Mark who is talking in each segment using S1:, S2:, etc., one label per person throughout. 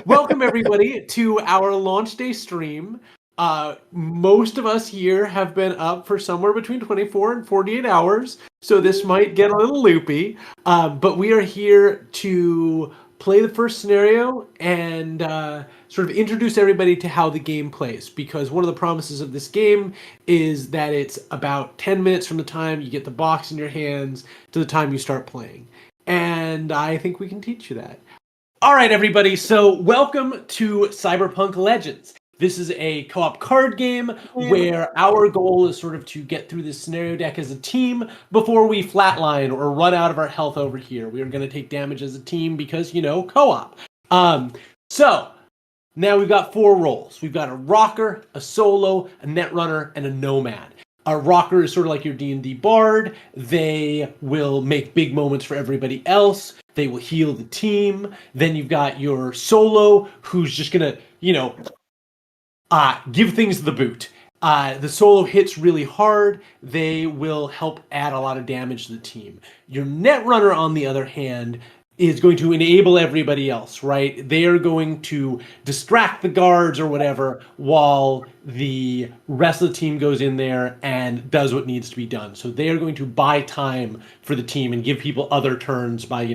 S1: Welcome everybody to our launch day stream. Most of us here have been up for somewhere between 24 and 48 hours, so this might get a little loopy. But we are here to play the first scenario and sort of introduce everybody to how the game plays. Because one of the promises of this game is that it's about 10 minutes from the time you get the box in your hands to the time you start playing. And I think we can teach you that. All right, everybody. So welcome to Cyberpunk Legends. This is a co-op card game where our goal is sort of to get through this scenario deck as a team before we flatline or run out of our health over here. We are going to take damage as a team because, co-op. So now we've got 4 roles. We've got a rocker, a solo, a netrunner, and a nomad. A rocker is sort of like your D&D bard. They will make big moments for everybody else. They will heal the team. Then you've got your solo, who's just gonna, give things the boot. The solo hits really hard. They will help add a lot of damage to the team. Your netrunner, on the other hand, is going to enable everybody else, right? They are going to distract the guards or whatever while the rest of the team goes in there and does what needs to be done. So they are going to buy time for the team and give people other turns by,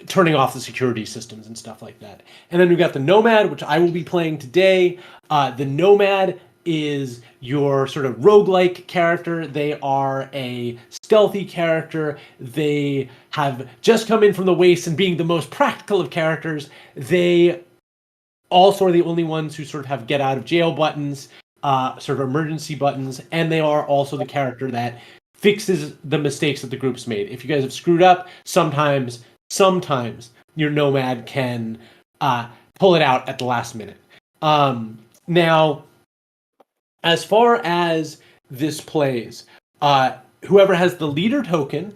S1: turning off the security systems and stuff like that. And then we've got the Nomad, which I will be playing today. The Nomad is your sort of roguelike character. They are a stealthy character. They have just come in from the waste, and being the most practical of characters, they also are the only ones who sort of have get out of jail buttons, sort of emergency buttons, and they are also the character that fixes the mistakes that the group's made. If you guys have screwed up, sometimes your Nomad can pull it out at the last minute. Now, as far as this plays, whoever has the leader token,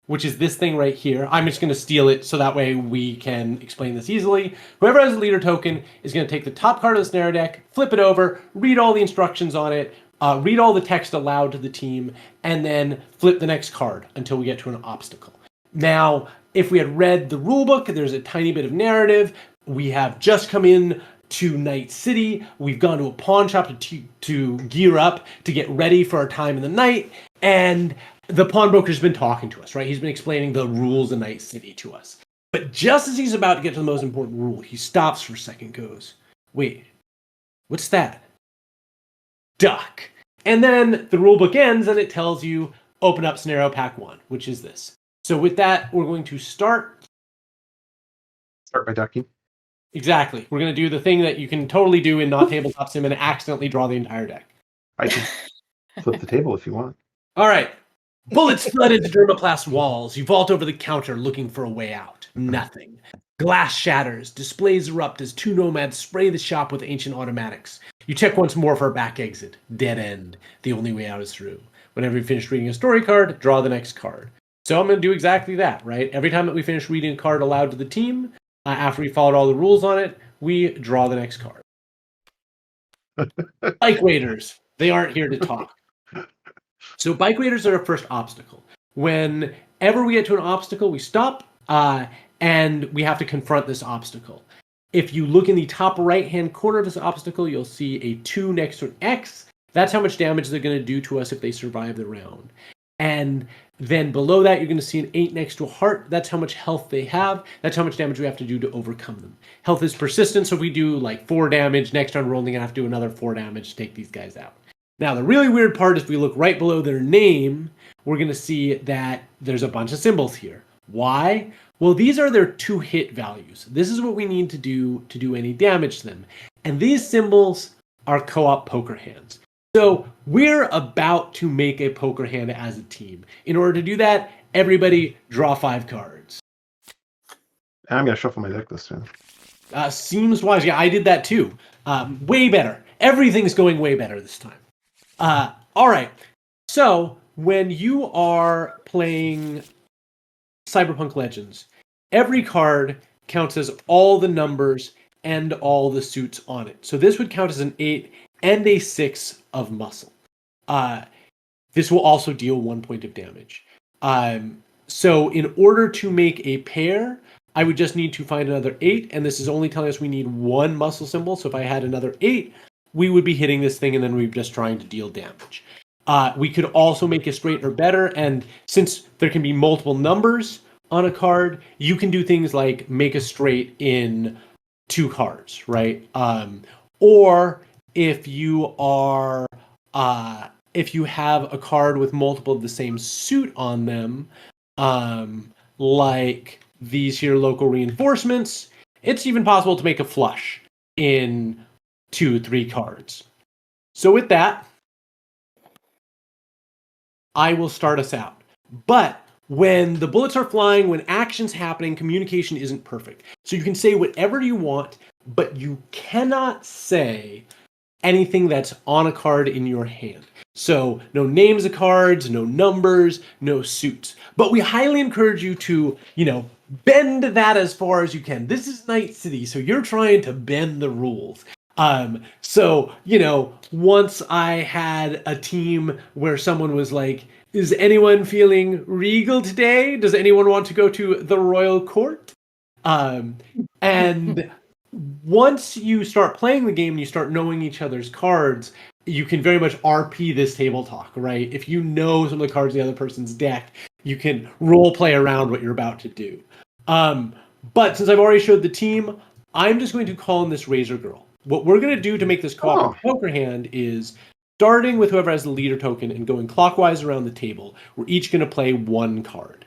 S1: which is this thing right here, I'm just going to steal it so that way we can explain this easily. Whoever has the leader token is going to take the top card of the snare deck, flip it over, read all the instructions on it, read all the text aloud to the team, and then flip the next card until we get to an obstacle. Now, if we had read the rulebook, there's a tiny bit of narrative. We have just come in to Night City. We've gone to a pawn shop to gear up to get ready for our time in the night. And the pawnbroker's been talking to us, right? He's been explaining the rules of Night City to us. But just as he's about to get to the most important rule, he stops for a second, goes, "Wait, what's that?" Duck. And then the rulebook ends and it tells you, open up scenario pack 1, which is this. So with that, we're going to start.
S2: Start by ducking.
S1: Exactly. We're going to do the thing that you can totally do in not tabletop sim and accidentally draw the entire deck.
S2: I can flip the table if you want.
S1: All right. Bullets flood into dermoplast walls. You vault over the counter looking for a way out. Nothing. Glass shatters. Displays erupt as 2 nomads spray the shop with ancient automatics. You check once more for a back exit. Dead end. The only way out is through. Whenever you finish reading a story card, draw the next card. So I'm going to do exactly that, right? Every time that we finish reading a card aloud to the team, after we followed all the rules on it, we draw the next card. Bike raiders. They aren't here to talk. So bike raiders are our first obstacle. Whenever we get to an obstacle, we stop, and we have to confront this obstacle. If you look in the top right-hand corner of this obstacle, you'll see a 2 next to an X. That's how much damage they're going to do to us if they survive the round. And then below that, you're going to see an 8 next to a heart. That's how much health they have. That's how much damage we have to do to overcome them. Health is persistent, so if we do like 4 damage, next round we're only going to have to do another 4 damage to take these guys out. Now, the really weird part is if we look right below their name, we're going to see that there's a bunch of symbols here. Why? Well, these are their 2-hit values. This is what we need to do any damage to them. And these symbols are co-op poker hands. So we're about to make a poker hand as a team. In order to do that, everybody draw 5 cards.
S2: I'm going to shuffle my deck this time.
S1: Seems wise. Yeah, I did that too. Way better. Everything's going way better this time. All right. So when you are playing Cyberpunk Legends, every card counts as all the numbers and all the suits on it. So this would count as an 8 and a 6 of muscle. This will also deal 1 point of damage. So in order to make a pair, I would just need to find another 8, and this is only telling us we need one muscle symbol. So if I had another 8, we would be hitting this thing, and then we'd be just trying to deal damage. We could also make a straight or better, and since there can be multiple numbers on a card, you can do things like make a straight in 2 cards, right? Or if you are if you have a card with multiple of the same suit on them, like these here local reinforcements, it's even possible to make a flush in 2-3 cards. So with that, I will start us out. But when the bullets are flying, when action's happening, communication isn't perfect. So you can say whatever you want, but you cannot say anything that's on a card in your hand. So no names of cards, no numbers, no suits. But we highly encourage you to, bend that as far as you can. This is Night City, so you're trying to bend the rules. So, once I had a team where someone was like, is anyone feeling regal today? Does anyone want to go to the royal court? And once you start playing the game and you start knowing each other's cards, you can very much RP this table talk, right? If you know some of the cards in the other person's deck, you can role play around what you're about to do. But since I've already showed the team, I'm just going to call in this Razor Girl. What we're going to do to make this cooperative poker hand is, starting with whoever has the leader token and going clockwise around the table, we're each going to play 1 card.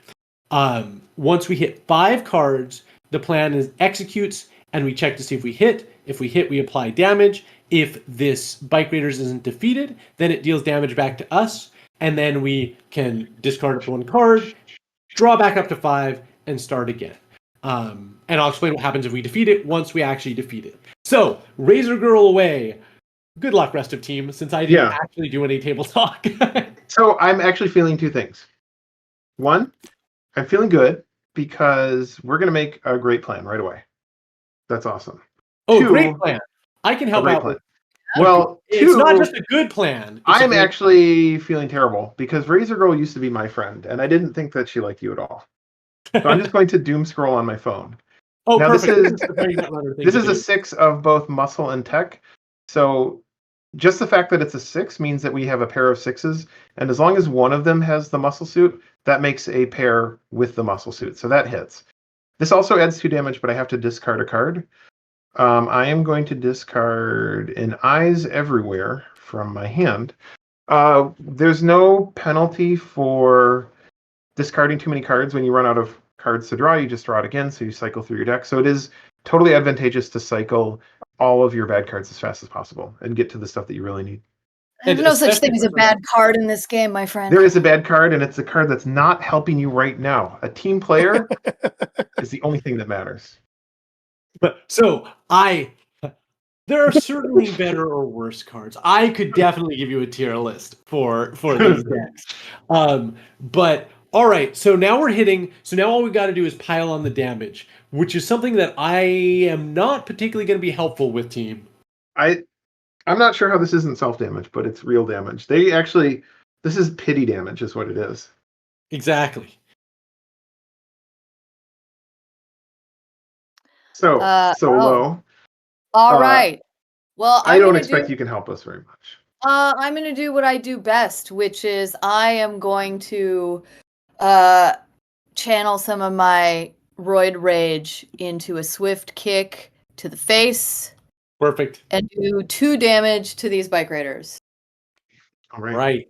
S1: Once we hit 5 cards, the plan is executes, and we check to see if we hit. If we hit, we apply damage. If this Bike Raiders isn't defeated, then it deals damage back to us, and then we can discard up to 1 card, draw back up to 5, and start again. And I'll explain what happens if we defeat it once we actually defeat it. So, Razor Girl away. Good luck, rest of team, since I didn't actually do any table talk.
S2: So I'm actually feeling 2 things. 1, I'm feeling good because we're going to make a great plan right away. That's awesome.
S1: Oh, 2, great plan. I can help out.
S2: Plan. Well,
S1: it's 2, not just a good plan.
S2: I'm actually feeling terrible because Razor Girl used to be my friend, and I didn't think that she liked you at all. So I'm just going to doom scroll on my phone.
S1: Oh,
S2: now
S1: perfect.
S2: This is a 6 of both muscle and tech. So just the fact that it's a 6 means that we have a pair of 6s, and as long as one of them has the muscle suit, that makes a pair with the muscle suit. So that hits. This also adds 2 damage, but I have to discard a card. I am going to discard an Eyes Everywhere from my hand. There's no penalty for discarding too many cards. When you run out of cards to draw, you just draw it again, so you cycle through your deck. So it is totally advantageous to cycle all of your bad cards as fast as possible and get to the stuff that you really need.
S3: There's no such thing as a bad card in this game, my friend.
S2: There is a bad card, and it's a card that's not helping you right now. A team player is the only thing that matters.
S1: So there are certainly better or worse cards. I could definitely give you a tier list for these decks. But all right, so now we're hitting. So now all we got to do is pile on the damage, which is something that I am not particularly going to be helpful with, team.
S2: I'm not sure how this isn't self-damage, but it's real damage. This is pity damage is what it is.
S1: Exactly.
S2: So low.
S3: All right. Well,
S2: I don't expect you can help us very much.
S3: I'm going to do what I do best, which is I am going to channel some of my roid rage into a swift kick to the face.
S1: Perfect.
S3: And do 2 damage to these Bike Raiders.
S2: All right.
S1: Right.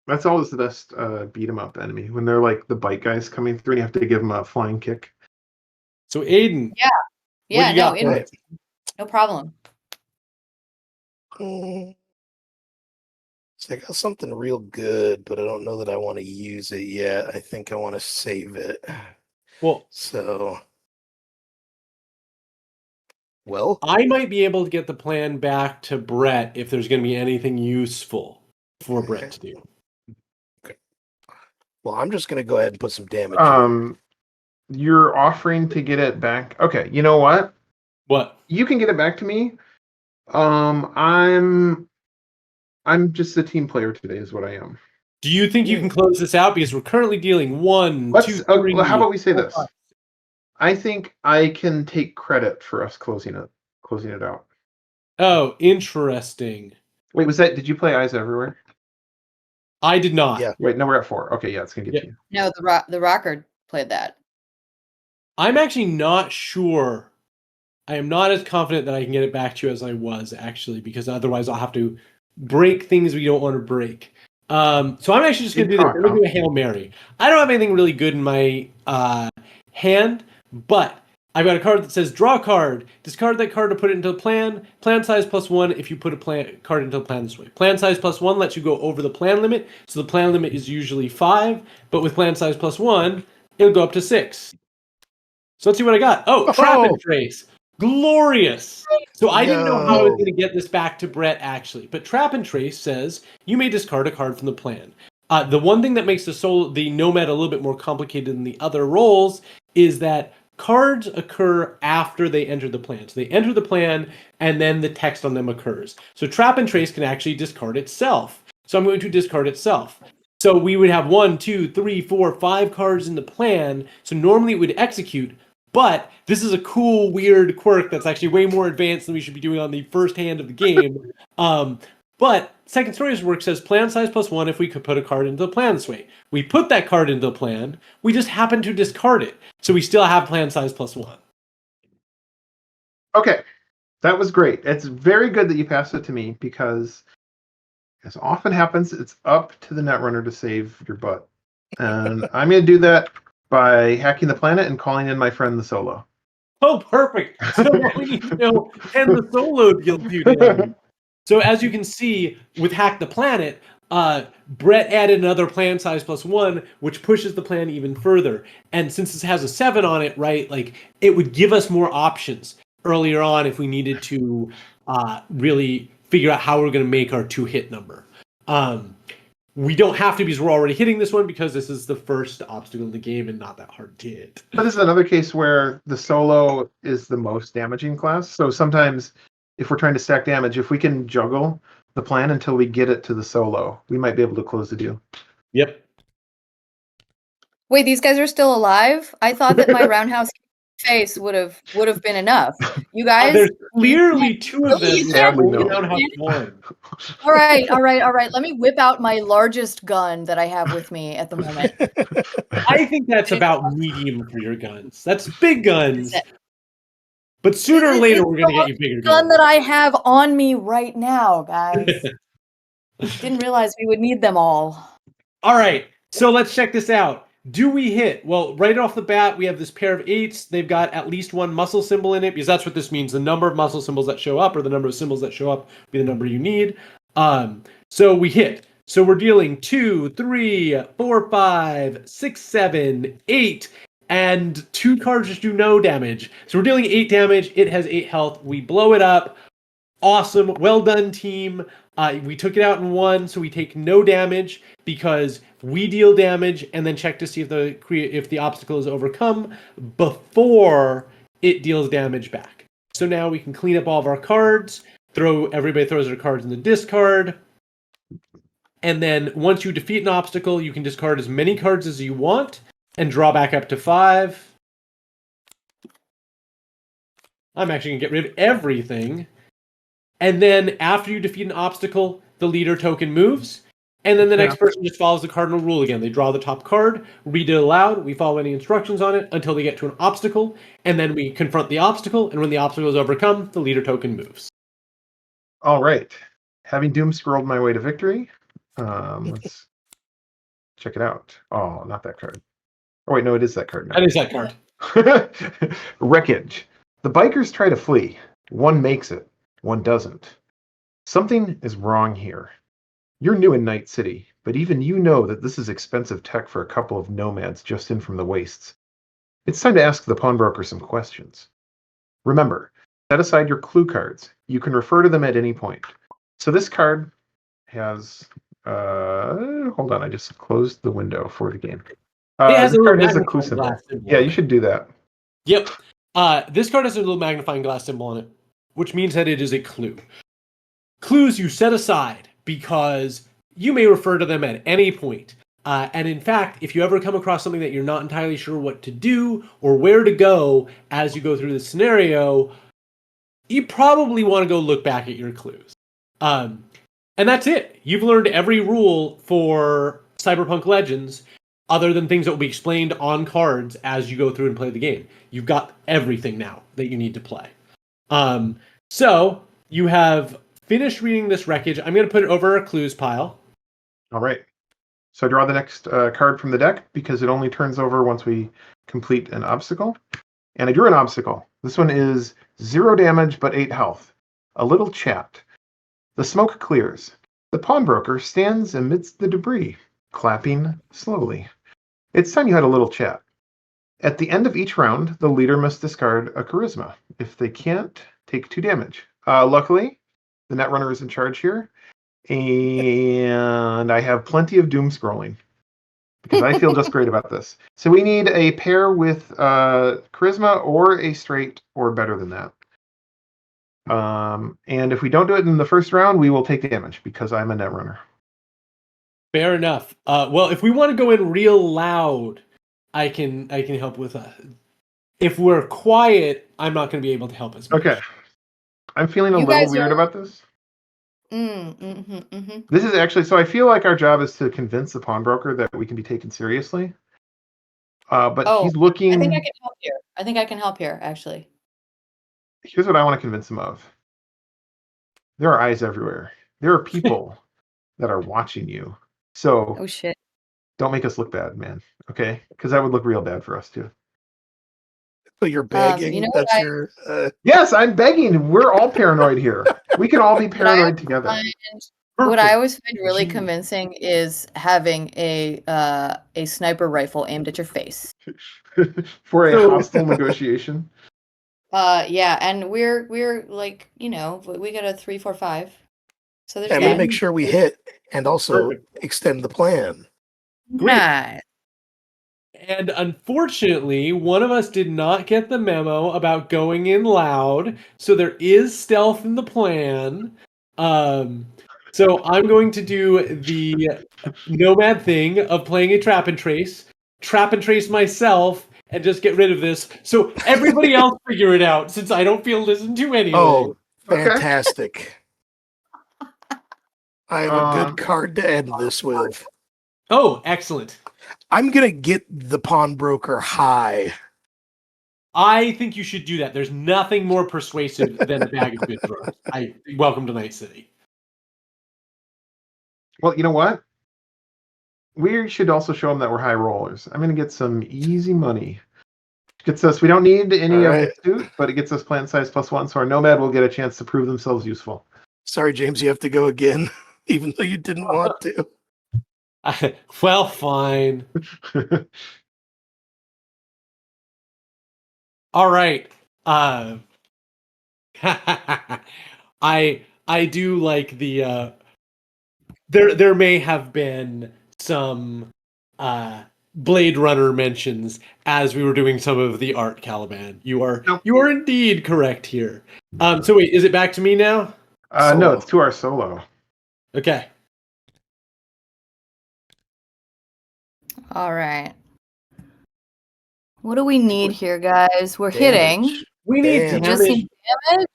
S2: That's always the best beat 'em up enemy, when they're like the bike guys coming through and you have to give them a flying kick.
S1: So Aiden.
S3: Yeah, no problem.
S4: So I got something real good, but I don't know that I want to use it yet. I think I want to save it.
S1: Well, I might be able to get the plan back to Brett if there's going to be anything useful for Brett to do.
S4: Okay. Well, I'm just going to go ahead and put some damage.
S2: You're offering to get it back. Okay, you know what?
S1: What?
S2: You can get it back to me. I'm just a team player today, is what I am.
S1: Do you think you can close this out? Because we're currently dealing 1, 2, 3.
S2: Well, how about we say
S1: 4,
S2: this?
S1: 5.
S2: I think I can take credit for us closing it out.
S1: Oh, interesting.
S2: Wait, did you play Eyes Everywhere?
S1: I did not.
S4: Yeah.
S2: Wait, no, we're at 4. Okay, yeah, it's gonna get to you.
S3: No, the rocker played that.
S1: I'm actually not sure. I am not as confident that I can get it back to you as I was, actually, because otherwise I'll have to break things we don't want to break. So I'm actually just going to do this. I'm going to do a Hail Mary. I don't have anything really good in my hand, but I've got a card that says draw card. Discard that card to put it into a plan. Plan size +1 if you put a card into a plan this way. Plan size +1 lets you go over the plan limit. So the plan limit is usually 5, but with plan size +1, it'll go up to 6. So let's see what I got. Oh, Trap and Trace. Glorious. So I didn't know how I was going to get this back to Brett, actually. But Trap and Trace says you may discard a card from the plan. The one thing that makes the Nomad a little bit more complicated than the other roles is that cards occur after they enter the plan. So they enter the plan, and then the text on them occurs. So Trap and Trace can actually discard itself. So I'm going to discard itself. So we would have 1, 2, 3, 4, 5 cards in the plan. So normally it would execute. But this is a cool, weird quirk that's actually way more advanced than we should be doing on the first hand of the game. But Second Story's work says plan size +1 if we could put a card into the plan this way. We put that card into the plan. We just happen to discard it. So we still have plan size +1.
S2: Okay. That was great. It's very good that you passed it to me because, as often happens, it's up to the netrunner to save your butt. And I'm going to do that by hacking the planet and calling in my friend the Solo.
S1: Oh, perfect. So now we need to know, can the Solo deal damage? So as you can see, with Hack the Planet, Brett added another plan size +1, which pushes the plan even further. And since this has a 7 on it, right, like it would give us more options earlier on if we needed to really figure out how we're going to make our 2-hit number. We don't have to because we're already hitting this one because this is the first obstacle in the game and not that hard to hit.
S2: But this is another case where the Solo is the most damaging class. So sometimes if we're trying to stack damage, if we can juggle the plan until we get it to the Solo, we might be able to close the deal.
S1: Yep.
S3: Wait, these guys are still alive? I thought that my roundhouse face would have been enough. You guys,
S1: there's clearly 2 of them.
S2: Sadly, no.
S3: All right. Let me whip out my largest gun that I have with me at the moment.
S1: I think that's about medium for your guns. That's big guns. But sooner or later, we're going to get you bigger
S3: gun
S1: guns.
S3: that I have on me right now, guys. Didn't realize we would need them all.
S1: All right, so let's check this out. Do we hit? Well, right off the bat, we have this pair of 8s. They've got at least 1 muscle symbol in it because that's what this means. The number of muscle symbols that show up or the number of symbols that show up will be the number you need. So we hit. So we're dealing 2, 3, 4, 5, 6, 7, 8, and 2 cards just do no damage. So we're dealing 8 damage. It has 8 health. We blow it up. Awesome. Well done, team. We took it out in 1, so we take no damage because we deal damage and then check to see if the obstacle is overcome before it deals damage back. So now we can clean up all of our cards. Everybody throws their cards in the discard. And then once you defeat an obstacle, you can discard as many cards as you want and draw back up to 5. I'm actually going to get rid of everything. And then after you defeat an obstacle, the leader token moves. And then the next person just follows the cardinal rule again. They draw the top card, read it aloud, we follow any instructions on it until they get to an obstacle, and then we confront the obstacle, and when the obstacle is overcome, the leader token moves.
S2: All right. Having doom scrolled my way to victory, let's check it out. Oh, not that card. Oh, wait, no, it is that card now.
S1: That is that card.
S2: Wreckage. The bikers try to flee. One makes it. One doesn't. Something is wrong here. You're new in Night City, but even you know that this is expensive tech for a couple of nomads just in from the wastes. It's time to ask the pawnbroker some questions. Remember, set aside your clue cards. You can refer to them at any point. So this card has... hold on, I just closed the window for the game.
S1: It has
S2: this
S1: a
S2: card
S1: little
S2: has a clue
S1: magnifying
S2: symbol.
S1: glass symbol.
S2: Yeah, you should do that.
S1: Yep. This card has a little magnifying glass symbol on it, which means that it is a clue. Clues you set aside because you may refer to them at any point. And in fact, if you ever come across something that you're not entirely sure what to do or where to go as you go through the scenario, you probably want to go look back at your clues. And that's it. You've learned every rule for Cyberpunk Legends, other than things that will be explained on cards as you go through and play the game. You've got everything now that you need to play. So you have finished reading this wreckage. I'm going to put it over a clues pile.
S2: All right. So I draw the next card from the deck because it only turns over once we complete an obstacle. And I drew an obstacle. This one is 0 damage but 8 health. A little chat. The smoke clears. The pawnbroker stands amidst the debris, clapping slowly. It's time you had a little chat. At the end of each round, the leader must discard a charisma. If they can't, take 2 damage. Luckily, the netrunner is in charge here. And I have plenty of doom scrolling because I feel just great about this. So we need a pair with charisma or a straight or better than that. And if we don't do it in the first round, we will take damage because I'm a netrunner.
S1: Fair enough. Well, if we want to go in real loud, I can help with that. If we're quiet, I'm not going to be able to help as much.
S2: Okay. I'm feeling a
S3: You
S2: little
S3: guys
S2: weird
S3: are-
S2: about this.
S3: Mm-hmm.
S2: This is actually, so I feel like our job is to convince the pawnbroker that we can be taken seriously. But he's looking.
S3: I think I can help here. I think I can help here, actually.
S2: Here's what I want to convince him of. There are eyes everywhere. There are people that are watching you. So
S3: Oh shit.
S2: don't make us look bad, man. Okay? Because that would look real bad for us too.
S4: So you're begging.
S3: you know what
S4: That's your.
S2: Yes, I'm begging. We're all paranoid here. We can all be paranoid together.
S3: What I always find really
S1: Genius.
S3: convincing is having a sniper rifle aimed at your face.
S2: For a
S1: So-
S2: hostile negotiation.
S3: Yeah, and we're like, we got a 3, 4, 5. So there's
S4: And we
S3: that.
S4: make sure we hit and also extend the plan.
S1: Great.
S3: Nice.
S1: And unfortunately, one of us did not get the memo about going in loud, so there is stealth in the plan. So I'm going to do the nomad thing of playing a trap and trace myself, and just get rid of this. So everybody else figure it out, since I don't feel listened to anyway.
S4: Oh,
S2: Okay.
S4: fantastic. I have a good card to end this with.
S1: Oh, excellent.
S4: I'm going to get the pawnbroker high.
S1: I think you should do that. There's nothing more persuasive than a bag of good drugs. Welcome to Night City.
S2: Well, you know what? We should also show them that we're high rollers. I'm going to get some easy money. Gets us. We don't need any of the suit, but it gets us plant size +1, so our nomad will get a chance to prove themselves useful.
S4: Sorry, James, you have to go again, even though you didn't want to.
S1: Well, fine. All right. I do like the there may have been some Blade Runner mentions as we were doing some of the art, Caliban. You are indeed correct here. So wait, is it back to me now?
S2: No, it's to our solo.
S1: Okay.
S3: All right. What do we need here, guys? We're hitting.
S4: Damage.
S1: We need
S4: Damn.
S3: Just
S1: damage.
S3: need damage.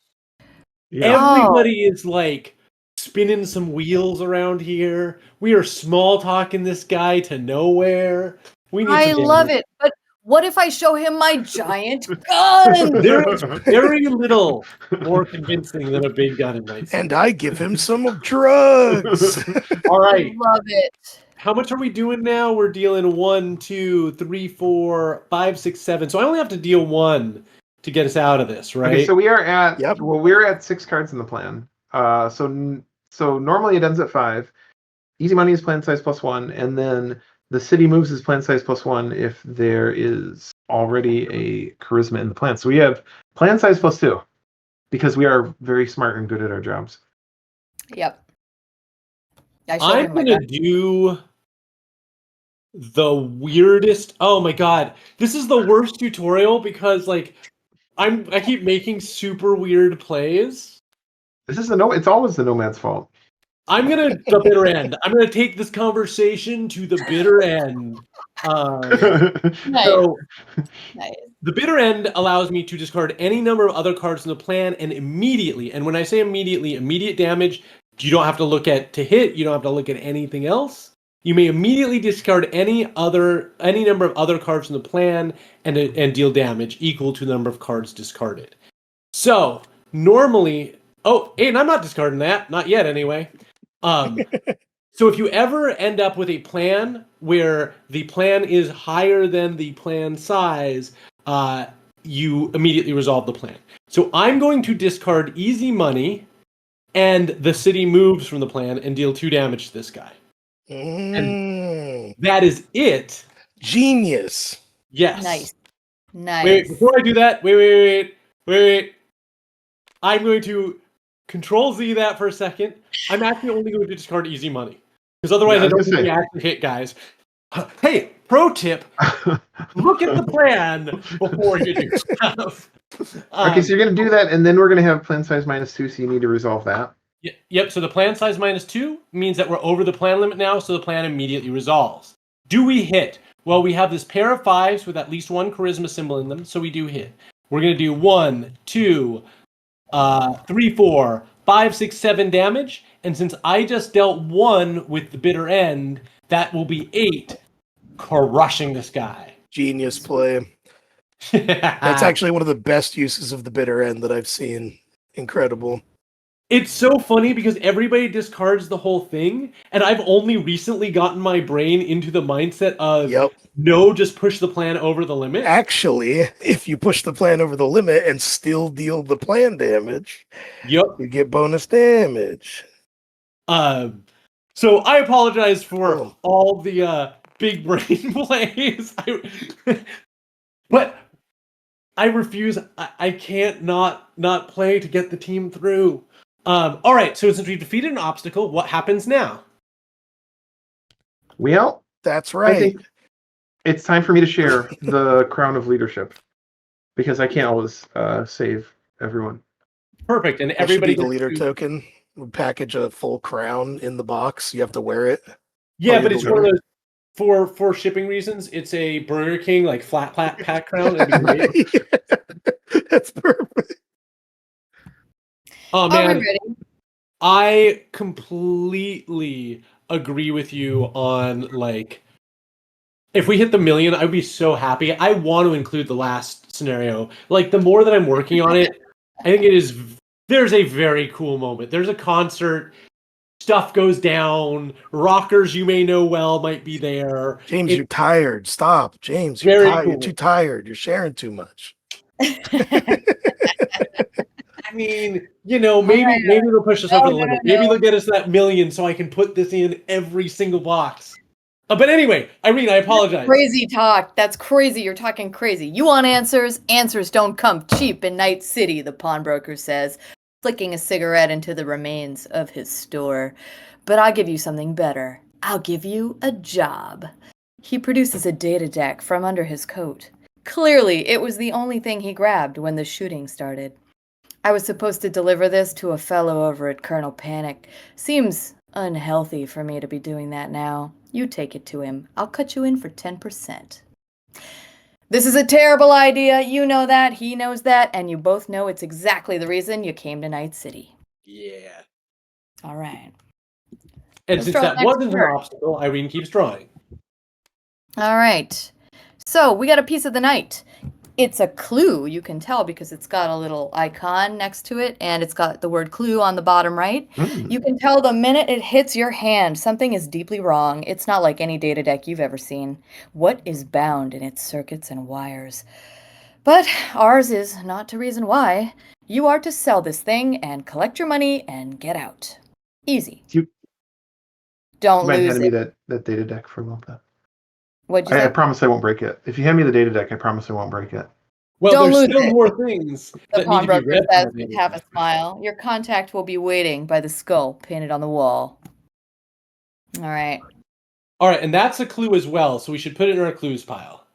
S2: Yeah.
S1: Everybody is like spinning some wheels around here. We are small talking this guy to nowhere. We need
S3: I
S1: some
S3: love
S1: damage.
S3: it. But what if I show him my giant gun?
S1: There is very little more convincing than a big gun in Night City.
S4: And I give him some drugs.
S1: All right.
S3: Love it.
S1: How much are we doing now? We're dealing 1, 2, 3, 4, 5, 6, 7. So I only have to deal 1 to get us out of this, right?
S2: Okay, so we are at
S4: Yep.
S2: well, we're at 6 cards in the plan. So normally it ends at 5. Easy money is plan size +1, and then the city moves is plan size +1 if there is already a charisma in the plan. So we have plan size +2 because we are very smart and good at our jobs.
S3: Yep. I showed
S1: I'm
S3: him my
S1: gonna
S3: gun.
S1: do the weirdest. Oh my god, this is the worst tutorial because like I keep making super weird plays.
S2: This is it's always the nomad's fault.
S1: I'm gonna the bitter end. I'm gonna take this conversation to the bitter end.
S3: Nice.
S1: So
S3: Nice.
S1: the bitter end allows me to discard any number of other cards in the plan and immediately, and when I say immediately, immediate damage, you don't have to look at to hit, you don't have to look at anything else. You may immediately discard any number of other cards in the plan and deal damage equal to the number of cards discarded. So normally, and I'm not discarding that, not yet anyway. So if you ever end up with a plan where the plan is higher than the plan size, you immediately resolve the plan. So I'm going to discard easy money, and the city moves from the plan and deal 2 damage to this guy. And that is it.
S4: Genius.
S1: Yes.
S3: Nice.
S1: Wait, before I do that, wait. I'm going to Control Z that for a second. I'm actually only going to discard easy money. Because otherwise I don't think we actually hit, guys. Hey, pro tip. Look at the plan before you do stuff.
S2: Okay, so you're going to do that, and then we're going to have plan size -2, so you need to resolve that.
S1: Yep, so the plan size -2 means that we're over the plan limit now, so the plan immediately resolves. Do we hit? Well, we have this pair of 5s with at least 1 charisma symbol in them, so we do hit. We're going to do 1, 2, 3, 4, 5, 6, 7 damage, and since I just dealt 1 with the bitter end, that will be 8, crushing this guy.
S4: Genius play. That's actually one of the best uses of the bitter end that I've seen. Incredible.
S1: It's so funny because everybody discards the whole thing, and I've only recently gotten my brain into the mindset of no, just push the plan over the limit.
S4: Actually, if you push the plan over the limit and still deal the plan damage, you get bonus damage.
S1: So I apologize for all the big brain plays. But I refuse. I can't not play to get the team through. All right, so since we've defeated an obstacle, what happens now?
S2: Well,
S4: that's right.
S2: I think it's time for me to share the crown of leadership because I can't always save everyone.
S1: Perfect, and
S4: that
S1: everybody
S4: should be the leader token. We package a full crown in the box. You have to wear it.
S1: Yeah, but it's one of those for shipping reasons. It's a Burger King like flat pack crown. That'd be great.
S4: That's perfect.
S1: Oh man, I completely agree with you on like if we hit the 1 million, I'd be so happy. I want to include the last scenario. Like the more that I'm working on it, I think there's a very cool moment. There's a concert, stuff goes down, rockers you may know well might be there.
S4: James, you're tired. Stop. James, you're too tired. You're sharing too much.
S1: I mean, maybe they'll push us over the limit. Maybe they'll get us that 1 million so I can put this in every single box. But anyway, Irene, I apologize.
S3: Crazy talk. That's crazy. You're talking crazy. You want answers? Answers don't come cheap in Night City, the pawnbroker says, flicking a cigarette into the remains of his store. But I'll give you something better. I'll give you a job. He produces a data deck from under his coat. Clearly, it was the only thing he grabbed when the shooting started. I was supposed to deliver this to a fellow over at Colonel Panic. Seems unhealthy for me to be doing that now. You take it to him. I'll cut you in for 10%. This is a terrible idea. You know that. He knows that. And you both know it's exactly the reason you came to Night City.
S1: Yeah.
S3: All right.
S1: And since that wasn't an obstacle, Irene keeps drawing.
S3: All right. So we got a piece of the night. It's a clue, you can tell, because it's got a little icon next to it, and it's got the word clue on the bottom right. You can tell the minute it hits your hand, something is deeply wrong. It's not like any data deck you've ever seen. What is bound in its circuits and wires? But ours is not to reason why. You are to sell this thing and collect your money and get out. Easy. Don't lose it.
S2: You might hand me that data deck for a little bit.
S3: What'd you say?
S2: I promise I won't break it. If you hand me the data deck, I promise I won't break it.
S1: Well,
S3: Don't
S1: there's
S3: lose
S1: still
S3: it.
S1: more things.
S3: The pawnbroker says with half a smile. Your contact will be waiting by the skull painted on the wall. All right.
S1: All right, and that's a clue as well, so we should put it in our clues pile.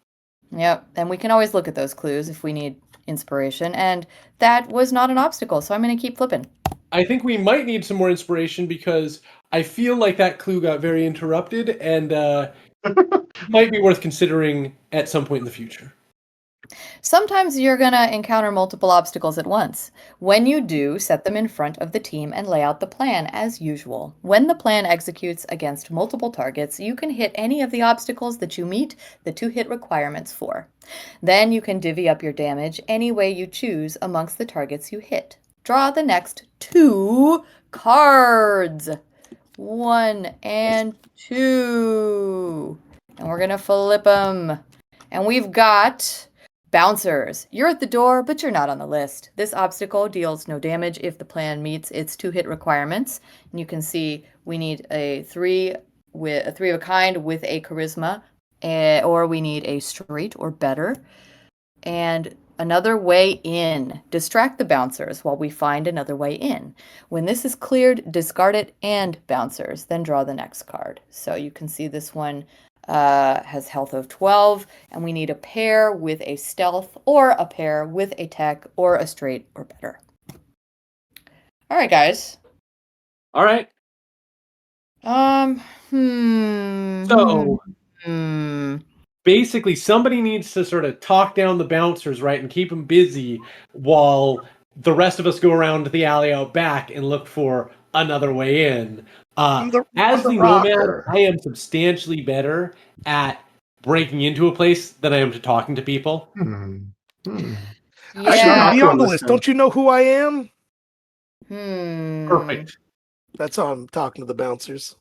S3: Yep, and we can always look at those clues if we need inspiration. And that was not an obstacle, so I'm going to keep flipping.
S1: I think we might need some more inspiration because I feel like that clue got very interrupted and might be worth considering at some point in the future.
S3: Sometimes you're going to encounter multiple obstacles at once. When you do, set them in front of the team and lay out the plan as usual. When the plan executes against multiple targets, you can hit any of the obstacles that you meet the 2-hit requirements for. Then you can divvy up your damage any way you choose amongst the targets you hit. Draw the next 2 cards. 1 and 2. And we're going to flip them. And we've got bouncers. You're at the door, but you're not on the list. This obstacle deals no damage if the plan meets its 2-hit requirements. And you can see we need a 3 of a kind with a charisma, or we need a straight or better. And another way in. Distract the bouncers while we find another way in. When this is cleared, discard it and bouncers. Then draw the next card. So you can see this one has health of 12, and we need a pair with a stealth or a pair with a tech or a straight or better. All right, guys.
S1: All right. So basically, somebody needs to sort of talk down the bouncers, right, and keep them busy while the rest of us go around the alley out back and look for another way in. As the nomad, I am substantially better at breaking into a place than I am to talking to people.
S3: Yeah.
S4: I should be on the list. Don't you know who I am?
S1: Perfect.
S4: That's how I'm talking to the bouncers.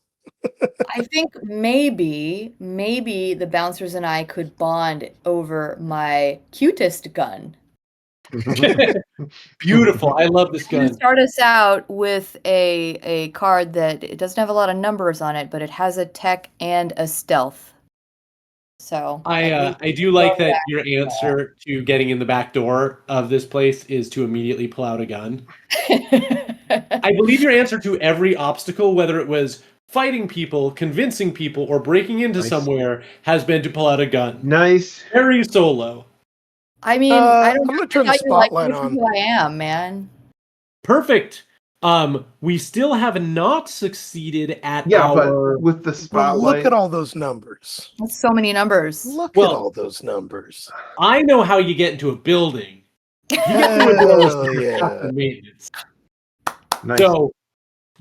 S3: I think maybe the bouncers and I could bond over my cutest gun.
S1: Beautiful. I love this gun.
S3: Start us out with a card that it doesn't have a lot of numbers on it, but it has a tech and a stealth. So
S1: I do like that your answer to getting in the back door of this place is to immediately pull out a gun. I believe your answer to every obstacle, whether it was fighting people, convincing people, or breaking into somewhere, has been to pull out a gun.
S2: Nice.
S1: Very solo.
S3: I mean, I don't
S4: I'm gonna turn the spotlight on.
S3: Who I am, man.
S1: Perfect. We still have not succeeded at
S2: but with the spotlight.
S4: Look at all those numbers.
S3: That's so many numbers.
S4: Look at all those numbers.
S1: I know how you get into a building.
S4: Hell yeah.
S1: Maintenance.
S2: Nice.
S1: So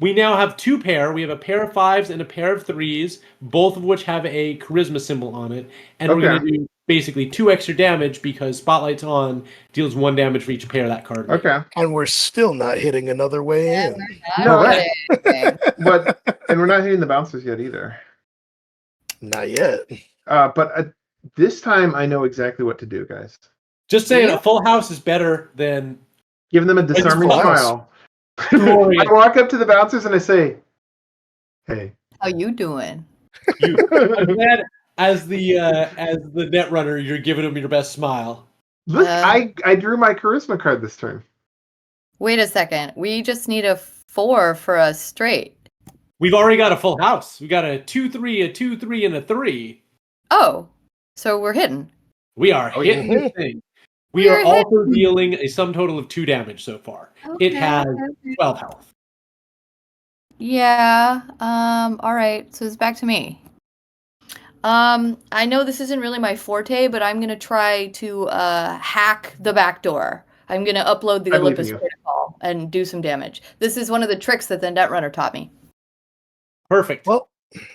S1: we now have 2 pair. We have a pair of 5s and a pair of 3s, both of which have a charisma symbol on it. And we're going to do basically 2 extra damage because Spotlight's on, deals 1 damage for each pair of that card.
S2: Okay.
S4: And we're still not hitting another way in.
S2: No, and we're not hitting the bouncers yet either.
S4: Not yet.
S2: But this time I know exactly what to do, guys.
S1: Just saying, a full house is better than...
S2: Give them a disarming smile. I walk up to the bouncers and I say, "Hey,
S3: how you doing?"
S1: I'm glad, as the net runner, you're giving them your best smile.
S2: Look, I drew my charisma card this turn.
S3: Wait a second. We just need a 4 for a straight.
S1: We've already got a full house. We got a 2-3, a 2-3, and a 3.
S3: Oh, so we're hidden.
S1: We are hitting this thing. We are also dealing a sum total of 2 damage so far.
S3: Okay,
S1: it has 12 health.
S3: Yeah. All right. So it's back to me. I know this isn't really my forte, but I'm gonna try to hack the back door. I'm gonna upload the Olympus protocol and do some damage. This is one of the tricks that the Netrunner taught me.
S1: Perfect.
S4: Well,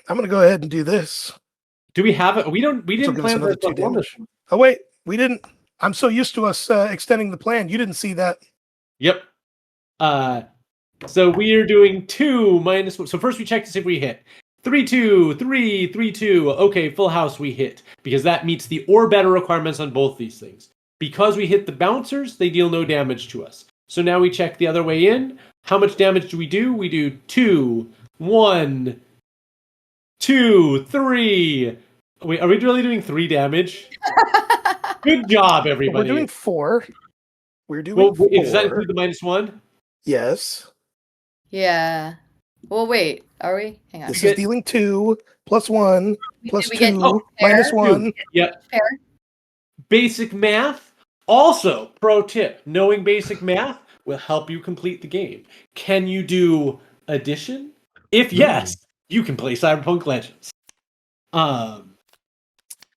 S4: I'm gonna go ahead and do this.
S1: Do we have it? We didn't plan for
S4: 2 damage. Oh wait, we didn't. I'm so used to us extending the plan. You didn't see that.
S1: Yep. So we are doing 2 minus 1. So first we check to see if we hit. 3-2, 3, 3-2. Okay, full house we hit. Because that meets the or better requirements on both these things. Because we hit the bouncers, they deal no damage to us. So now we check the other way in. How much damage do? We do 2, 1, 2, 3. Wait, are we really doing 3 damage? Good job, everybody.
S4: We're doing 4. We're doing 4.
S1: Does that include the -1?
S4: Yes.
S3: Yeah. Well, wait. Are we? Hang on.
S4: This is dealing 2 plus 1 plus 2 minus 1.
S1: Yep.
S3: Fair.
S1: Basic math. Also, pro tip, knowing basic math will help you complete the game. Can you do addition? If yes, you can play Cyberpunk Legends. All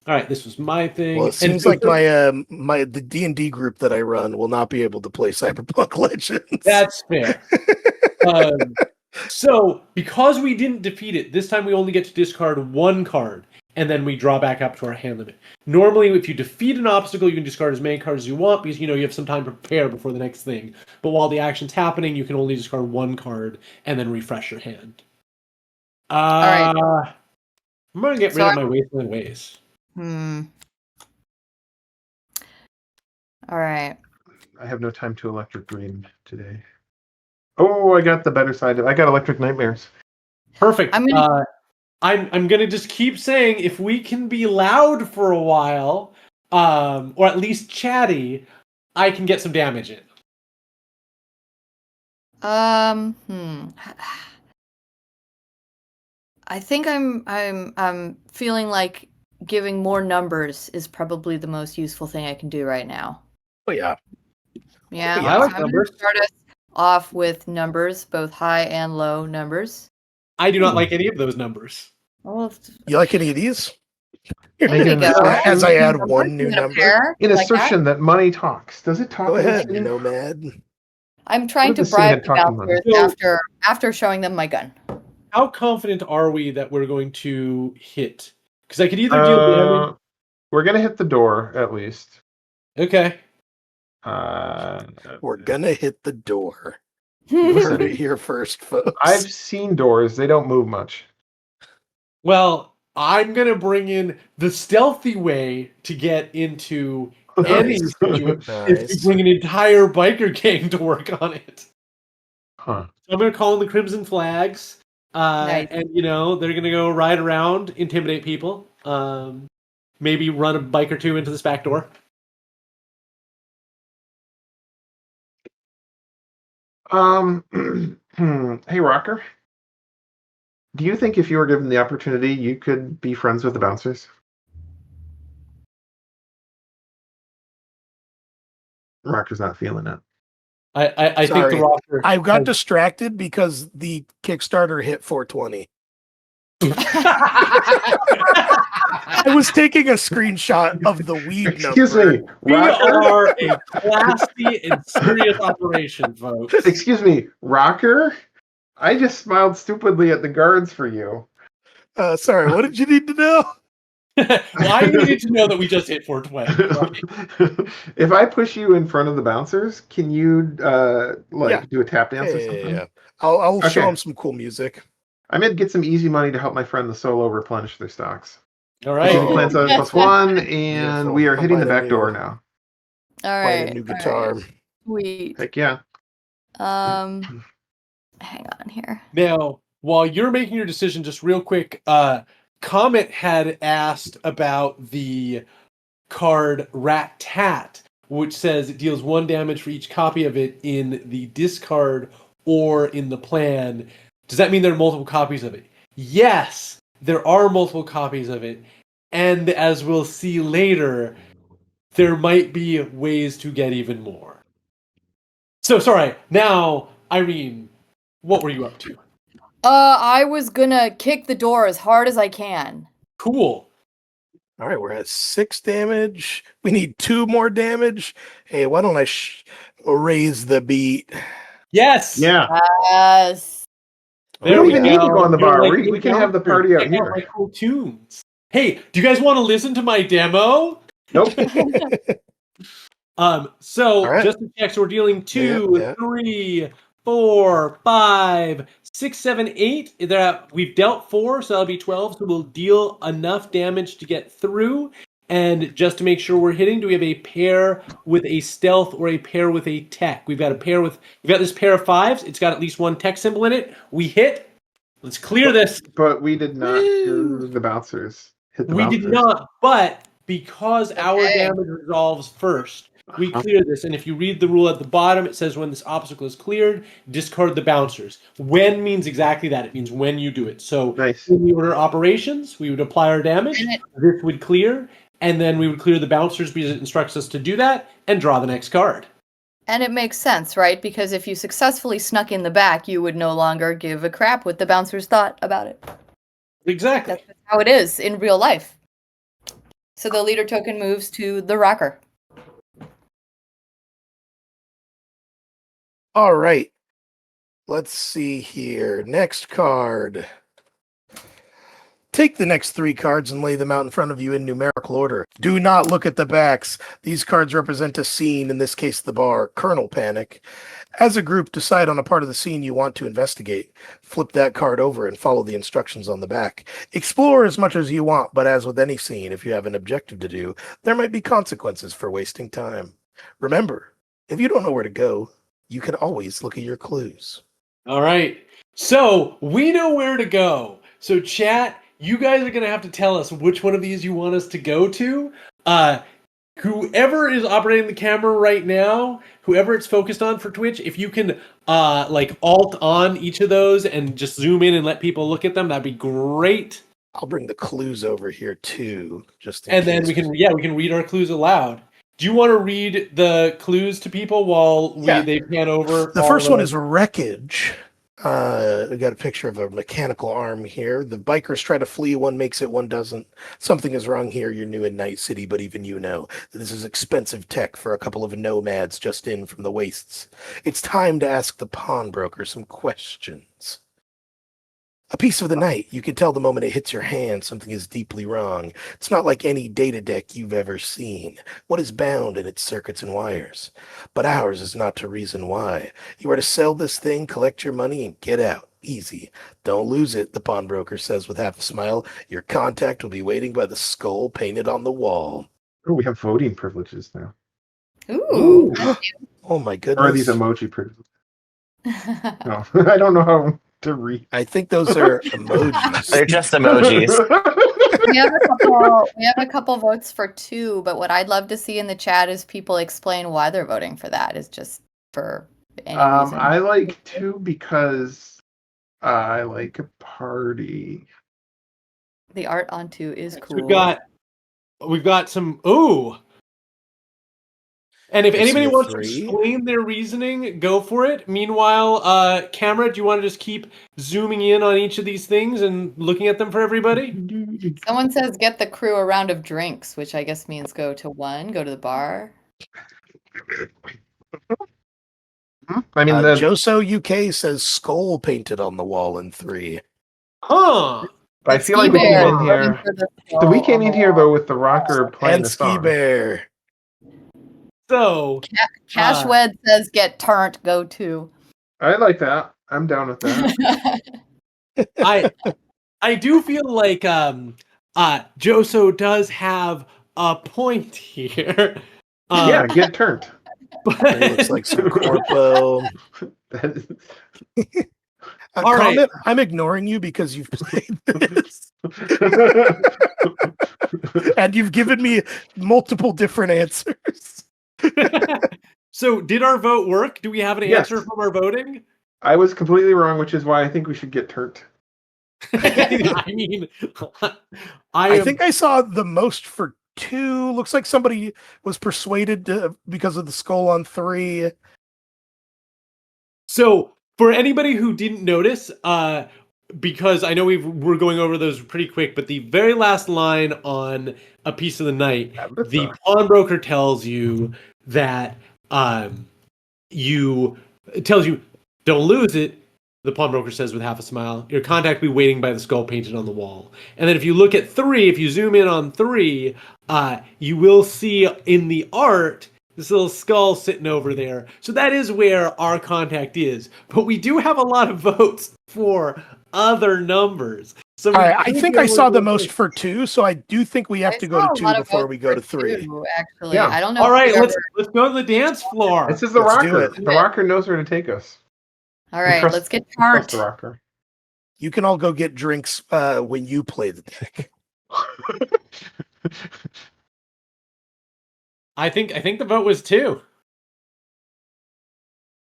S1: right, this was my thing.
S4: Well, it seems like the D&D group that I run will not be able to play Cyberpunk Legends.
S1: That's fair. So, because we didn't defeat it, this time we only get to discard one card, and then we draw back up to our hand limit. Normally, if you defeat an obstacle, you can discard as many cards as you want, because, you have some time to prepare before the next thing. But while the action's happening, you can only discard one card, and then refresh your hand.
S3: All right.
S1: I'm going to get rid of my Wasteland Ways.
S3: All right.
S2: I have no time to electric dream today. Oh, I got the better side. I got electric nightmares.
S1: Perfect. I'm gonna just keep saying, if we can be loud for a while, or at least chatty, I can get some damage in.
S3: I think I'm feeling like giving more numbers is probably the most useful thing I can do right now.
S4: Oh yeah.
S3: Yeah.
S1: I like
S3: I'm
S1: numbers.
S3: gonna start us off with numbers, both high and low numbers.
S1: I do not like any of those numbers.
S3: Well,
S4: You like any of these?
S3: there you go.
S4: As I add one new number.
S2: In assertion that money talks. Does it talk?
S4: Go ahead, Nomad.
S3: I'm trying
S2: What
S3: to
S2: if the Singed
S3: bribe the
S2: talking
S3: bouncers
S1: money?
S3: after showing them my gun.
S1: How confident are we that we're going to hit? Because I could either deal damage.
S2: We're gonna hit the door at least.
S1: Okay.
S4: We're gonna hit the door. You heard it here first, folks.
S2: I've seen doors; they don't move much.
S1: Well, I'm gonna bring in the stealthy way to get into any situation is to bring an entire biker gang to work on it.
S2: Huh.
S1: So I'm gonna call in the Crimson Flags,
S3: Nice.
S1: and they're gonna go ride around, intimidate people, maybe run a bike or two into this back door.
S2: Hey, Rocker. Do you think if you were given the opportunity, you could be friends with the bouncers? Rocker's not feeling it.
S1: I think the rocker.
S4: I got distracted because the Kickstarter hit 420. I was taking a screenshot of the weed
S2: Excuse
S4: number.
S2: me,
S1: We
S2: Rocker.
S1: are a classy and serious operation, folks.
S2: Excuse me, Rocker. I just smiled stupidly at the guards for you.
S4: Sorry, what did you need to know?
S1: Well, I needed to know that we just hit 420.
S2: If I push you in front of the bouncers, can you do a tap dance or something?
S4: Yeah. I'll show them some cool music.
S2: I meant get some easy money to help my friend the solo replenish their stocks.
S1: All right.
S2: Plans +1, and we are hitting the back door now.
S3: All
S4: Buy
S3: right.
S4: a new guitar.
S3: Sweet.
S2: Heck yeah.
S3: Hang on here.
S1: Now, while you're making your decision, just real quick, Comet had asked about the card Rat Tat, which says it deals 1 damage for each copy of it in the discard or in the plan. Does that mean there are multiple copies of it? Yes, there are multiple copies of it. And as we'll see later, there might be ways to get even more. So, sorry, now, Irene, what were you up to?
S3: I was gonna kick the door as hard as I can.
S1: Cool.
S4: All right, we're at 6 damage. We need 2 more damage. Hey, why don't I raise the beat?
S1: Yes.
S2: Yeah.
S3: Yes.
S2: We don't even need to go on the bar. We can have the party out
S1: Check out
S2: here.
S1: my cool tunes. Hey, do you guys want to listen to my demo?
S2: Nope.
S1: So
S4: right.
S1: just to check, so we're dealing 2, 3, 4, 5, 6, 7, 8. We've dealt 4, so that'll be 12. So we'll deal enough damage to get through. And just to make sure we're hitting, do we have a pair with a stealth or a pair with a tech? We've got this pair of 5s. It's got at least 1 tech symbol in it. We hit. Let's clear this.
S2: But we did not do the bouncers.
S1: We did not, but because our damage resolves first, we clear this. And if you read the rule at the bottom, it says when this obstacle is cleared, discard the bouncers. When means exactly that. It means when you do it. So
S2: Nice.
S1: in the order of operations, we would apply our damage. This would clear. and then we would clear the bouncers because it instructs us to do that, and draw the next card.
S3: And it makes sense, right? Because if you successfully snuck in the back, you would no longer give a crap what the bouncers thought about it.
S1: Exactly.
S3: That's how it is in real life. So the leader token moves to the rocker.
S4: All right. Let's see here. Next card. Take the next 3 cards and lay them out in front of you in numerical order. Do not look at the backs. These cards represent a scene, in this case the bar, Colonel Panic. As a group, decide on a part of the scene you want to investigate. Flip that card over and follow the instructions on the back. Explore as much as you want, but as with any scene, if you have an objective to do, there might be consequences for wasting time. Remember, if you don't know where to go, you can always look at your clues.
S1: All right. So we know where to go. So chat, you guys are going to have to tell us which one of these you want us to go to. Whoever is operating the camera right now, whoever it's focused on for Twitch, if you can like alt on each of those and just zoom in and let people look at them, that'd be great.
S4: I'll bring the clues over here too, just in
S1: And
S4: case.
S1: then we can read our clues aloud. Do you want to read the clues to people while they pan over?
S4: The first one is wreckage. We got a picture of a mechanical arm here. The bikers try to flee. One makes it, one doesn't. Something is wrong here. You're new in Night City, but even you know that this is expensive tech for a couple of nomads just in from the wastes. It's time to ask the pawnbroker some questions. A piece of the night. You can tell the moment it hits your hand something is deeply wrong. It's not like any data deck you've ever seen. What is bound in its circuits and wires? But ours is not to reason why. You are to sell this thing, collect your money, and get out. Easy. Don't lose it, the pawnbroker says with half a smile. Your contact will be waiting by the skull painted on the wall.
S2: Oh, we have voting privileges now.
S3: Ooh.
S4: Oh my goodness.
S2: Or are these emoji privileges? No, I don't know how to read.
S4: I think those are emojis.
S5: They're just emojis.
S3: We have a couple votes for 2, but what I'd love to see in the chat is people explain why they're voting for that. Is just for any reason.
S2: I like 2 because I like a party.
S3: The art on 2 is cool.
S1: We've got some. Ooh. And if anybody wants to
S4: 3.
S1: explain their reasoning, go for it. Meanwhile, Camera, do you want to just keep zooming in on each of these things and looking at them for everybody?
S3: Someone says get the crew a round of drinks, which I guess means go to the bar.
S2: I mean,
S4: Joso UK says skull painted on the wall in 3.
S1: Huh.
S2: I feel like we came in here. So we came in here though with the rocker playing
S4: And
S2: the
S4: Ski
S2: song.
S4: Bear.
S1: So
S3: Cashwed says get turnt, go to.
S2: I like that. I'm down with that.
S1: I do feel like Joso does have a point here.
S2: Yeah, get turned.
S4: It looks like some corpo.
S1: All right.
S4: I'm ignoring you because you've played this. And you've given me multiple different answers.
S1: So did our vote work? Do we have an
S2: Yes.
S1: answer from our voting?
S2: I was completely wrong, which is why I think we should get turned.
S1: I mean,
S4: I think I saw the most for 2. Looks like somebody was persuaded because of the skull on 3.
S1: So for anybody who didn't notice, because I know we're going over those pretty quick, but the very last line on A Piece of the Night, the pawnbroker tells you that tells you don't lose it. The pawnbroker says with half a smile, your contact will be waiting by the skull painted on the wall. And then if you look at 3, if you zoom in on 3, you will see in the art this little skull sitting over there. So that is where our contact is. But we do have a lot of votes for other numbers. So
S4: All right, I think I saw the most for 2, so I do think we have to go to 2 before we go to 3.
S3: Actually,
S2: Yeah.
S3: I don't know.
S1: All right, let's go to the dance floor.
S2: This is the
S4: Let's do
S2: rocker.
S4: it.
S2: The rocker knows where to take us.
S3: All right,
S2: Trust-
S3: let's get
S2: Trust
S3: turnt.
S2: the rocker.
S4: You can all go get drinks when you play the deck.
S1: I think the vote was 2.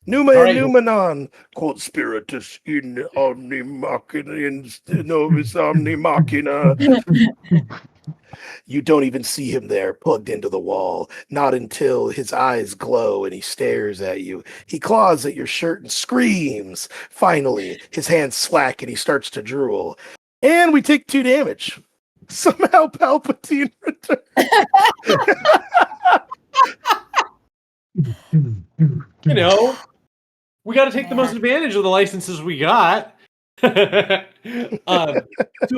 S4: Numa
S1: All
S4: and
S1: right.
S4: Numenon, quod spiritus in omni machina, in novis omni machina. You don't even see him there, plugged into the wall. Not until his eyes glow and he stares at you. He claws at your shirt and screams. Finally, his hands slack and he starts to drool. And we take 2 damage. Somehow Palpatine returns.
S1: You know, we got to take the most advantage of the licenses we got. So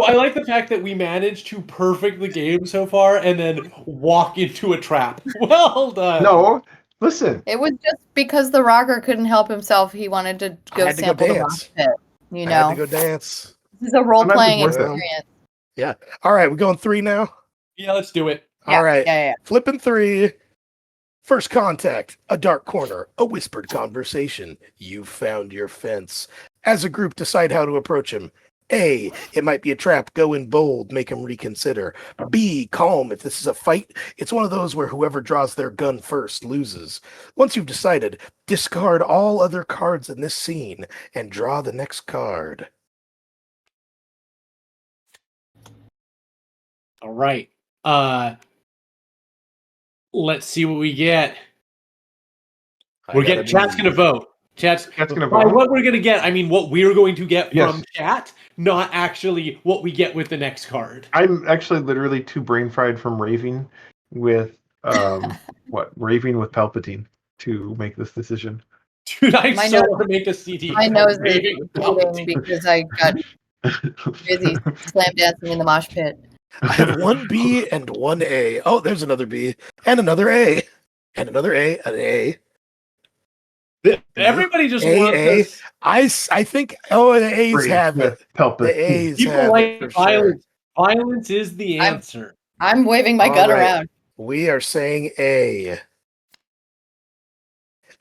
S1: I like the fact that we managed to perfect the game so far and then walk into a trap. Well done.
S2: No, listen.
S3: It was just because the rocker couldn't help himself. He wanted to
S4: I
S3: go
S4: had to go
S3: sample the
S4: dance.
S3: mosh pit. You
S4: I had
S3: know,
S4: to go dance.
S3: this is a role-playing
S2: Sometimes it's
S4: worth it.
S3: experience.
S4: Yeah. All right, we're going 3 now.
S1: Yeah, let's do it.
S4: All right.
S3: Yeah.
S4: Flipping 3. First contact, a dark corner, a whispered conversation. You found your fence. As a group, decide how to approach him. A, it might be a trap. Go in bold, make him reconsider. B, calm. If this is a fight, it's one of those where whoever draws their gun first loses. Once you've decided, discard all other cards in this scene and draw the next card.
S1: All right. Let's see what we get. Chat's gonna vote. Chat's
S2: gonna
S1: by
S2: vote.
S1: what we're gonna get. I mean, what we're going to get
S2: Yes.
S1: from chat, not actually what we get with the next card.
S2: I'm actually literally too brain fried from raving with raving with Palpatine to make this decision.
S1: Dude, I
S3: My
S1: so
S3: nose-
S1: want to make a CD.
S3: My nose is
S1: Raving with
S3: bleeding
S1: Palpatine.
S3: because I got busy slam dancing in the mosh pit.
S4: I have 1 B and 1 A. Oh, there's another B and another A and another A, an A.
S1: Everybody just
S4: A,
S1: wants
S4: A.
S1: us.
S4: I think the A's
S2: Free
S4: have it.
S2: with Palpatine.
S4: The A's
S1: People
S4: have
S1: like
S4: it for sure.
S1: violence. Violence is the answer.
S3: I'm waving my
S4: All
S3: gun
S4: right.
S3: around.
S4: We are saying A.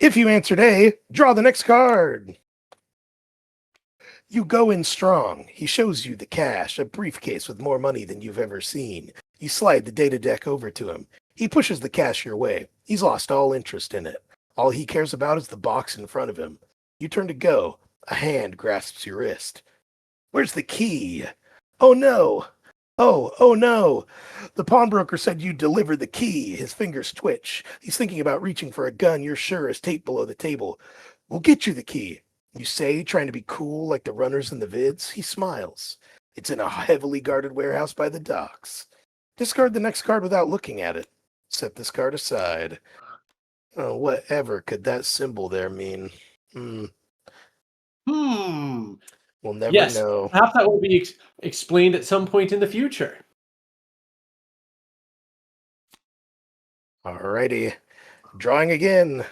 S4: If you answered A, draw the next card. You go in strong. He shows you the cash, a briefcase with more money than you've ever seen. You slide the data deck over to him. He pushes the cash your way. He's lost all interest in it. All he cares about is the box in front of him. You turn to go. A hand grasps your wrist. Where's the key? Oh no! Oh no! The pawnbroker said you delivered the key. His fingers twitch. He's thinking about reaching for a gun you're sure is taped below the table. We'll get you the key. You say, trying to be cool like the runners in the vids. He smiles. It's in a heavily guarded warehouse by the docks. Discard the next card without looking at it. Set this card aside. Oh, whatever could that symbol there mean? We'll never
S1: Yes.
S4: know.
S1: Perhaps that will be explained at some point in the future.
S4: Alrighty. Drawing again.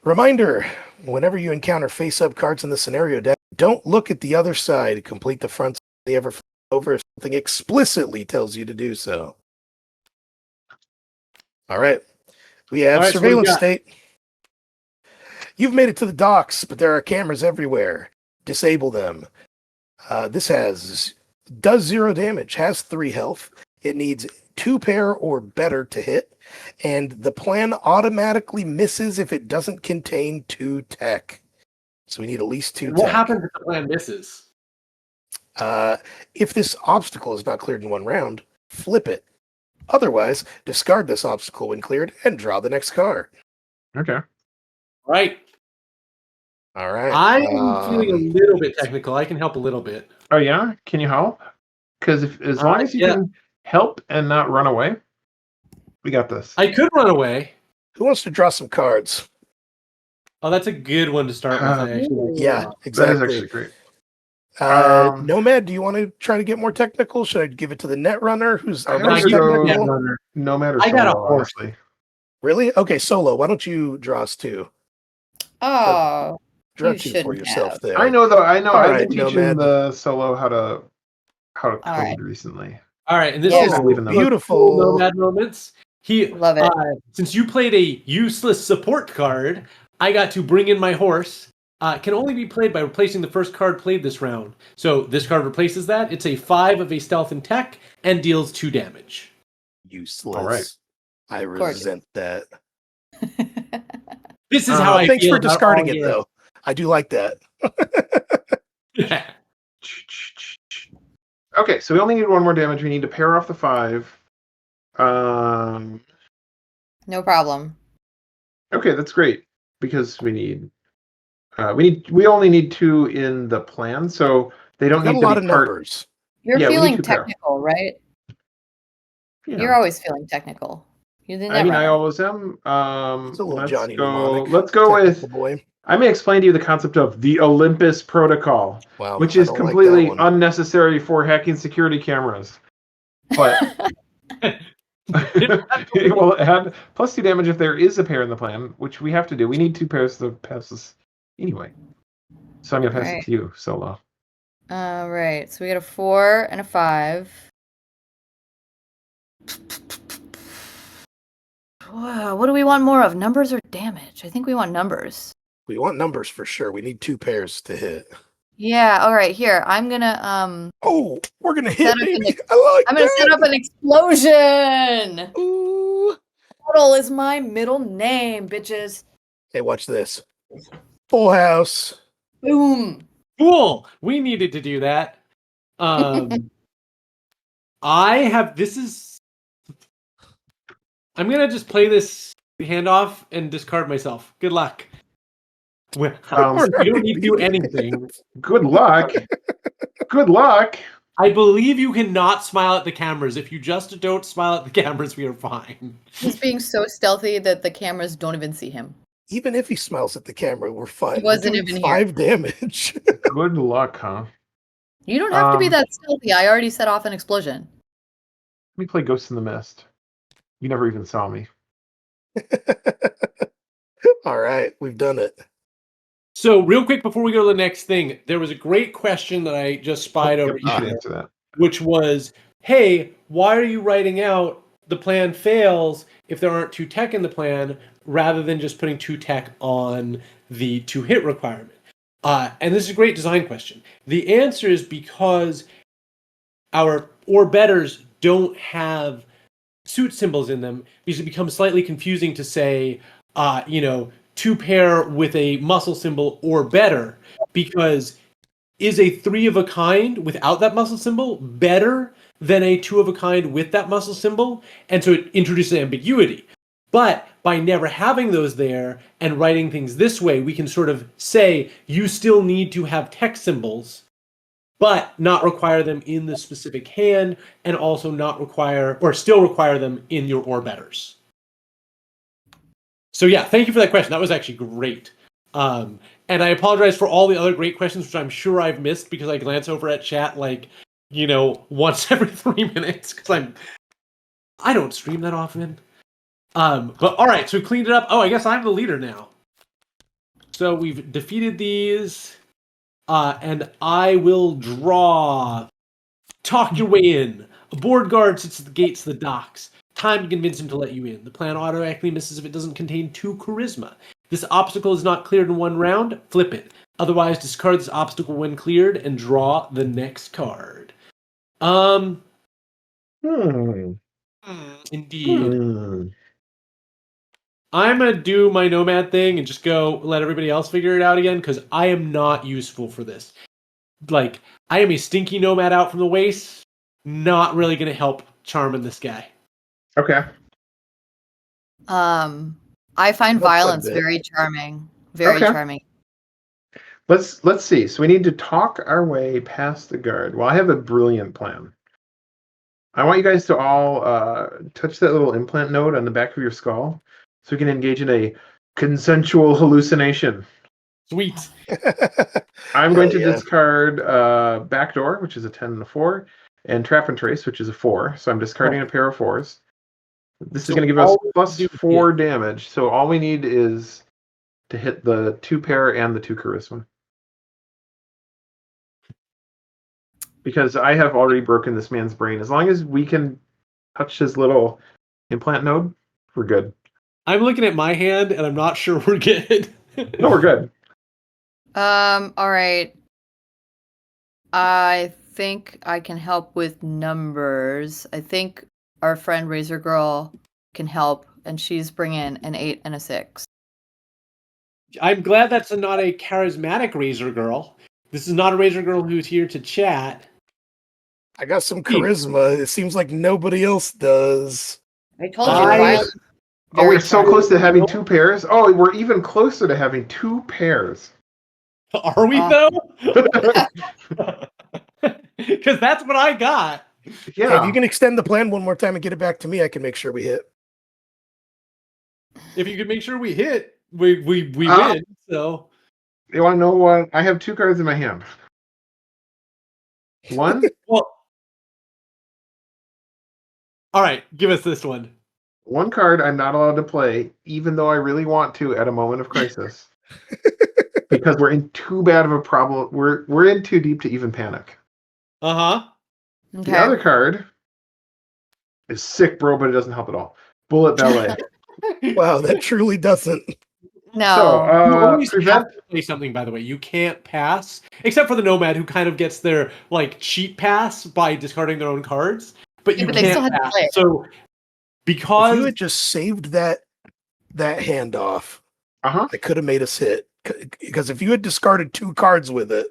S4: Reminder, whenever you encounter face-up cards in the scenario deck, don't look at the other side. Complete the front they ever flip over if something explicitly tells you to do so. All right. We have
S1: All right, so what do we
S4: surveillance
S1: got?
S4: state. You've made it to the docks, but there are cameras everywhere. Disable them. This does 0 damage, has 3 health. It needs 2 pair or better to hit, and the plan automatically misses if it doesn't contain 2 tech. So we need at least 2
S1: What
S4: tech.
S1: happens if the plan misses?
S4: If this obstacle is not cleared in 1 round, flip it. Otherwise, discard this obstacle when cleared and draw the next card.
S2: Okay.
S1: Right.
S4: All right.
S1: I'm feeling a little bit technical. I can help a little bit.
S2: Oh yeah, can you help? Because as long as you
S1: yeah.
S2: can help and not run away, we got this.
S1: I could run away.
S4: Who wants to draw some cards?
S1: Oh, that's a good one to start with. I actually like
S4: Yeah,
S1: that.
S2: That is
S4: exactly.
S2: actually great.
S4: Nomad, do you want to try to get more technical? Should I give it to the net runner who's
S2: I
S4: our
S2: would
S4: most
S2: go-
S4: technical?
S1: Yeah, runner.
S2: No matter.
S1: I got a
S2: Solo,
S1: horse.
S2: honestly.
S4: Really? Okay, Solo, why don't you draw us 2?
S3: Oh,
S4: Draw
S3: You
S4: 2 for
S3: shouldn't
S4: yourself
S3: have.
S4: there.
S2: I know though. I know.
S4: All
S2: I've
S4: right,
S2: been teaching
S4: Nomad.
S2: the Solo how to code
S3: right.
S2: recently.
S1: All right, and this
S3: Yeah.
S1: is
S2: Believe in them.
S4: Beautiful.
S1: Nomad moments.
S3: love it.
S1: Since you played a useless support card, I got to bring in my horse. Can only be played by replacing the first card played this round. So this card replaces that. It's a 5 of a stealth and tech and deals 2 damage.
S4: Useless.
S2: All right.
S4: I
S3: Gorgeous.
S4: resent that.
S1: This is how I
S4: Thanks
S1: feel
S4: for
S1: about
S4: discarding
S1: all
S4: it,
S1: your-
S4: though. I do like that.
S2: Okay, so we only need one more damage. We need to pair off the 5.
S3: No problem.
S2: Okay, that's great because we only need 2 in the plan, so they don't
S4: We got
S2: need
S4: a
S2: to
S4: lot
S2: be
S4: of
S2: part.
S4: numbers.
S3: You're
S2: Yeah, we need
S3: feeling
S2: 2 pair.
S3: technical, right?
S2: Yeah.
S3: You're always feeling technical. You're the
S2: I mean, I
S3: netrunner.
S2: always am.
S4: It's a little
S2: Let's
S4: Johnny
S2: go.
S4: Mnemonic.
S2: Let's go
S4: Technical
S2: with.
S4: boy.
S2: I may explain to you the concept of the Olympus Protocol,
S4: Wow,
S2: which
S4: I
S2: is
S4: don't like that
S2: completely
S4: one.
S2: unnecessary for hacking security cameras. But it will add +2 damage if there is a pair in the plan, which we have to do. We need 2 pairs to pass this anyway. So I'm going to pass it
S3: Right.
S2: to you, Solo.
S3: Right. So we got a 4 and a 5. Wow, what do we want more of? Numbers or damage? I think we want numbers.
S4: We want numbers for sure. We need 2 pairs to hit.
S3: Yeah, all right, here. I'm gonna
S4: Oh, we're gonna
S3: set
S4: hit,
S3: up
S4: baby. I like
S3: I'm gonna set
S4: that.
S3: up an explosion.
S4: Ooh.
S3: Total is my middle name, bitches.
S4: Hey, watch this. Full house.
S3: Boom.
S1: Cool. We needed to do that. I'm gonna just play this handoff and discard myself. Good luck. You don't need to do anything.
S2: Good luck. Good luck.
S1: I believe you cannot smile at the cameras. If you just don't smile at the cameras, we are fine.
S3: He's being so stealthy that the cameras don't even see him.
S4: Even if he smiles at the camera, we're fine.
S3: He wasn't
S4: We're doing
S3: even
S4: 5 damage.
S2: Good luck, huh?
S3: You don't have to be that stealthy. I already set off an explosion.
S2: Let me play Ghost in the Mist. You never even saw me.
S4: All right, we've done it.
S1: So, real quick before we go to the next thing, there was a great question that I just spied over
S2: You should
S1: here,
S2: answer that.
S1: which was, hey, why are you writing out the plan fails if there aren't 2 tech in the plan, rather than just putting 2 tech on the 2 hit requirement? And this is a great design question. The answer is because our or betters don't have suit symbols in them, because it becomes slightly confusing to say, 2 pair with a muscle symbol or better, because is a 3 of a kind without that muscle symbol better than a 2 of a kind with that muscle symbol? And so it introduces ambiguity. But by never having those there and writing things this way, we can sort of say you still need to have text symbols, but not require them in the specific hand, and also not require, or still require them in your or betters. So yeah, thank you for that question. That was actually great. And I apologize for all the other great questions, which I'm sure I've missed because I glance over at chat once every 3 minutes, because I don't stream that often. But all right, so we cleaned it up. Oh, I guess I'm the leader now. So we've defeated these, and I will draw. Talk your way in. A board guard sits at the gates of the docks. Time to convince him to let you in. The plan automatically misses if it doesn't contain 2 charisma. This obstacle is not cleared in 1 round. Flip it. Otherwise, discard this obstacle when cleared and draw the next card. Indeed. I'm going to do my nomad thing and just go let everybody else figure it out again, because I am not useful for this. I am a stinky nomad out from the waist. Not really going to help charming this guy.
S2: Okay.
S3: I find violence very charming. Very charming.
S2: Let's see. So we need to talk our way past the guard. Well, I have a brilliant plan. I want you guys to all touch that little implant node on the back of your skull so we can engage in a consensual hallucination.
S1: Sweet.
S2: I'm going to discard Backdoor, which is a 10 and a 4, and Trap and Trace, which is a 4. So I'm discarding a pair of 4s. This is going to give us +4 damage. So all we need is to hit the 2 pair and the 2 charisma. Because I have already broken this man's brain. As long as we can touch his little implant node, we're good.
S1: I'm looking at my hand, and I'm not sure we're good.
S2: No, we're good.
S3: All right. I think I can help with numbers. I think our friend Razor Girl can help, and she's bringing an 8 and a 6.
S1: I'm glad that's not a charismatic Razor Girl. This is not a Razor Girl who's here to chat.
S4: I got some charisma. It seems like nobody else does.
S3: I told you,
S1: I-
S3: violence.
S2: Oh, we're so
S3: Very
S2: close to having 2 pairs. Oh, we're even closer to having 2 pairs.
S1: Are we though? Because that's what I got.
S2: Yeah.
S4: Hey, if you can extend the plan one more time and get it back to me, I can make sure we hit.
S1: If you can make sure we hit, we
S2: Ah.
S1: win. So
S2: You want to know what? I have 2 cards in my hand. One,
S1: well. All right, give us this one.
S2: one card I'm not allowed to play, even though I really want to at a moment of crisis, because we're in too bad of a problem. We're in too deep to even panic.
S1: Uh-huh.
S3: Okay.
S2: The other card is sick, bro, but it doesn't help at all. Bullet Ballet.
S4: Wow, that truly doesn't.
S3: No.
S2: So,
S1: You always
S2: prevent.
S1: have to play something, by the way. You can't pass, except for the Nomad, who kind of gets their like cheat pass by discarding their own cards. But
S3: Yeah,
S1: you
S3: but they still
S1: can't
S3: had to
S1: pass.
S3: play it.
S1: So
S4: If
S1: because
S4: you had just saved that hand off,
S2: Uh-huh.
S4: I could have made us hit. Because if you had discarded 2 cards with it,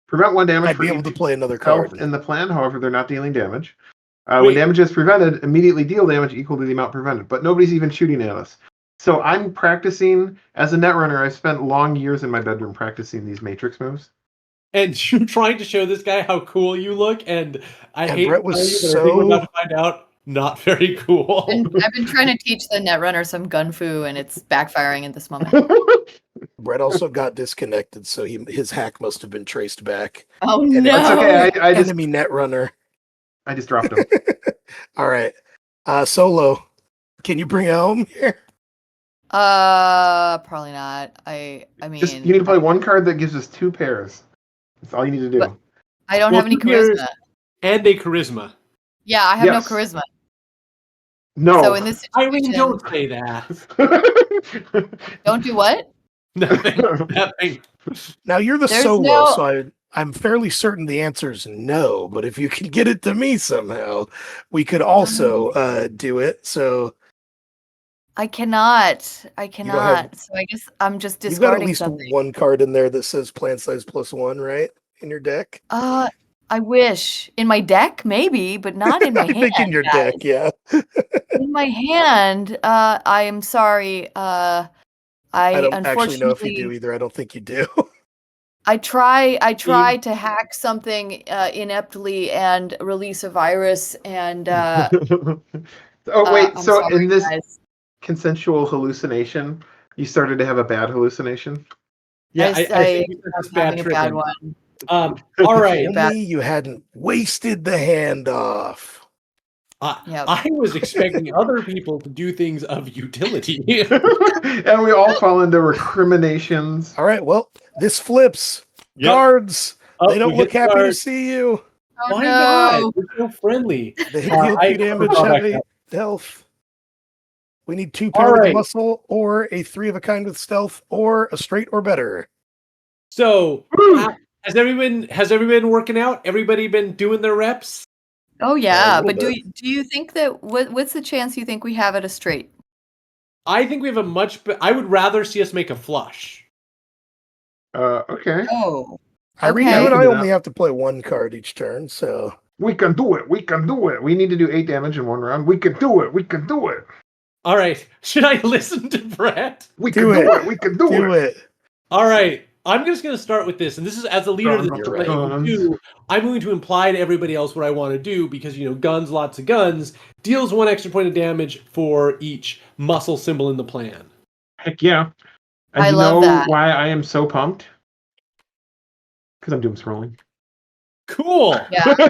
S2: Prevent 1 damage
S4: I'd
S2: for
S4: be able
S2: each
S4: to play another
S2: health
S4: card.
S2: in the plan. However, they're not dealing damage.
S1: Wait.
S2: When damage is prevented, immediately deal damage equal to the amount prevented. But nobody's even shooting at us. So I'm practicing as a netrunner. I've spent long years in my bedroom practicing these matrix moves.
S1: and you trying to show this guy how cool you look, and I
S4: And
S1: hate
S4: Brett
S1: to
S4: was
S1: tell you, but I think we're
S4: so-
S1: about to find out not very cool.
S3: And I've been trying to teach the netrunner some gun fu, and it's backfiring at this moment.
S4: Brett also got disconnected, so his hack must have been traced back.
S3: Oh
S4: And
S3: no!
S2: That's okay. I just
S4: Enemy netrunner.
S2: dropped him.
S4: All right. Solo, can you bring it home here?
S3: Probably not. I mean,
S2: Just you need to play 1 card that gives us 2 pairs. That's all you need to do.
S3: But- I don't
S1: Well,
S3: have any
S1: 2 pairs
S3: charisma.
S1: and a charisma.
S3: Yeah, I have no
S2: Yes.
S3: charisma.
S2: No.
S3: So in this situation,
S1: Irene, don't say that.
S3: don't do what?
S1: Nothing. Nothing.
S4: Now you're the
S3: There's
S4: solo,
S3: no-
S4: so I'm fairly certain the answer is no. But if you can get it to me somehow, we could also do it. So
S3: I cannot. I
S4: don't have-
S3: cannot. So I guess I'm just
S4: you've got at
S3: discarding
S4: least
S3: something.
S4: 1 card in there that says plan size +1, right? In your deck?
S3: I wish in my deck, maybe, but not in my
S4: I
S3: hand.
S4: think in your
S3: guys.
S4: deck, yeah.
S3: In my hand, I am sorry. I
S4: don't
S3: unfortunately
S4: actually know if you do either. I don't think you do.
S3: I try to hack something ineptly and release a virus and
S2: Oh wait,
S3: I'm
S2: so
S3: sorry,
S2: in this
S3: guys.
S2: consensual hallucination, you started to have a bad hallucination?
S1: Yeah, I think
S3: I'm
S1: that's bad
S3: having a bad
S1: tripping.
S3: one.
S1: All right.
S3: bad.
S4: Only you hadn't wasted the hand off.
S3: Yep.
S1: I was expecting other people to do things of utility.
S2: And we all fall into recriminations.
S4: All right, well, this flips.
S1: Yep.
S4: Guards,
S1: Oh,
S4: they don't
S1: we
S4: look
S1: hit
S4: happy to
S1: guards.
S4: see you.
S3: Oh,
S1: Why
S3: no.
S1: not? They're so friendly.
S4: They
S1: Uh,
S4: deal
S1: I
S4: 2 damage,
S1: forgot
S4: have
S1: about
S4: 8
S1: that.
S4: health. We need 2
S1: All
S4: pair with
S1: right.
S4: muscle, or a 3 of a kind with stealth, or a straight or better.
S1: So,
S2: Woo!
S1: has everybody been working out? Everybody been doing their reps?
S3: Oh yeah,
S4: little
S3: but do
S4: bit.
S3: you think that what's the chance you think we have it a straight?
S1: I think we have a much. I would rather see us make a flush.
S2: Okay.
S3: Oh,
S4: Irene,
S3: Okay.
S4: you and
S2: We
S4: I
S2: can do
S4: only
S2: that.
S4: have to play 1 card each turn, so
S2: We can do it. We can do it. We need to do 8 damage in 1 round. We can do it. We can do it.
S1: All right. Should I listen to Brett?
S2: We
S4: Do
S2: can do
S4: it.
S2: it. We can do
S4: do
S2: it.
S4: it.
S1: All right. I'm just going to start with this, and this is as a leader of the
S2: Dun,
S1: team
S4: dun,
S1: that you
S2: dun.
S1: do. I'm going to imply to everybody else what I want to do because guns, lots of guns, deals 1 extra point of damage for each muscle symbol in the plan.
S2: Heck yeah. And
S3: I
S2: you
S3: love
S2: know
S3: that.
S2: why I am so pumped? Because I'm doom scrolling.
S1: Cool.
S3: yeah,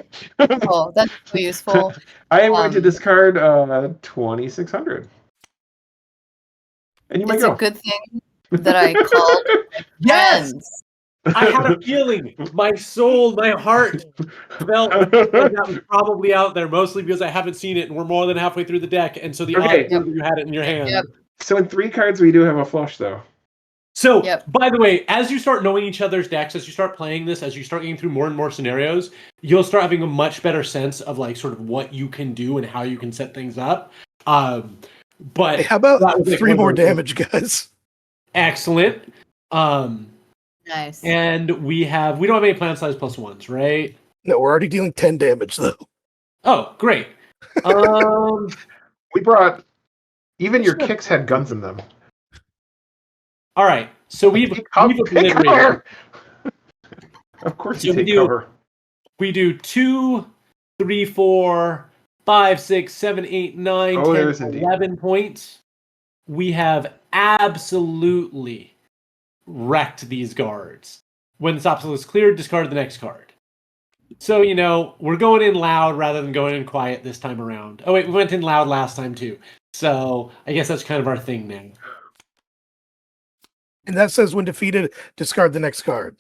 S3: cool. That's so useful.
S2: I am going to
S3: Um,
S2: discard 2,600. And you might
S3: It's
S2: go.
S3: a good thing that I called
S1: Yes.
S3: friends.
S1: I had a feeling. My soul, my heart felt like that was probably out there, mostly because I haven't seen it, and we're more than halfway through the deck, and so the
S2: Okay.
S1: odds were that you had it in your hand.
S3: Yep.
S2: So in 3 cards, we do have a flush, though.
S1: So,
S3: Yep.
S1: by the way, as you start knowing each other's decks, as you start playing this, as you start getting through more and more scenarios, you'll start having a much better sense of sort of what you can do and how you can set things up. But
S4: Hey, how about
S1: that was
S4: 3
S1: one
S4: more
S1: of those-
S4: damage, guys?
S1: Excellent.
S3: Nice.
S1: And we don't have any plan size +1s, right?
S4: No, we're already dealing 10 damage, though.
S1: Oh, great.
S2: We brought even your
S1: Sure.
S2: kicks had guns in them.
S1: All right. So we've
S2: Take
S1: obliterated.
S2: cover. Of course, you
S1: So we
S2: take
S1: do-
S2: cover.
S1: We do 2, 3, 4, 5, 6, 7, 8, 9,
S2: Oh,
S1: 10,
S2: there's indeed.
S1: 11 points. We have absolutely wrecked these guards. When this obstacle is cleared, discard the next card. So, we're going in loud rather than going in quiet this time around. Oh, wait, we went in loud last time, too. So, I guess that's kind of our thing now.
S4: And that says when defeated, discard the next card.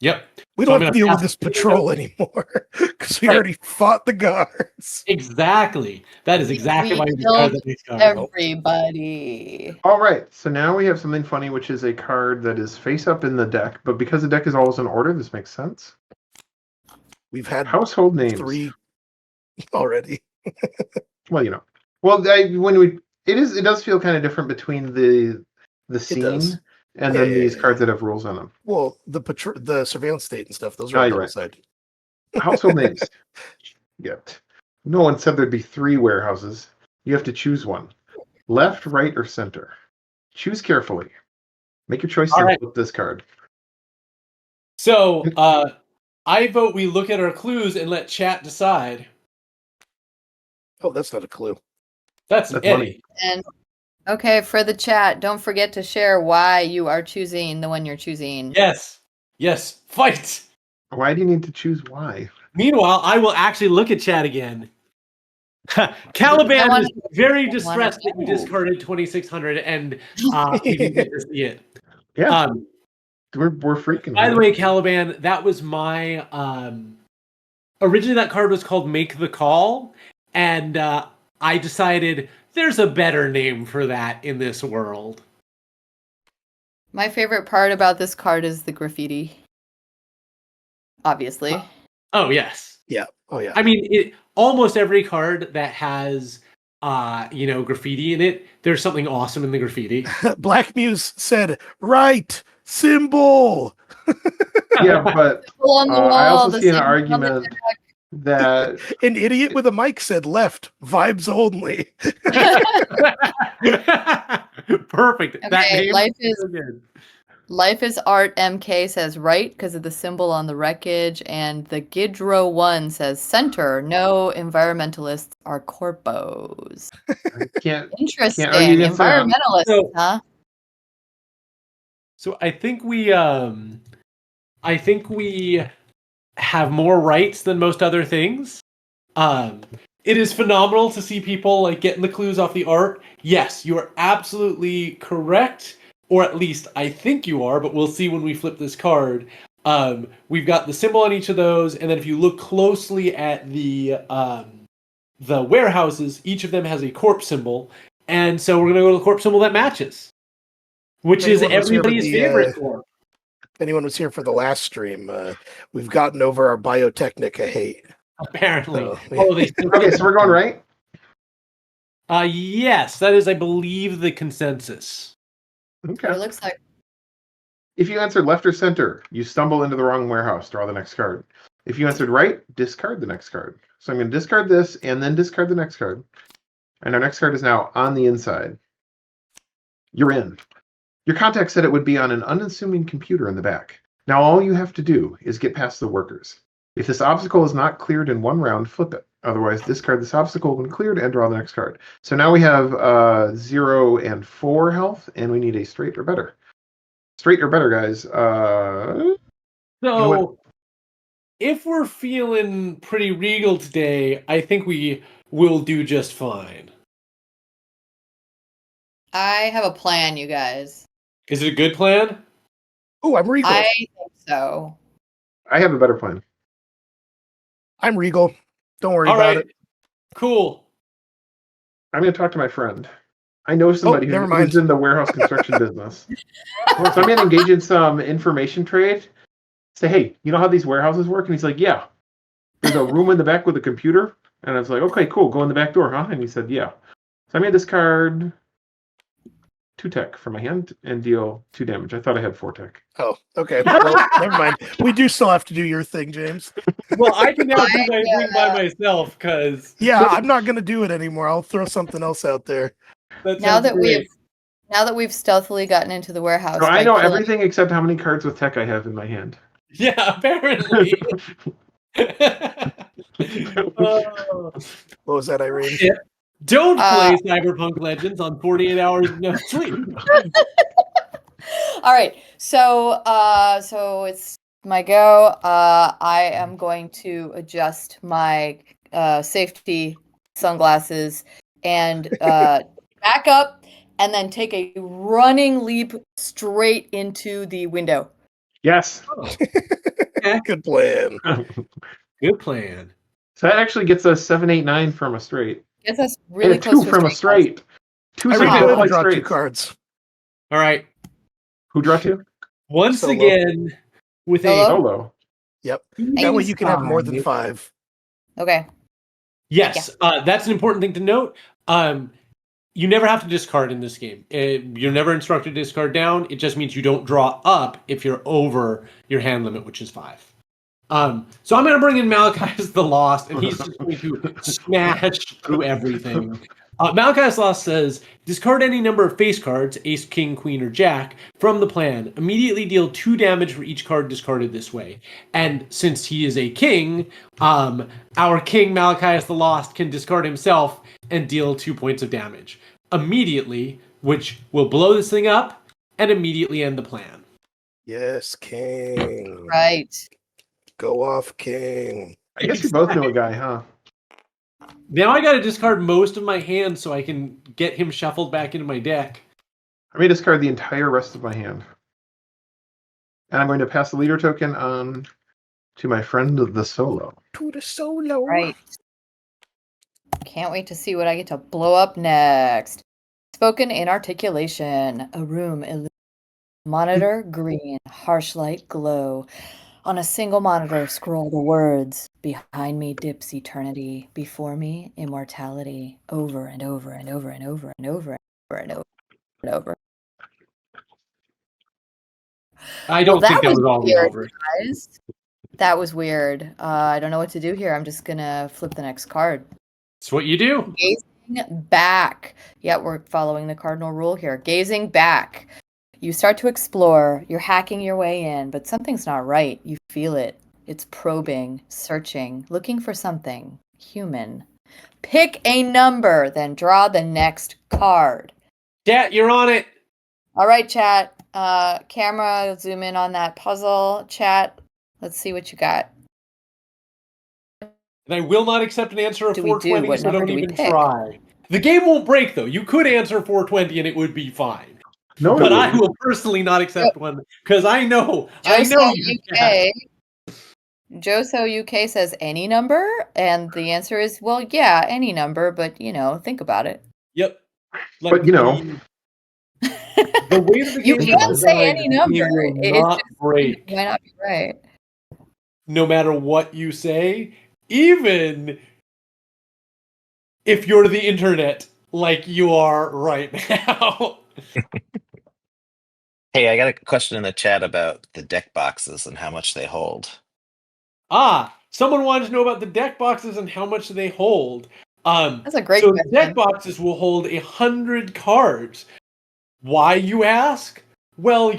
S1: Yep.
S4: We
S1: So
S4: don't
S1: I'm
S4: have to
S1: gonna
S4: deal with
S1: pass
S4: this
S1: it to you.
S4: patrol anymore because we
S1: Right.
S4: already fought the guards.
S1: Exactly. That is exactly why we discard the next card.
S3: Everybody.
S2: All right, so now we have something funny, which is a card that is face up in the deck, but because the deck is always in order, this makes sense.
S4: We've had
S2: Household names.
S4: 3 already.
S2: Well, Well, it does feel kind of different between the scene
S4: does.
S2: and
S4: Yeah,
S2: then
S4: yeah,
S2: these
S4: yeah.
S2: cards that have rules on them.
S4: Well, the surveillance state and stuff, those
S2: Oh,
S4: are
S2: you're
S4: on
S2: right.
S4: the side.
S2: Household names. Yet. No one said there'd be 3 warehouses. You have to choose one. Left, right, or center. Choose carefully. Make your choice
S1: All
S2: and
S1: right.
S2: flip this card.
S1: So, I vote we look at our clues and let chat decide.
S4: Oh, that's not a clue.
S1: That's
S2: That's
S1: Eddie.
S2: money.
S3: And okay, for the chat, don't forget to share why you are choosing the one you're choosing.
S1: Yes. Yes. Fight.
S2: Why do you need to choose why?
S1: Meanwhile, I will actually look at chat again. Caliban
S3: wanna-
S1: is very
S3: I wanna
S1: distressed that you
S3: know.
S1: discarded 2600 and we didn't get to see it.
S2: Yeah, we're freaking.
S1: By the
S2: here.
S1: way, Caliban, that was my originally that card was called Make the Call, and I decided there's a better name for that in this world.
S3: My favorite part about this card is the graffiti. Obviously.
S1: Oh yes.
S4: Yeah. Oh, yeah.
S1: I mean, almost every card that has graffiti in it, there's something awesome in the graffiti.
S4: Black Muse said, right, symbol.
S2: Yeah, but
S3: On the wall,
S2: I also
S3: the
S2: see an
S3: symbol on the
S2: argument that
S4: An idiot with a mic said left, vibes only.
S1: Perfect. That
S3: Okay,
S1: name
S3: life
S1: is
S3: is
S1: so good.
S3: Life is Art MK says right because of the symbol on the wreckage, and the Gidro 1 says center. No environmentalists are corpos.
S2: can't
S3: Interesting.
S2: argue against that.
S3: Environmentalists,
S1: So-
S3: huh?
S1: So I think we have more rights than most other things. It is phenomenal to see people like getting the clues off the art. Yes, you are absolutely correct, or at least I think you are, but we'll see when we flip this card. We've got the symbol on each of those, and then if you look closely at the warehouses, each of them has a corpse symbol, and so we're gonna go to the corpse symbol that matches, which is
S4: Anyone was here for
S1: everybody's
S4: the,
S1: favorite corpse.
S4: If anyone was here for the last stream, we've gotten over our Biotechnica hate.
S1: Apparently.
S4: So,
S1: Oh, they still
S2: Okay, so we're going right.
S1: Yes, that is, I believe, the consensus.
S2: Okay.
S3: It looks like
S2: If you answered left or center, you stumble into the wrong warehouse. Draw the next card. If you answered right, discard the next card. So I'm going to discard this and then discard the next card. And our next card is now on the inside. You're in. Your contact said it would be on an unassuming computer in the back. Now all you have to do is get past the workers. If this obstacle is not cleared in one round, flip it. Otherwise, discard this obstacle when cleared and draw the next card. So now we have 0 and 4 health, and we need a straight or better. Straight or better, guys.
S1: So,
S2: know
S1: if we're feeling pretty regal today, I think we will do just fine.
S3: I have a plan, you guys.
S1: Is it a good plan?
S4: oh, I'm regal.
S3: I think so.
S2: I have a better plan.
S4: I'm regal. Don't worry
S1: All
S4: about
S1: right.
S4: it.
S1: Cool.
S2: I'm going to talk to my friend. I know somebody
S4: never mind.
S2: who's in the warehouse construction business. So I'm going to engage in some information trade. Say, hey, you know how these warehouses work? And he's like, yeah. There's a room in the back with a computer. And I was like, okay, cool. Go in the back door, huh? And he said, yeah. So I made this card tech from my hand and deal 2 damage. I thought I had 4 tech.
S4: Oh, okay. Well, never mind. We do still have to do your thing, James.
S1: Well, I can now do my thing by myself because
S4: Yeah, I'm not going to do it anymore. I'll throw something else out there.
S3: Now that we've stealthily gotten into the warehouse.
S2: So I know everything except how many cards with tech I have in my hand.
S1: Yeah, apparently.
S4: What was that, Irene?
S1: Yeah. Don't play Cyberpunk Legends on 48 hours of no sleep.
S3: All right, so it's my go. I am going to adjust my safety sunglasses and back up, and then take a running leap straight into the window.
S2: Yes.
S4: Good plan.
S1: Good plan.
S2: So that actually gets us 7, 8, 9 from a straight.
S3: Gets us really
S2: And
S3: close
S2: 2
S3: to
S2: from a straight. 2
S4: Irene, go ahead and
S2: like
S4: draw 2
S2: straights.
S4: cards.
S1: All right.
S2: Who draw 2?
S1: Once
S4: Solo.
S1: again, with
S3: Solo?
S1: a
S2: Solo.
S4: Yep. That way you can have more than 5.
S3: Okay.
S1: yes, that's an important thing to note. You never have to discard in this game. You're never instructed to discard down. It just means you don't draw up if you're over your hand limit, which is 5. So I'm going to bring in Malachi's the Lost, and he's just going to smash through everything. Malachi's Lost says, discard any number of face cards, ace, king, queen, or jack, from the plan. Immediately deal 2 damage for each card discarded this way. And since he is a king, our king, Malachi's the Lost, can discard himself and deal 2 points of damage immediately, which will blow this thing up and immediately end the plan.
S4: Yes, king.
S3: Right.
S4: Go off, king.
S2: I guess we both know a guy, huh?
S1: Now I got to discard most of my hand so I can get him shuffled back into my deck.
S2: I may discard the entire rest of my hand. And I'm going to pass the leader token on to my friend the Solo.
S4: To the Solo.
S3: Right. Can't wait to see what I get to blow up next. Spoken in articulation. A room illuminated. Monitor green. Harsh light glow. On a single monitor scroll the words. Behind me dips eternity. Before me immortality. Over and over and over and over and over and over and over and over.
S1: I don't think that was all
S3: weird,
S1: over.
S3: guys. That was weird. I don't know what to do here. I'm just gonna flip the next card.
S1: It's what you do.
S3: Gazing back. Yeah, we're following the cardinal rule here. Gazing back. You start to explore. You're hacking your way in, but something's not right. You feel it. It's probing, searching, looking for something human. Pick a number, then draw the next card.
S1: Chat, you're on it.
S3: All right, chat. Camera, zoom in on that puzzle. Chat, let's see what you got.
S1: And I will not accept an answer of
S3: Do we do?
S1: 420,
S3: What
S1: so
S3: number
S1: don't
S3: do we
S1: even
S3: pick?
S1: try. The game won't break, though. You could answer 420 and it would be fine.
S2: No,
S1: But I will personally not accept one because I know you can.
S3: Joso UK says any number, and the answer is, well, yeah, any number, but think about it.
S1: Yep.
S2: But
S1: the way that the
S3: You
S1: game
S3: can't
S1: is
S3: say
S1: designed,
S3: any number.
S1: it
S3: It's
S1: will not
S3: just-
S1: break.
S3: It might not be right.
S1: No matter what you say, even if you're the internet like you are right now.
S5: Hey, I got a question in the chat about the deck boxes and how much they hold.
S1: Someone wanted to know about the deck boxes and how much they hold.
S3: That's a great
S1: so
S3: question.
S1: deck boxes will hold 100 cards. Why, you ask? Well,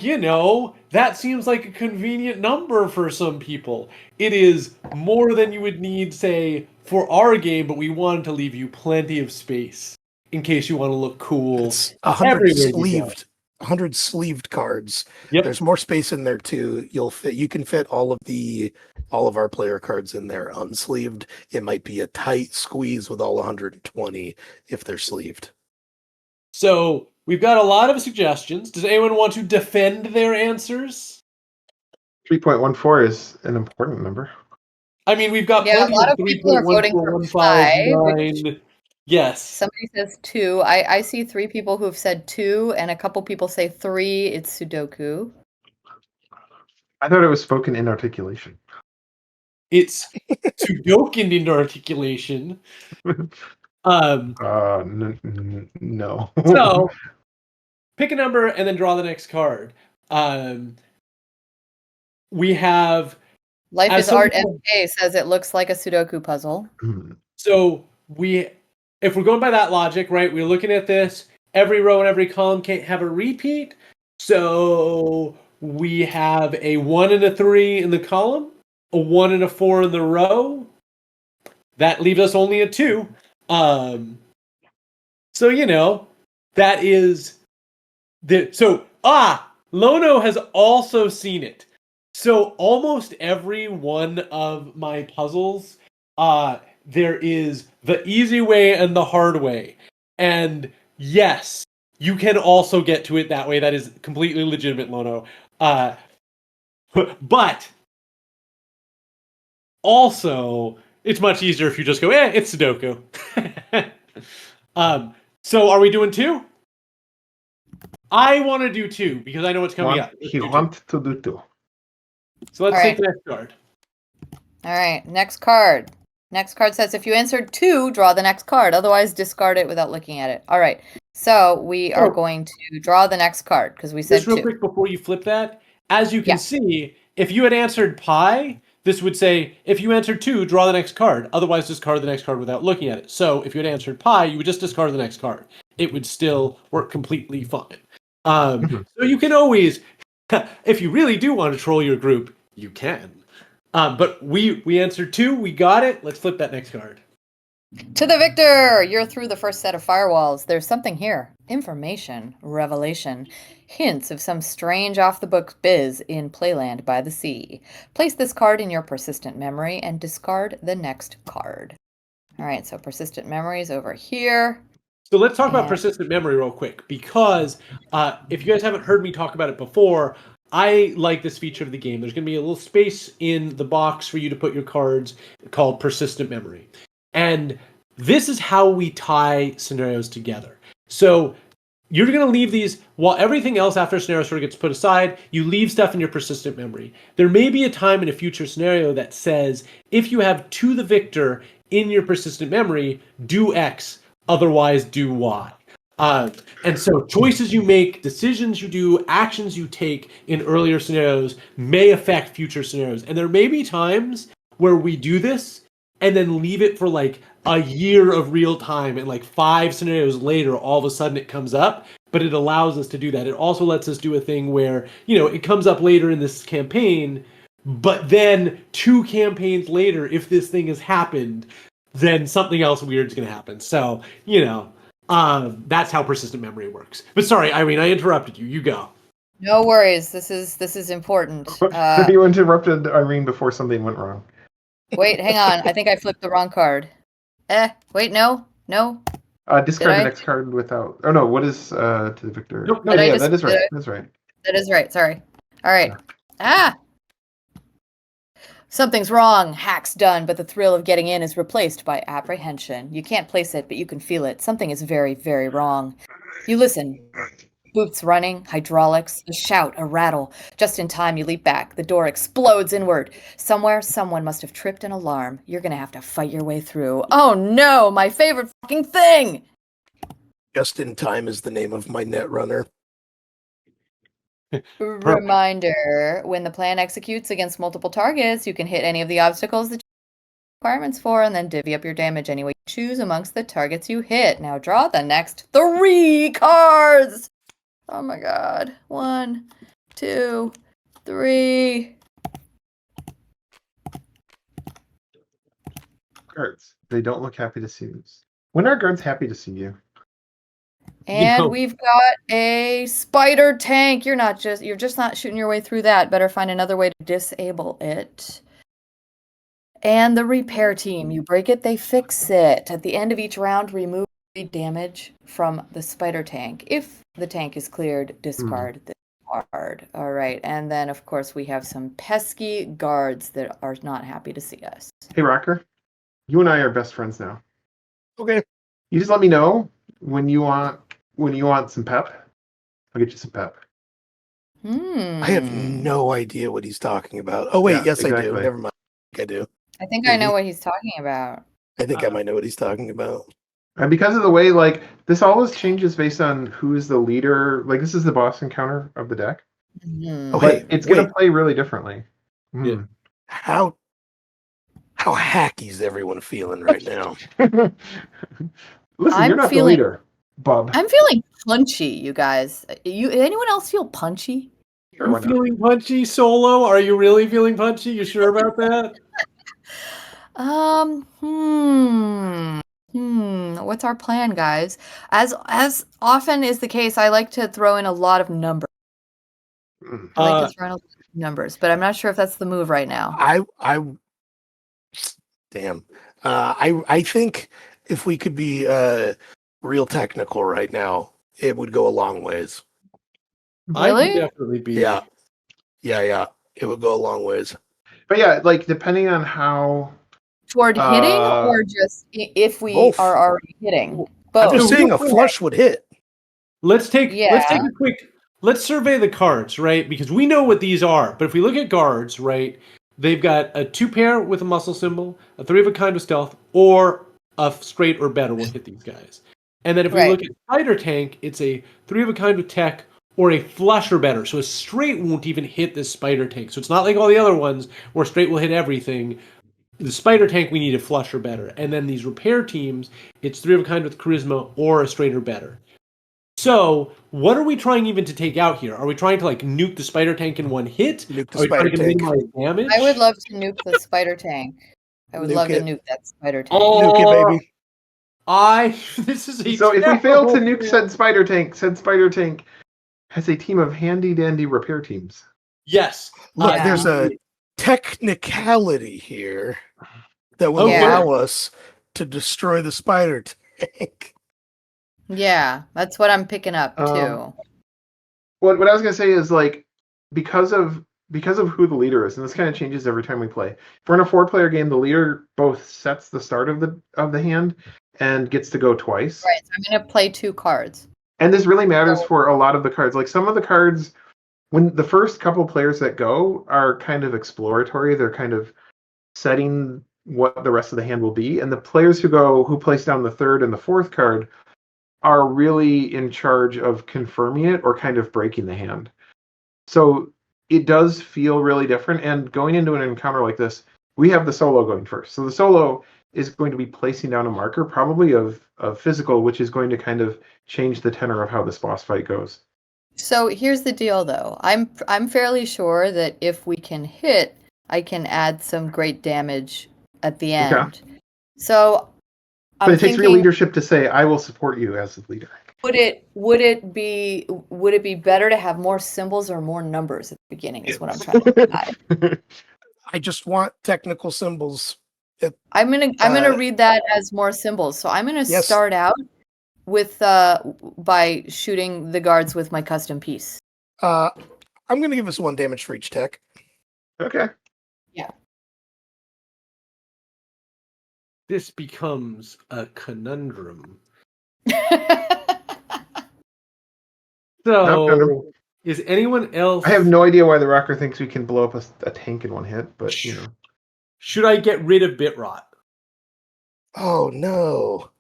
S1: that seems like a convenient number for some people. It is more than you would need, say, for our game, but we wanted to leave you plenty of space in case you want to look cool.
S4: It's 100
S1: everywhere you go.
S4: sleeved. 100 sleeved cards.
S1: Yep.
S4: There's more space in there too. You can fit all of our player cards in there unsleeved. It might be a tight squeeze with all 120 if they're sleeved.
S1: So we've got a lot of suggestions. Does anyone want to defend their answers?
S2: 3.14 is an important number.
S1: I mean, we've got
S3: Yeah,
S1: plenty
S3: a lot
S1: of
S3: of people are voting for
S1: 3.14, 15, Yes.
S3: Somebody says 2. I see 3 people who have said 2, and a couple people say 3. It's Sudoku.
S2: I thought it was spoken in articulation.
S1: It's Sudoku into articulation.
S2: No.
S1: So pick a number and then draw the next card. We have
S3: Life
S1: as
S3: is Art
S1: someone-
S3: MK says it looks like a Sudoku puzzle.
S1: So if we're going by that logic, right, we're looking at this, every row and every column can't have a repeat. So we have a 1 and a 3 in the column, a 1 and a 4 in the row. That leaves us only a 2. So, that is Lono has also seen it. So almost every one of my puzzles, there is the easy way and the hard way. And yes, you can also get to it that way. That is completely legitimate, Lono. But also, it's much easier if you just go, it's Sudoku. So are we doing 2? I want to do 2 because I know what's coming up.
S2: He wants to do 2.
S1: So let's
S3: All
S1: take
S3: right.
S1: the next card.
S3: All right, next card. Next card says if you answered 2, draw the next card. Otherwise, discard it without looking at it. All right, so we are going to draw the next card because we said
S1: Just real
S3: 2.
S1: quick before you flip that, as you can see, if you had answered pi, this would say, if you answered 2, draw the next card. Otherwise, discard the next card without looking at it. So if you had answered pi, you would just discard the next card. It would still work completely fine. So you can always, if you really do want to troll your group, you can. But we answered 2, we got it. Let's flip that next card.
S3: To the victor! You're through the first set of firewalls. There's something here. Information. Revelation. Hints of some strange off-the-book biz in Playland by the Sea. Place this card in your persistent memory and discard the next card. All right, so persistent memory is over here.
S1: So let's talk about persistent memory real quick, because if you guys haven't heard me talk about it before, I like this feature of the game. There's going to be a little space in the box for you to put your cards called persistent memory. And this is how we tie scenarios together. So you're going to leave these, while everything else after a scenario sort of gets put aside, you leave stuff in your persistent memory. There may be a time in a future scenario that says, if you have to the victor in your persistent memory, do X, otherwise do Y. And so choices you make, decisions you do, actions you take in earlier scenarios may affect future scenarios. And there may be times where we do this and then leave it for like a year of real time, and like 5 scenarios later, all of a sudden it comes up, but it allows us to do that. It also lets us do a thing where, it comes up later in this campaign, but then 2 campaigns later, if this thing has happened, then something else weird is going to happen. So, that's how persistent memory works. But sorry, Irene, I interrupted you. You go.
S3: No worries. This is important.
S2: You interrupted Irene before something went wrong.
S3: Wait, hang on. I think I flipped the wrong card. Wait, no.
S2: Discard the next card without. Oh no, what is to the victor?
S1: Nope,
S2: Oh, yeah, that is right. That's right.
S3: That is right. Sorry. All right. Something's wrong. Hack's done, but the thrill of getting in is replaced by apprehension. You can't place it, but you can feel it. Something is very, very wrong. You listen. Boots running, hydraulics, a shout, a rattle. Just in time, you leap back. The door explodes inward. Somewhere, someone must have tripped an alarm. You're going to have to fight your way through. Oh no, my favorite fucking thing!
S4: Just in time is the name of my netrunner.
S3: Reminder, when the plan executes against multiple targets, you can hit any of the obstacles that you have requirements for and then divvy up your damage any way you choose amongst the targets you hit. Now draw the next 3 cards! Oh my god. 1, 2, 3.
S2: Guards. They don't look happy to see us. When are guards happy to see you?
S3: And we've got a spider tank. You're just not shooting your way through that. Better find another way to disable it. And the repair team. You break it, they fix it. At the end of each round, remove damage from the spider tank. If the tank is cleared, discard the card. All right. And then, of course, we have some pesky guards that are not happy to see us.
S2: Hey, Rocker. You and I are best friends now.
S4: Okay.
S2: You just let me know when you want some pep. I'll get you some pep.
S4: I have no idea what he's talking about. Oh wait,
S2: Yeah,
S4: yes
S2: exactly.
S4: I do. Never mind. I do.
S3: I think I know what he's talking about.
S4: I think I might know what he's talking about.
S2: And because of the way, like, this always changes based on who is the leader. Like, this is the boss encounter of the deck.
S3: Mhm.
S4: Oh,
S2: But
S4: hey,
S2: it's
S4: wait.
S2: going to play really differently.
S1: Yeah.
S4: How hacky's everyone feeling right now?
S2: Listen,
S3: I'm
S2: you're not
S3: feeling-
S2: the leader, Bub.
S3: I'm feeling punchy, you guys. Anyone else feel punchy?
S2: Sure, why
S1: You
S2: not?
S1: feeling punchy, Solo? Are you really feeling punchy? You sure about that?
S3: What's our plan, guys? As often is the case, I like to throw in a lot of numbers.
S2: Mm.
S3: I like to throw in a lot of numbers, but I'm not sure if that's the move right now.
S4: I think if we could be real technical right now, it would go a long ways.
S1: I
S3: Really?
S1: could definitely be.
S4: Yeah. It would go a long ways.
S2: But yeah, like, depending on how...
S3: Toward hitting, or just if we
S4: both.
S3: are already hitting?
S4: I'm
S3: Both.
S4: just
S1: So
S4: saying
S1: real
S4: a
S1: quick-
S4: flush would hit.
S1: Let's take
S3: Yeah.
S1: a quick. Let's survey the cards, right? Because we know what these are. But if we look at guards, right, they've got a 2-pair with a muscle symbol, a 3 of a kind with stealth, or a straight or better will hit these guys. And then if we
S3: Right.
S1: look at spider tank, it's a 3 of a kind with tech or a flush or better. So a straight won't even hit this spider tank. So it's not like all the other ones where straight will hit everything. The spider tank, we need a flush or better. And then these repair teams, it's 3 of a kind with charisma or a straight or better. So, what are we trying even to take out here? Are we trying to like nuke the spider tank in one hit?
S4: Nuke the
S1: Are we
S4: spider
S1: trying to
S4: tank.
S1: minimize damage?
S3: I would love to nuke the spider tank. I would
S4: Nuke
S3: love to
S4: it.
S3: nuke that spider tank.
S1: Oh,
S4: Nuke it, baby.
S1: This is a
S2: So if we fail to
S1: terrible
S2: nuke said spider tank has a team of handy-dandy repair teams.
S1: Yes.
S4: Look,
S3: Yeah.
S4: there's a technicality here that will
S1: Okay.
S4: allow us to destroy the spider tank.
S3: Yeah, that's what I'm picking up too.
S2: What I was gonna say is, like, because of who the leader is, and this kind of changes every time we play. If we're in a 4-player game, the leader both sets the start of the hand and gets to go twice.
S3: Right, so I'm gonna play 2 cards.
S2: And this really matters for a lot of the cards. Like, some of the cards, when the first couple players that go are kind of exploratory, they're kind of setting what the rest of the hand will be. And the players who place down the 3rd and the 4th card are really in charge of confirming it or kind of breaking the hand. So it does feel really different. And going into an encounter like this, we have the solo going first. So the solo is going to be placing down a marker, probably of physical, which is going to kind of change the tenor of how this boss fight goes.
S3: So here's the deal, though. I'm fairly sure that if we can hit, I can add some great damage at the end.
S2: Okay.
S3: So
S2: But it takes real leadership to say, "I will support you as the leader."
S3: Would it be better to have more symbols or more numbers at the beginning? Is what I'm trying to decide.
S4: I just want technical symbols.
S3: I'm gonna read that as more symbols. So I'm gonna
S4: Yes.
S3: start out with by shooting the guards with my custom piece.
S4: I'm going to give us 1 damage for each tech.
S2: Okay.
S1: This becomes a conundrum. So,
S2: conundrum.
S1: is anyone else?
S2: I have no idea why the rocker thinks we can blow up a tank in one hit, but you know.
S1: Should I get rid of bit rot?
S4: Oh, no.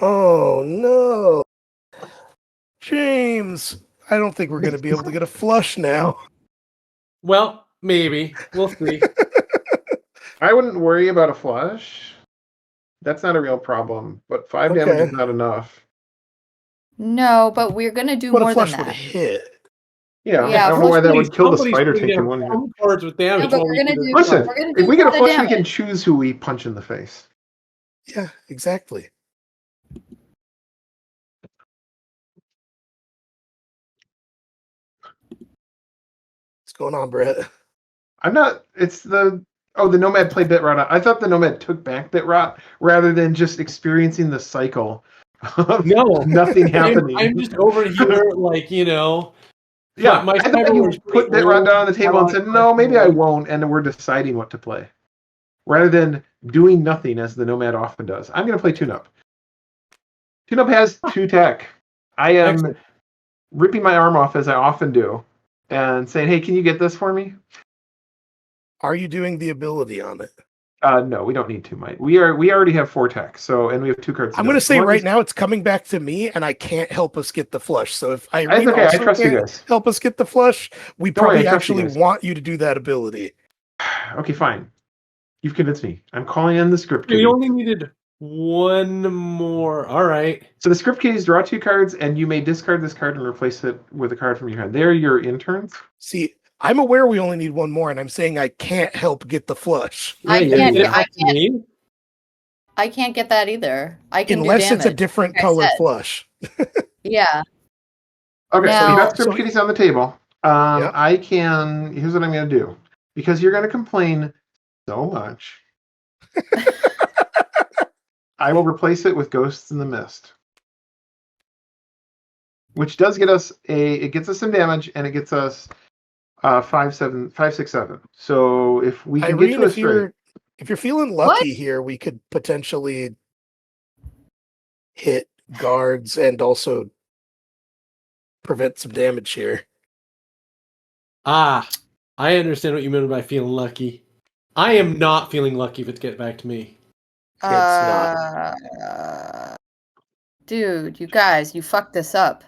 S4: Oh, no. James, I don't think we're going to be able to get a flush now.
S1: Well, maybe. We'll see.
S2: I wouldn't worry about a flush. That's not a real problem, but 5 damage is not enough.
S3: No, but we're gonna do
S4: But
S3: more
S4: a flush
S3: than
S4: would
S3: that.
S4: hit.
S2: Yeah,
S3: Yeah,
S2: I don't know why that would kill the
S1: Somebody's
S2: spider
S1: putting
S2: tank in
S1: down
S2: one hit.
S1: some cards with damage.
S3: but
S1: while
S3: we're
S1: we
S3: gonna
S1: do
S3: do-
S1: this.
S2: Listen,
S3: We're gonna
S2: if
S3: do
S2: we get a
S3: the
S2: flush, we can
S3: damage.
S2: choose who we punch in the face.
S4: Yeah, exactly. What's going on, Brett?
S2: I'm not. It's the Nomad played bit rot. I thought the Nomad took back bit rot rather than just experiencing the cycle of
S1: No,
S2: nothing happening.
S1: I'm just over here, like,
S2: yeah,
S1: my
S2: I thought
S1: cyber
S2: you
S1: was
S2: put
S1: pretty
S2: bit rot
S1: old.
S2: down on the table and said, "No, maybe I won't," and we're deciding what to play, rather than doing nothing as the Nomad often does. I'm going to play Tune-Up. Tune-Up has 2 tech. I am
S1: Excellent.
S2: ripping my arm off as I often do, and saying, "Hey, can you get this for me?"
S4: Are you doing the ability on it?
S2: No, we don't need 2 might. We already have 4 tech, and we have 2 cards.
S4: I'm going to say right now it's coming back to me, and I can't help us get the flush. So if Irene
S2: okay. I
S4: also
S2: trust you
S4: can't
S2: guys.
S4: help us get the flush, we
S2: Don't worry,
S4: probably
S2: I trust you
S4: actually
S2: guys.
S4: want you to do that ability.
S2: Okay, fine. You've convinced me. I'm calling in the script
S1: We
S2: kitty.
S1: only needed one more. All right.
S2: So the script kitties draw 2 cards, and you may discard this card and replace it with a card from your hand. They're your interns.
S4: See, I'm aware we only need one more, and I'm saying I can't help get the flush.
S1: Yeah,
S3: I
S1: you
S3: can't.
S1: get it
S3: I
S1: back to me.
S3: I can't get that either. I can
S4: Unless
S3: do damage.
S4: it's a different
S3: like I
S4: color
S3: said.
S4: flush.
S3: Yeah.
S2: Okay, so you
S3: Now-
S2: got script kitties on the table.
S4: Yep.
S2: I can. Here's what I'm going to do, because you're going to complain so much. I will replace it with Ghosts in the Mist, which does get us it gets us some damage, and it gets us 5, 7, 5, 6, 7. So if we can
S4: Irene,
S2: get to a straight,
S4: if you're feeling lucky here, we could potentially hit guards and also prevent some damage here.
S1: Ah, I understand what you meant by feeling lucky. I am not feeling lucky if it's get back to me.
S4: It's not.
S3: Dude, you guys, you fucked this up.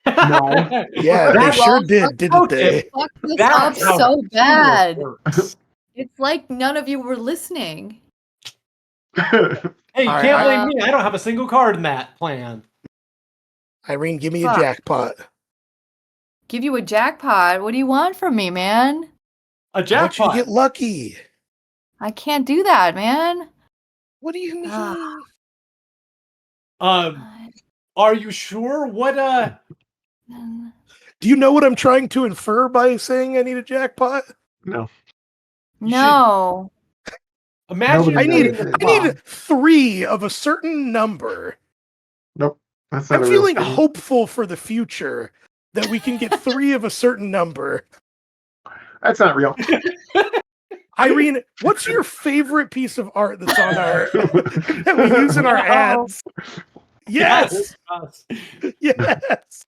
S2: No.
S4: Yeah, they
S1: That's
S4: sure did, didn't they?
S3: Fucked this
S1: That's
S3: up
S1: how
S3: so bad.
S1: works.
S3: It's like none of you were listening.
S1: Hey, you
S4: All
S1: can't
S3: right.
S1: blame me. I don't have a single card in that plan.
S4: Irene, give me
S3: Fuck.
S4: a jackpot.
S3: Give you a jackpot. What do you want from me, man?
S1: A
S4: I want you to
S1: jackpot.
S4: get lucky.
S3: I can't do that, man.
S4: What do you mean?
S1: Are you sure? What
S4: Do you know what I'm trying to infer by saying I need a jackpot?
S2: No.
S3: No.
S1: imagine
S2: Nobody
S1: you're
S2: knows.
S1: playing the
S4: I need
S1: clock.
S4: 3 of a certain number.
S2: Nope. That's not
S4: I'm
S2: a real
S4: feeling
S2: thing.
S4: hopeful for the future that we can get 3 of a certain number.
S2: That's not real.
S4: Irene, what's your favorite piece of art that's on our that we use in our ads? Yes, yes.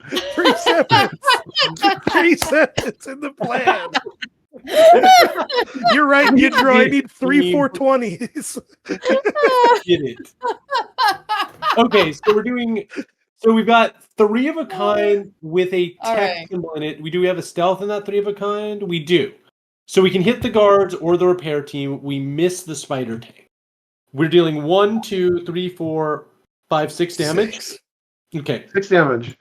S4: 3 seconds. 3 seconds in the plan. You're right, Gidro. I need 3 420s.
S1: Get it. Okay, so we've got 3 of a kind with a
S3: All
S1: tech
S3: right.
S1: symbol in it. We have a stealth in that 3 of a kind? We do. So we can hit the guards or the repair team. We miss the spider tank. We're dealing 1, 2, 3, 4, 5, 6 damage.
S4: 6.
S1: Okay.
S2: 6 damage.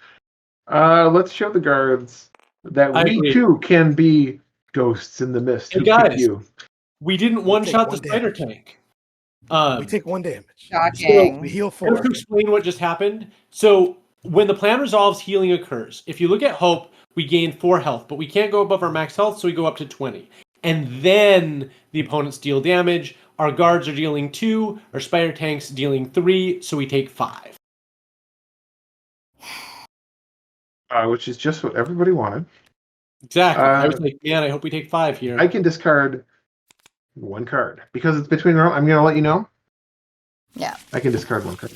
S2: Let's show the guards that
S1: I
S2: we
S1: agree.
S2: too can be ghosts in the mist
S1: Hey,
S2: who kick
S1: guys.
S2: you.
S1: We didn't
S4: take
S1: one-shot the
S4: 1
S1: spider
S4: damage.
S1: tank.
S4: We take 1 damage.
S3: Shocking.
S4: We heal
S1: Just
S4: 4.
S1: to explain what just happened. So when the plan resolves, healing occurs. If you look at Hope, we gain 4 health, but we can't go above our max health, so we go up to 20. And then the opponents deal damage. Our guards are dealing 2, our spider tanks dealing 3, so we take 5.
S2: Which is just what everybody wanted.
S1: Exactly. I was like, man, I hope we take 5 here.
S2: I can discard 1 card. Because it's between round, I'm going to let you know.
S3: Yeah.
S2: I can discard 1 card.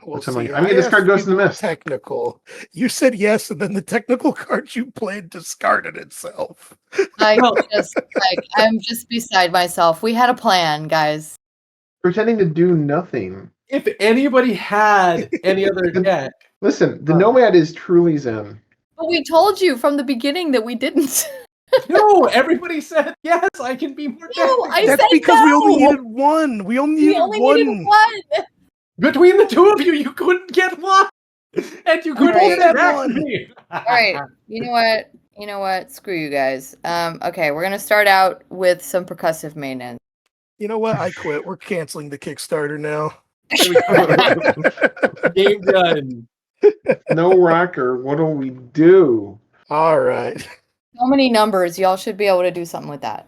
S4: We'll
S2: I'm like,
S4: see.
S2: I'm gonna
S4: I
S2: discard
S4: asked
S2: Ghost in the
S4: you
S2: Mist.
S4: Technical. You said yes, and then the technical card you played discarded itself.
S3: I'm just beside myself. We had a plan, guys.
S2: Pretending to do nothing.
S1: If anybody had any other deck,
S2: Listen, the Nomad is truly Zen.
S3: But we told you from the beginning that we didn't.
S1: no, everybody said yes. I can be more.
S3: No, I
S4: That's
S3: said
S4: because we only
S3: no.
S4: needed 1. We only
S3: We
S4: needed
S3: only
S4: 1.
S3: needed 1.
S1: Between the 2 of you, you couldn't get 1, and you couldn't
S3: Alright.
S1: get back to
S4: 1.
S1: me.
S3: All right. You know what? Screw you guys. Okay, we're gonna start out with some percussive maintenance.
S4: You know what? I quit. We're canceling the Kickstarter now.
S1: Game done.
S2: No rocker. What do we do?
S4: All right.
S3: So many numbers. Y'all should be able to do something with that.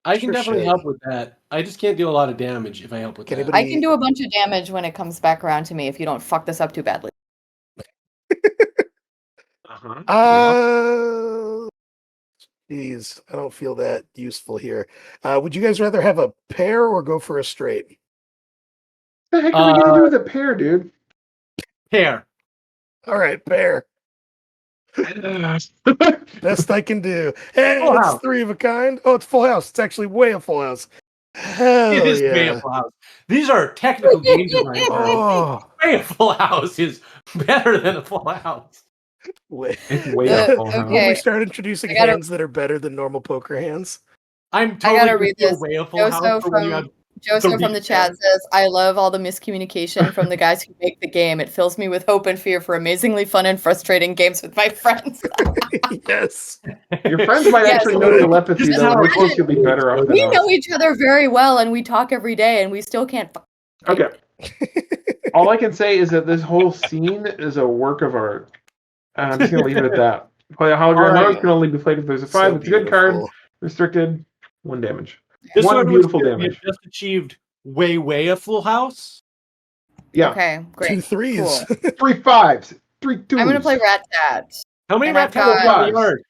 S1: I can
S4: Sure
S1: definitely
S4: should.
S1: help with that. I just can't deal a lot of damage if I help with
S4: Can
S1: that.
S4: anybody-
S3: I can do a bunch of damage when it comes back around to me if you don't fuck this up too badly.
S4: Geez, I don't feel that useful here. Would you guys rather have a pair or go for a straight?
S2: What the heck are we gonna do with a pair, dude?
S1: Pair.
S4: All right, pair. Best I can do. Hey,
S1: Full
S4: it's
S1: house.
S4: 3 of a kind. Oh, it's full house. It's actually way a full house. Hell
S1: It is way a
S4: yeah.
S1: Full House. These are technical game design.
S4: Oh,
S1: Way a Full House is better than a Full House.
S4: wait.
S2: It's way a Full House.
S4: When we
S3: Okay.
S4: start introducing
S3: I gotta-
S4: hands that are better than normal poker hands.
S1: I'm
S3: I
S1: totally
S3: gotta
S1: gonna
S3: read
S1: do a
S3: this.
S1: way a Full House
S3: Joso
S1: for when you have
S3: Joso from the chat
S1: hands.
S3: says, I love all the miscommunication from the guys who make the game. It fills me with hope and fear for amazingly fun and frustrating games with my friends.
S4: Yes.
S2: Your friends might
S3: Yes.
S2: actually know telepathy,
S1: This is
S2: though,
S1: how
S2: in which
S1: our
S2: case you'll be better off than
S3: We
S2: us.
S3: know each other very well and we talk every day and we still can't.
S2: Okay. All I can say is that this whole scene is a work of art. I'm just going to leave it at that. Play a hologram
S1: Alright.
S2: rose can only be played if there's a 5.
S4: So
S2: It's a good card.
S4: beautiful.
S2: Restricted. 1 damage.
S1: Just so
S2: One
S1: everyone's
S2: beautiful
S1: clear, we
S2: damage.
S1: have just achieved way a Full House.
S2: Yeah.
S3: Okay, great.
S4: 2 3s.
S3: Cool.
S2: 3 5s. 3 2s.
S3: I'm gonna play Rat Tat.
S1: How many
S3: And
S1: rat
S3: I've
S1: tats
S3: got-
S1: are in the yard?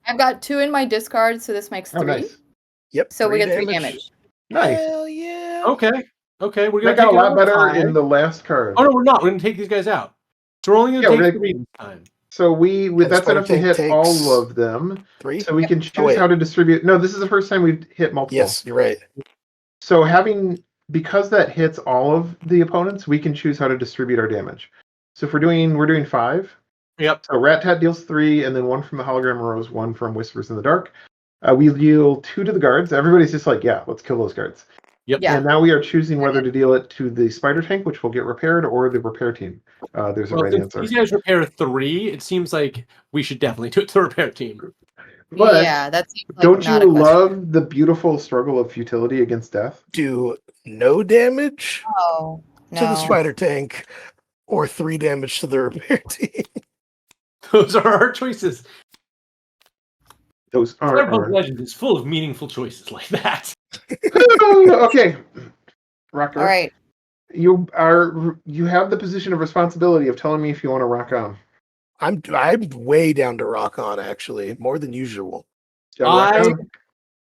S3: I've got 2 in my discard, so this makes 3.
S2: Oh, nice.
S4: Yep.
S3: So we
S4: 3
S3: get 3 damage.
S2: Nice.
S4: Hell yeah.
S1: Okay, we're gonna
S2: That got
S1: take
S2: a lot
S1: another
S2: better
S1: 5.
S2: in the last card.
S1: Oh no, we're not. We're gonna take these guys out. So we're only gonna
S2: Yeah,
S1: take
S2: we're
S1: 3 this time.
S2: So we
S4: And
S2: that's
S4: Spider
S2: enough to
S4: Tank
S2: hit
S4: takes
S2: all of them.
S4: 3?
S2: So we can choose
S4: wait.
S2: how to distribute. No, this is the first time we've hit multiple.
S4: Yes, you're right.
S2: So because that hits all of the opponents, we can choose how to distribute our damage. So if we're doing 5.
S1: Yep.
S2: So Rat Tat deals 3, and then 1 from the hologram rose, 1 from Whispers in the Dark. We deal 2 to the guards. Everybody's just like, yeah, let's kill those guards.
S1: Yep.
S3: Yeah.
S2: And now we are choosing whether to deal it to the Spider Tank, which will get repaired, or the repair team. There's a
S1: Well,
S2: right
S1: since
S2: answer.
S1: these guys repair 3, it seems like we should definitely do it to the repair team.
S2: But
S3: yeah, that seems like
S2: don't
S3: not
S2: you
S3: a question.
S2: love the beautiful struggle of futility against death?
S4: Do no damage
S3: No,
S4: to the
S3: no.
S4: Spider Tank or 3 damage to the repair team.
S1: Those are our choices.
S2: Those are
S1: Cyberpunk Legends is full of meaningful choices like that.
S2: okay. Rocker.
S3: All right.
S2: You have the position of responsibility of telling me if you want to rock on.
S4: I'm way down to rock on, actually, more than usual.
S2: Shall we rock
S1: I
S2: on?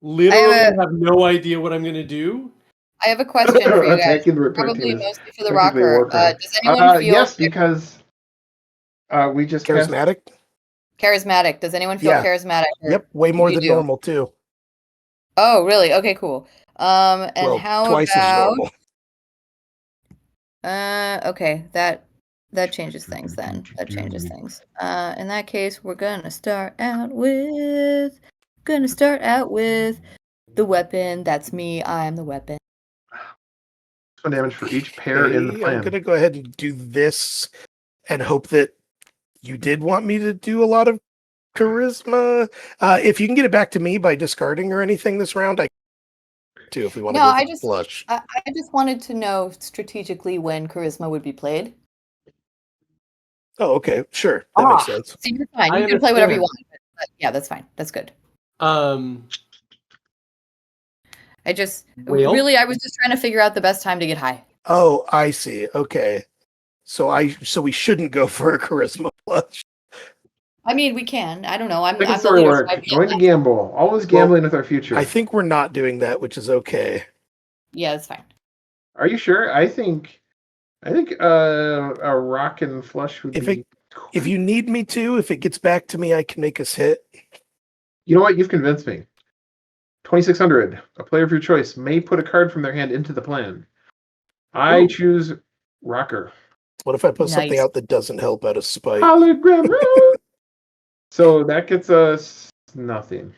S1: literally
S3: I
S1: have no idea what I'm gonna do.
S3: I have a question for you guys.
S2: Attacking the repair
S3: Probably
S2: team is
S3: mostly for the
S2: technically
S3: rocker.
S2: Warcraft.
S3: Does anyone feel
S2: yes, because we just cast-
S4: Charismatic?
S3: charismatic? Does anyone feel
S4: Yeah.
S3: charismatic? or-
S4: Yep, way more
S3: you
S4: than
S3: do?
S4: normal, too.
S3: Oh, really? Okay, cool. And
S4: Well,
S3: how
S4: twice as
S3: about?
S4: normal.
S3: Okay, that changes things then. That changes things. In that case, we're gonna start out with the weapon. That's me. I am the weapon.
S2: 1 damage for each pair in the
S4: Okay,
S2: plan.
S4: I'm going to go ahead and do this and hope that you did want me to do a lot of charisma. If you can get it back to me by discarding or anything this round, I too, if we want to
S3: No,
S4: go
S3: I
S4: for
S3: just-
S4: flush.
S3: I just wanted to know strategically when charisma would be played.
S4: Oh, okay, sure. That makes
S1: Ah.
S4: sense.
S3: So you're fine.
S1: I
S3: You can play whatever you
S1: understand.
S3: want. But yeah, that's fine. That's good. I just
S1: Well?
S3: really I was just trying to figure out the best time to get high.
S4: Oh, I see. Okay. So we shouldn't go for a charisma flush.
S3: I mean, we can. I don't know. I'm
S2: Second
S3: the
S2: story
S3: leader,
S2: work.
S3: so I'd be
S2: Going to
S3: left.
S2: gamble. Always gambling with our future.
S4: I think we're not doing that, which is okay.
S3: Yeah, that's fine.
S2: Are you sure? I think a rock and flush would
S4: If
S2: be.
S4: If you need me to, if it gets back to me, I can make us hit.
S2: You know what? You've convinced me. 2600. A player of your choice may put a card from their hand into the plan. I
S1: Ooh.
S2: choose rocker.
S4: What if I put something
S3: Nice.
S4: out that doesn't help out of spite?
S2: Hologram. So that gets us nothing.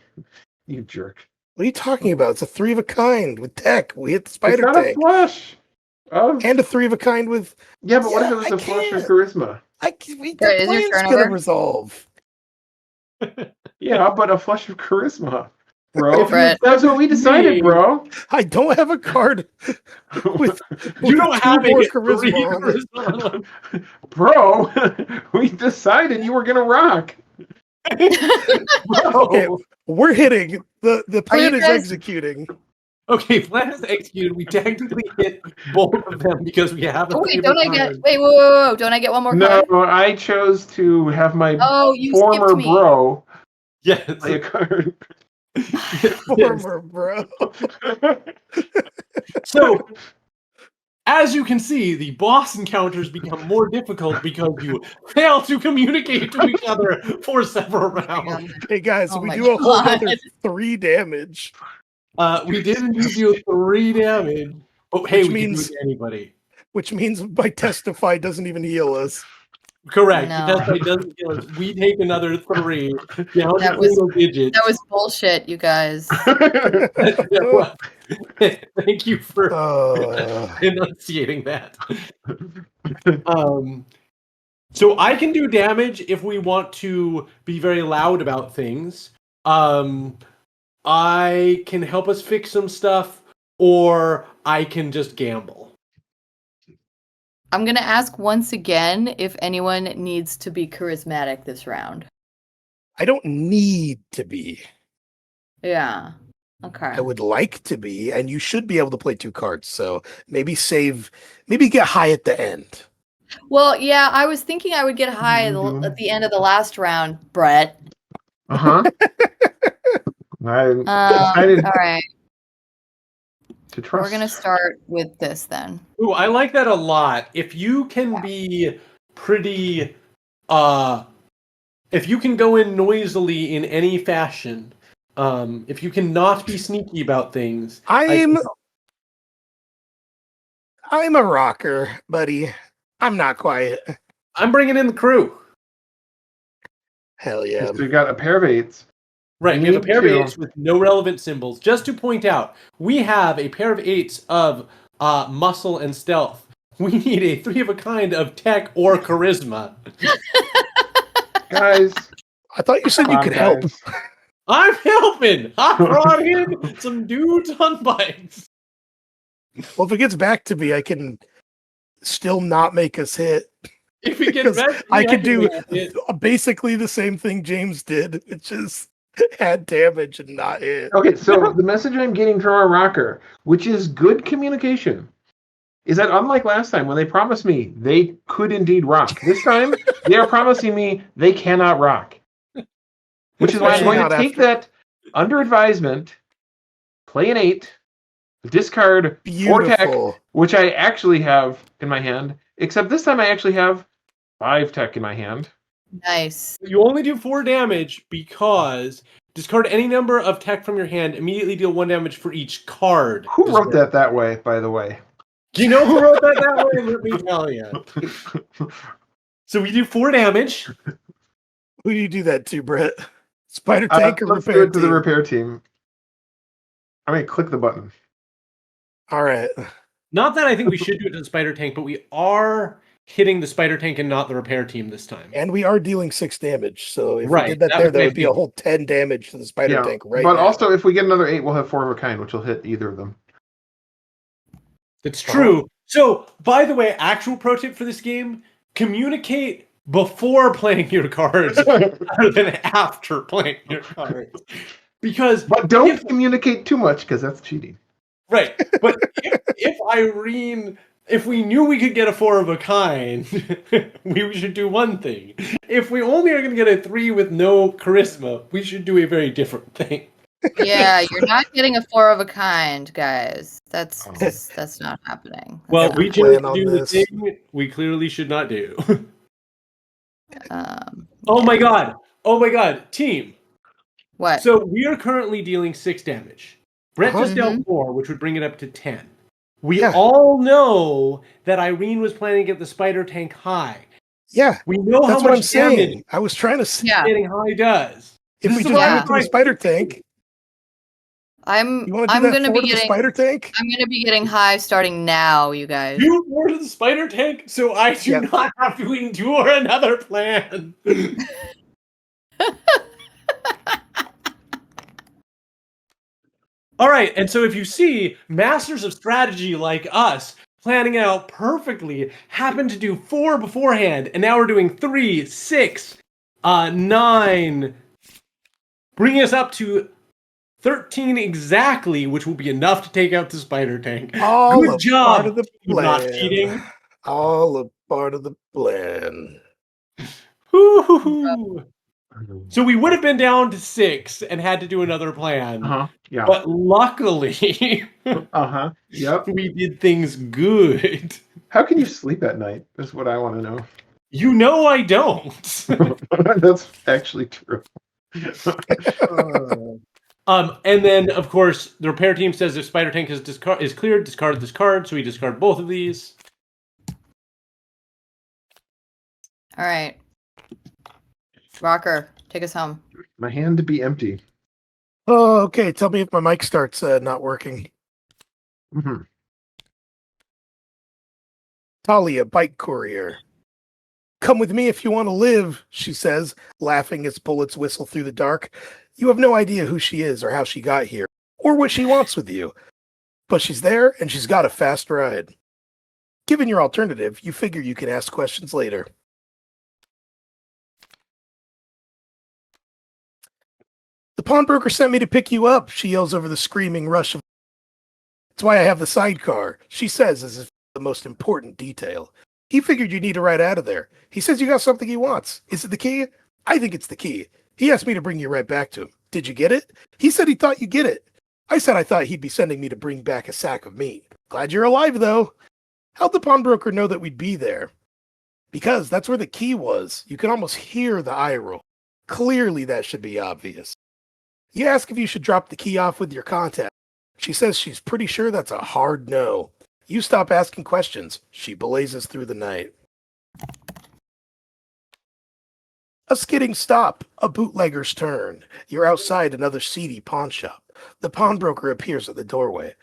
S2: You jerk.
S4: What are you talking about? It's a 3 of a kind with tech. We hit the
S2: It's
S4: spider
S2: not a
S4: tank.
S2: flush. Of...
S4: And a 3 of a kind with
S2: Yeah, but what if
S4: Yeah,
S2: it was
S4: I
S2: a flush of
S4: can't.
S2: charisma?
S3: Is your
S4: the plan's
S3: turn
S4: gonna
S3: over?
S4: resolve.
S2: Yeah, but a flush of charisma, bro.
S3: Brett.
S2: That's what we decided, bro.
S4: I don't have a card with
S1: You don't
S4: two
S1: have
S4: more
S1: a
S4: charisma on it.
S2: Bro, we decided you were gonna rock.
S4: Okay, we're hitting. The plan
S3: you
S4: is
S3: guys-
S4: executing.
S1: Okay, plan is executed. We technically hit both of them because we have a
S3: Oh wait,
S1: favorite
S3: don't I get?
S1: card.
S3: Wait, whoa! Don't I get one more
S2: No,
S3: card?
S2: I chose to have my
S3: Oh, you
S2: former
S3: skipped me.
S2: bro
S1: Yes.
S2: play a card.
S1: Yes.
S4: Former bro.
S1: So, as you can see, the boss encounters become more difficult because you fail to communicate to each other for several rounds.
S4: Hey guys,
S3: Oh
S4: we
S3: my
S4: do a whole
S3: God.
S4: other 3 damage.
S1: We did indeed deal 3 damage. Oh, hey,
S4: Which
S1: we can do it
S4: means-
S1: to anybody.
S4: Which means by testify doesn't even heal us.
S1: Correct.
S3: No.
S1: That's why it doesn't kill us. We take another 3 down
S3: That
S1: to
S3: was-
S1: single digits.
S3: That was bullshit, you guys.
S1: That was. Thank you for enunciating that. So I can do damage if we want to be very loud about things. I can help us fix some stuff, or I can just gamble.
S3: I'm gonna ask once again if anyone needs to be charismatic this round.
S4: I don't need to be.
S3: Yeah. Okay.
S4: I would like to be, and you should be able to play 2 cards. So maybe get high at the end.
S3: Well, yeah, I was thinking I would get high at the end of the last round, Brett.
S2: I decided
S3: All right.
S2: to trust.
S3: We're gonna start with this then.
S1: Ooh, I like that a lot. If you can be pretty, if you can go in noisily in any fashion, if you can not be sneaky about things,
S4: I'm a rocker, buddy. I'm not quiet.
S1: I'm bringing in the crew.
S4: Hell yeah.
S2: So we got a pair of 8s.
S1: Right,
S2: We
S1: we have a
S2: need
S1: pair
S2: to-
S1: of 8s with no relevant symbols. Just to point out, we have a pair of 8s of muscle and stealth. We need a 3 of a kind of tech or charisma.
S2: Guys,
S4: I thought you said
S2: come
S4: you
S2: on,
S4: could help.
S2: guys.
S1: I'm helping! I brought in some dudes on bikes.
S4: Well, if it gets back to me, I can still not make us hit.
S1: If we get
S4: Because
S1: back,
S4: I could do
S1: make it.
S4: basically the same thing James did. It just had damage and not hit.
S2: Okay, so the message I'm getting from our rocker, which is good communication, is that unlike last time when they promised me they could indeed rock, this time they are promising me they cannot rock. Which is why I'm
S4: Especially
S2: going to
S4: not
S2: take
S4: after-
S2: that under advisement, play an 8, discard 4 tech,
S4: Beautiful.
S2: which I actually have in my hand, except this time I actually have 5 tech in my hand.
S3: Nice.
S1: You only do 4 damage because discard any number of tech from your hand, immediately deal 1 damage for each card.
S2: Who wrote
S1: discarded.
S2: that way, by the way?
S1: Do you know who wrote that way? Let me tell you. So we do 4 damage.
S4: Who do you do that to, Brett? Spider Tank or
S2: Let's
S4: Repair
S2: do it to the
S4: Team?
S2: repair team. I'm going to click the button.
S4: All right.
S1: Not that I think we should do it to the spider tank, but we are hitting the spider tank and not the repair team this time.
S4: And we are dealing 6 damage. So if
S1: Right,
S4: we did that
S1: that
S4: there,
S1: would
S4: that
S1: make
S4: would be a
S1: me-
S4: whole 10 damage to the Spider Tank right
S2: but
S4: now.
S2: also, if we get another 8, we'll have 4 of a kind, which will hit either of them.
S1: It's true. So, by the way, actual pro tip for this game, communicate before playing your cards rather than after playing your cards. Because
S2: But don't communicate too much, because that's cheating.
S1: right, but if we knew we could get a 4 of a kind, we should do one thing. If we only are going to get a 3 with no charisma, we should do a very different thing.
S3: Yeah, you're not getting a 4 of a kind, guys. That's not happening.
S1: Well,
S4: Yeah,
S1: we
S4: I'm
S1: chose
S4: playing
S1: to
S4: on
S1: do the
S4: this.
S1: thing we clearly should not do. Oh
S3: Yeah.
S1: my god! Oh my god, team!
S3: What?
S1: So we are currently dealing 6 damage. Brett just
S3: Uh-huh.
S1: dealt 4, which would bring it up to 10. We
S4: Yeah.
S1: all know that Irene was planning to get the spider tank high.
S4: Yeah,
S1: We know
S4: that's
S1: how
S4: what I'm
S1: much damage
S4: saying. I was trying to say,
S3: Yeah,
S1: getting high does.
S4: if
S1: This
S4: we
S1: is
S4: just
S1: what
S3: Yeah.
S4: went to the Spider Tank,
S3: I'm
S4: you want to do that
S3: gonna
S4: for
S3: be
S4: the
S3: getting
S4: Spider Tank?
S3: I'm gonna be getting high starting now, you guys.
S1: You order the spider tank, so I do
S4: Yep.
S1: not have to endure another plan. All right, and so if you see masters of strategy like us planning it out perfectly, happen to do 4 beforehand, and now we're doing 3, 6, 9, bringing us up to 13 exactly, which will be enough to take out the spider tank.
S4: All
S1: Good
S4: a
S1: job,
S4: part of the
S1: team
S4: plan.
S1: not cheating.
S4: All a part of the plan.
S1: Hoo-hoo-hoo. So we would have been down to 6 and had to do another plan.
S2: Yeah.
S1: But luckily,
S2: Yep.
S1: we did things good.
S2: How can you sleep at night? Is what I want to know.
S1: You know I don't.
S2: That's actually true.
S1: And then, of course, the repair team says if Spider Tank is cleared, discard this card. So we discard both of these.
S3: All right. Rocker, take us home.
S2: My hand to be empty.
S4: Oh, okay. Tell me if my mic starts not working.
S2: Mm-hmm.
S4: Talia, bike courier. Come with me if you want to live, she says, laughing as bullets whistle through the dark. You have no idea who she is or how she got here, or what she wants with you. But she's there, and she's got a fast ride. Given your alternative, you figure you can ask questions later. The pawnbroker sent me to pick you up, she yells over the screaming rush of... That's why I have the sidecar, she says as if the most important detail. He figured you need to ride out of there. He says you got something he wants. Is it the key? I think it's the key. He asked me to bring you right back to him. Did you get it? He said he thought you'd get it. I said I thought he'd be sending me to bring back a sack of meat. Glad you're alive, though. How'd the pawnbroker know that we'd be there? Because that's where the key was. You can almost hear the eye roll. Clearly that should be obvious. You ask if you should drop the key off with your contact. She says she's pretty sure that's a hard no. You stop asking questions. She blazes through the night. A skidding stop, a bootlegger's turn. You're outside another seedy pawn shop. The pawnbroker appears at the doorway.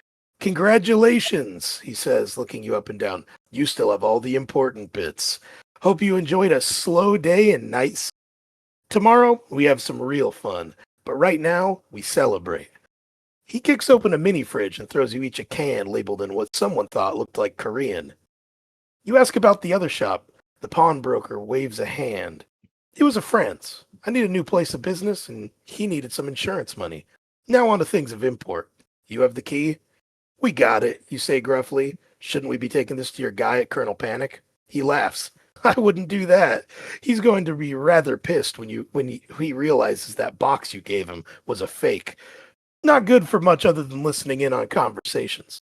S4: Congratulations, he says, looking you up and down. You still have all the important bits. Hope you enjoyed a slow day and night. Tomorrow, we have some real fun. But right now, we celebrate. He kicks open a mini fridge and throws you each a can labeled in what someone thought looked like Korean. You ask about the other shop. The pawnbroker waves a hand. It was a friend's. I need a new place of business, and he needed some insurance money. Now on to things of import. You have the key? We got it, you say gruffly. Shouldn't we be taking this to your guy at Colonel Panic? He laughs. I wouldn't do that. He's going to be rather pissed when he realizes that box you gave him was a fake. Not good for much other than listening in on conversations.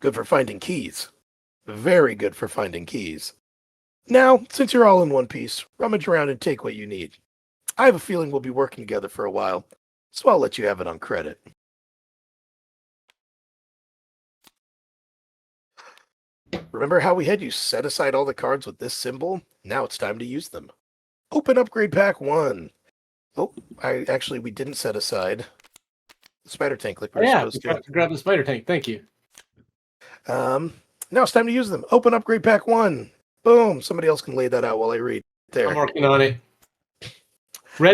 S4: Good for finding keys. Very good for finding keys. Now, since you're all in one piece, rummage around and take what you need. I have a feeling we'll be working together for a while, so I'll let you have it on credit. Remember how we had you set aside all the cards with this symbol? Now it's time to use them. Open upgrade pack 1. Oh, we didn't set aside the spider tank like we were supposed to.
S1: Grab the spider tank. Thank you.
S4: Now it's time to use them. Open upgrade pack 1. Boom. Somebody else can lay that out while I read. There.
S1: I'm working on it.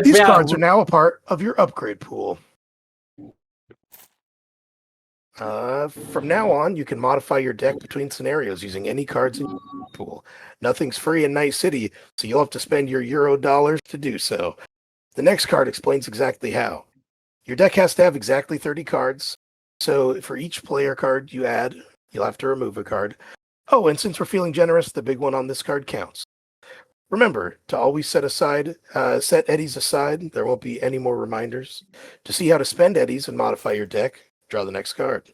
S4: These cards are now a part of your upgrade pool. From now on, you can modify your deck between scenarios using any cards in your pool. Nothing's free in Night City, so you'll have to spend your Euro dollars to do so. The next card explains exactly how. Your deck has to have exactly 30 cards, so for each player card you add, you'll have to remove a card. Oh, and since we're feeling generous, the big one on this card counts. Remember to always set eddies aside. There won't be any more reminders. To see how to spend eddies and modify your deck, draw the next card.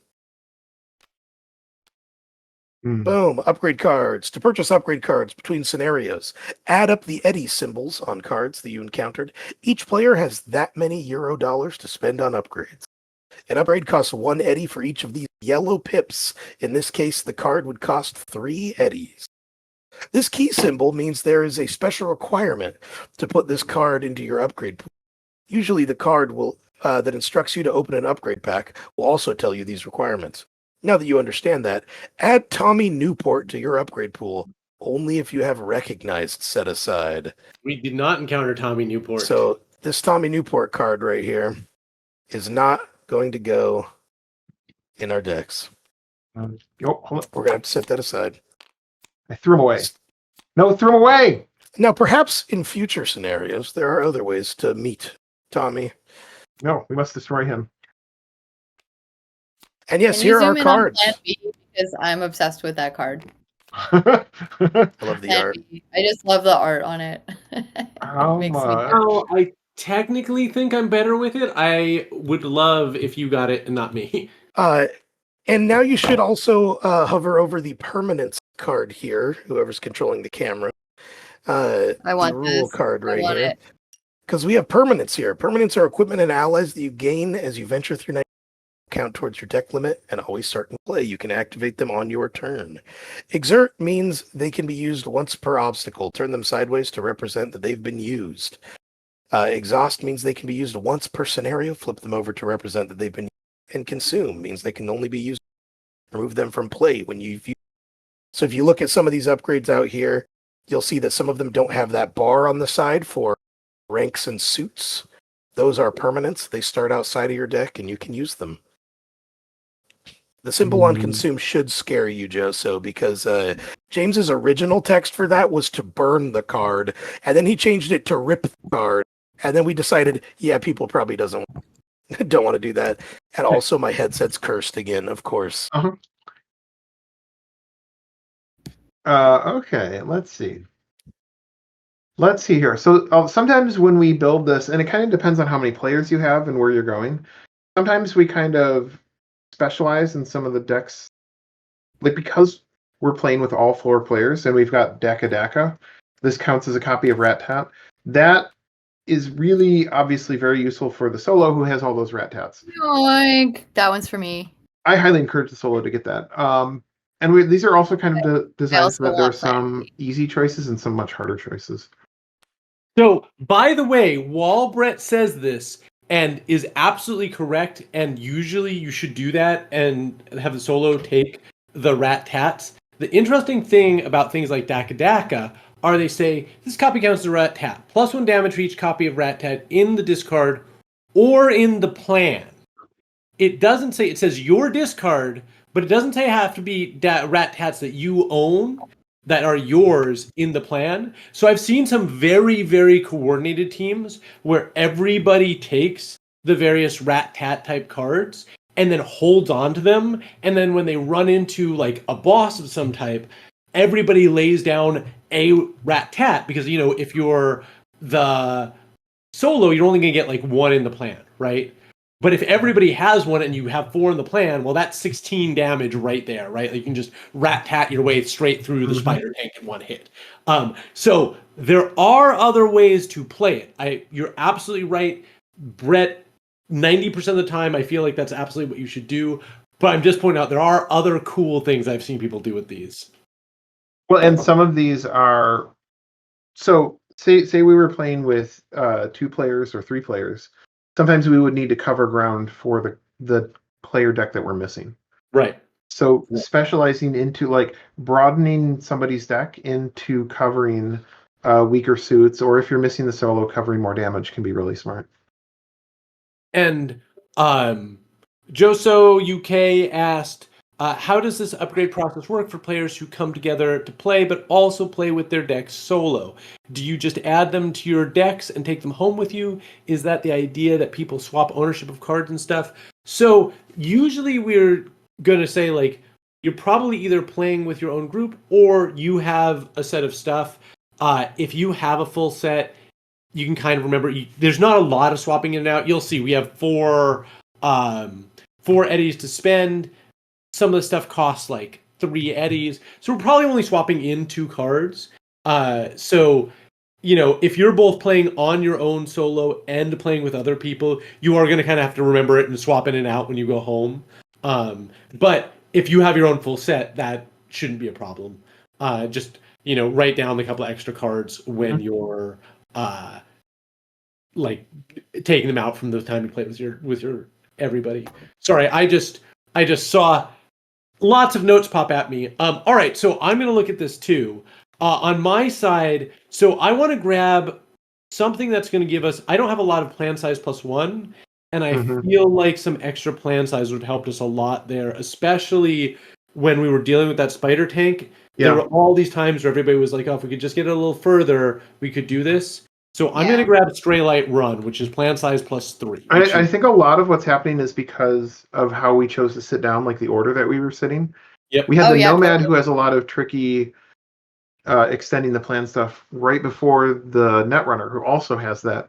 S4: Boom. Upgrade cards. To purchase upgrade cards between scenarios, add up the eddy symbols on cards that you encountered. Each player has that many Euro dollars to spend on upgrades. An upgrade costs 1 eddy for each of these yellow pips. In this case, the card would cost 3 eddies. This key symbol means there is a special requirement to put this card into your upgrade pool. Usually the card will that instructs you to open an upgrade pack will also tell you these requirements. Now that you understand that, add Tommy Newport to your upgrade pool, only if you have recognized set aside.
S1: We did not encounter Tommy Newport.
S4: So this Tommy Newport card right here is not going to go in our decks.
S2: Hold on.
S4: We're going to have to set that aside.
S2: I threw him away. No, threw him away!
S4: Now, perhaps in future scenarios, there are other ways to meet Tommy.
S2: No, we must destroy him.
S4: And yes,
S3: Can you
S4: here are
S3: zoom in on
S4: cards.
S3: Plan B? Because I'm obsessed with that card.
S4: I love the
S3: Plan
S4: art.
S3: B. I just love the art on it.
S2: How
S3: Makes me
S2: much?
S1: Oh, I technically think I'm better with it. I would love if you got it and not me.
S4: And now you should also hover over the permanence card here, whoever's controlling the camera.
S3: I want
S4: the rule
S3: this.
S4: card
S3: I
S4: right
S3: want
S4: here.
S3: it.
S4: Because we have permanents here. Permanents are equipment and allies that you gain as you venture through night. Count towards your deck limit and always start in play. You can activate them on your turn. Exert means they can be used once per obstacle. Turn them sideways to represent that they've been used. Exhaust means they can be used once per scenario. Flip them over to represent that they've been used. And consume means they can only be used. Remove them from play when you've used. So if you look at some of these upgrades out here, you'll see that some of them don't have that bar on the side for ranks and suits. Those are permanents. They start outside of your deck and you can use them. The symbol on consume should scare you, Joso, because James's original text for that was to burn the card, and then he changed it to rip the card, and then we decided, yeah, people probably don't want to do that. And also my headset's cursed again, of course.
S2: Okay, let's see. Let's see here. So sometimes when we build this, and it kind of depends on how many players you have and where you're going, sometimes we kind of specialize in some of the decks, like because we're playing with all 4 players and we've got Daka. This counts as a copy of Rat Tat. That is really obviously very useful for the solo who has all those Rat Tats.
S3: Yoink. That one's for me.
S2: I highly encourage the solo to get that. And these are also kind of designed so that there are some easy choices and some much harder choices.
S1: So, by the way, while Brett says this, and is absolutely correct, and usually you should do that and have the solo take the Rat Tats. The interesting thing about things like Daka are they say, this copy counts as a Rat Tat. +1 damage for each copy of Rat Tat in the discard or in the plan. It doesn't say, it says your discard, but it doesn't say have to be Rat Tats that you own that are yours in the plan. So I've seen some very, very coordinated teams where everybody takes the various Rat Tat type cards and then holds on to them. And then when they run into like a boss of some type, everybody lays down a Rat Tat because, you know, if you're the solo, you're only going to get like 1 in the plan, right? But if everybody has 1 and you have 4 in the plan, well, that's 16 damage right there, right? Like you can just Rat Tat your way straight through the spider tank in 1 hit. So there are other ways to play it. You're absolutely right, Brett. 90% of the time, I feel like that's absolutely what you should do. But I'm just pointing out there are other cool things I've seen people do with these.
S2: Well, and some of these are so. Say we were playing with 2 players or 3 players. Sometimes we would need to cover ground for the player deck that we're missing.
S1: Right.
S2: So specializing into like broadening somebody's deck into covering weaker suits, or if you're missing the solo, covering more damage can be really smart.
S1: And Joso UK asked, how does this upgrade process work for players who come together to play but also play with their decks solo? Do you just add them to your decks and take them home with you? Is that the idea that people swap ownership of cards and stuff? So usually we're going to say like you're probably either playing with your own group or you have a set of stuff. If you have a full set, you can kind of remember, there's not a lot of swapping in and out. You'll see we have 4 eddies to spend. Some of the stuff costs like 3 eddies. So we're probably only swapping in 2 cards. So, you know, if you're both playing on your own solo and playing with other people, you are going to kind of have to remember it and swap in and out when you go home. But if you have your own full set, that shouldn't be a problem. Just, you know, write down a couple of extra cards when you're like taking them out from the time you play with your everybody. Sorry, I just saw lots of notes pop at me. All right, so I'm going to look at this too. On my side, so I want to grab something that's going to give us, I don't have a lot of plan size +1, and I feel like some extra plan size would help us a lot there, especially when we were dealing with that spider tank. There were all these times where everybody was like, oh, if we could just get it a little further, we could do this. So I'm going to grab Stray Light Run, which is plan size +3.
S2: I think a lot of what's happening is because of how we chose to sit down, like the order that we were sitting.
S1: Yep.
S2: We had the Nomad who has a lot of tricky extending the plan stuff right before the Netrunner who also has that.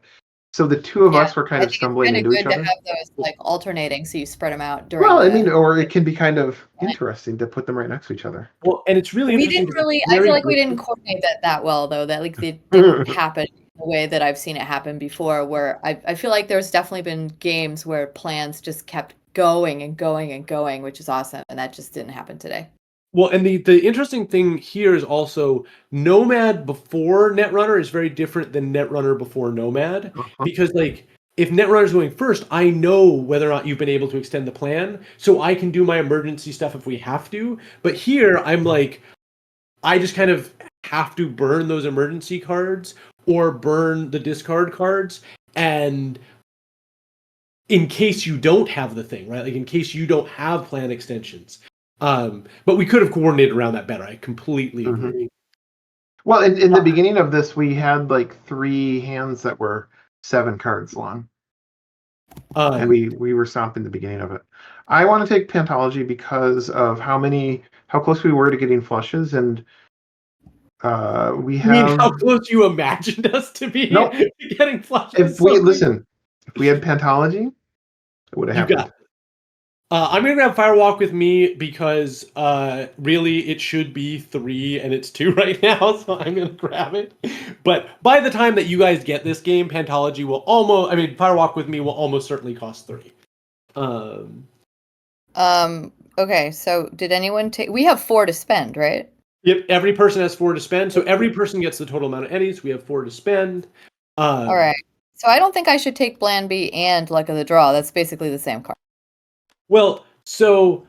S2: So the 2 of us were kind of stumbling into each other.
S3: It's good to have those like alternating, so you spread them out during.
S2: Well, I mean, or it can be kind of interesting to put them right next to each other.
S1: Well, and it's really
S3: I feel like we didn't coordinate that well though. That like it didn't happen the way that I've seen it happen before, where I feel like there's definitely been games where plans just kept going and going and going, which is awesome, and that just didn't happen today.
S1: Well, and the interesting thing here is also Nomad before Netrunner is very different than Netrunner before Nomad, because like if Netrunner is going first, I know whether or not you've been able to extend the plan, so I can do my emergency stuff if we have to. But here, I'm like, I just kind of have to burn those emergency cards or burn the discard cards, and in case you don't have the thing, right? Like in case you don't have plan extensions. But we could have coordinated around that better. I completely agree.
S2: Well, in the beginning of this, we had like 3 hands that were 7 cards long. And we were stomping the beginning of it. I want to take Pantology because of how close we were to getting flushes, and we have.
S1: I mean, how close you imagined us to be getting flushes.
S2: If we had Pantology, it would have happened.
S1: Got it. I'm gonna grab Firewalk with me because really it should be 3 and it's 2 right now, so I'm gonna grab it. But by the time that you guys get this game, Pantology will Firewalk with me will almost certainly cost 3.
S3: Okay, so did anyone take? We have 4 to spend, right?
S1: Yep, every person has 4 to spend, so every person gets the total amount of eddies. We have 4 to spend.
S3: All right. So I don't think I should take Plan B and Luck of the Draw. That's basically the same card.
S1: Well, so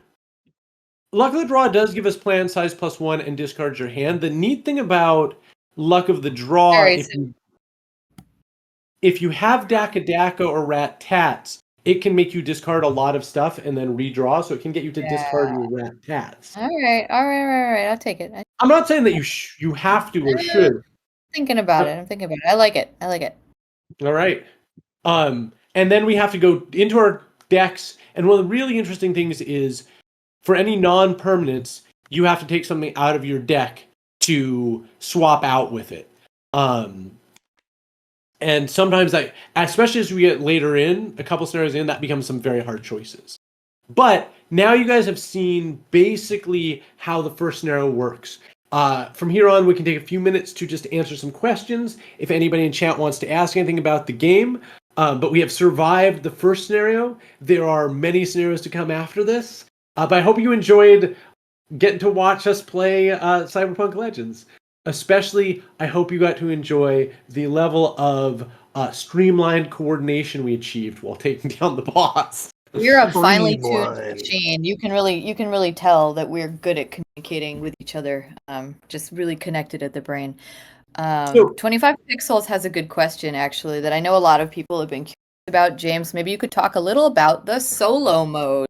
S1: Luck of the Draw does give us plan size +1 and discard your hand. The neat thing about Luck of the Draw, if you have Daka Daka or Rat Tats, it can make you discard a lot of stuff and then redraw, so it can get you to discard your Rat Tats.
S3: All right. I'll take it.
S1: I'm not saying that you have to or should.
S3: I'm thinking about it. I like it.
S1: All right. And then we have to go into our decks, and one of the really interesting things is for any non-permanents, you have to take something out of your deck to swap out with it. And sometimes especially as we get later in, a couple scenarios in, that becomes some very hard choices. But now you guys have seen basically how the first scenario works. From here on, we can take a few minutes to just answer some questions if anybody in chat wants to ask anything about the game. But we have survived the first scenario. There are many scenarios to come after this. But I hope you enjoyed getting to watch us play Cyberpunk Legends. Especially, I hope you got to enjoy the level of streamlined coordination we achieved while taking down the boss.
S3: We're a finely tuned machine. You can really tell that we're good at communicating with each other. Just really connected at the brain. 25 Pixels has a good question, actually, that I know a lot of people have been curious about. James, maybe you could talk a little about the solo mode.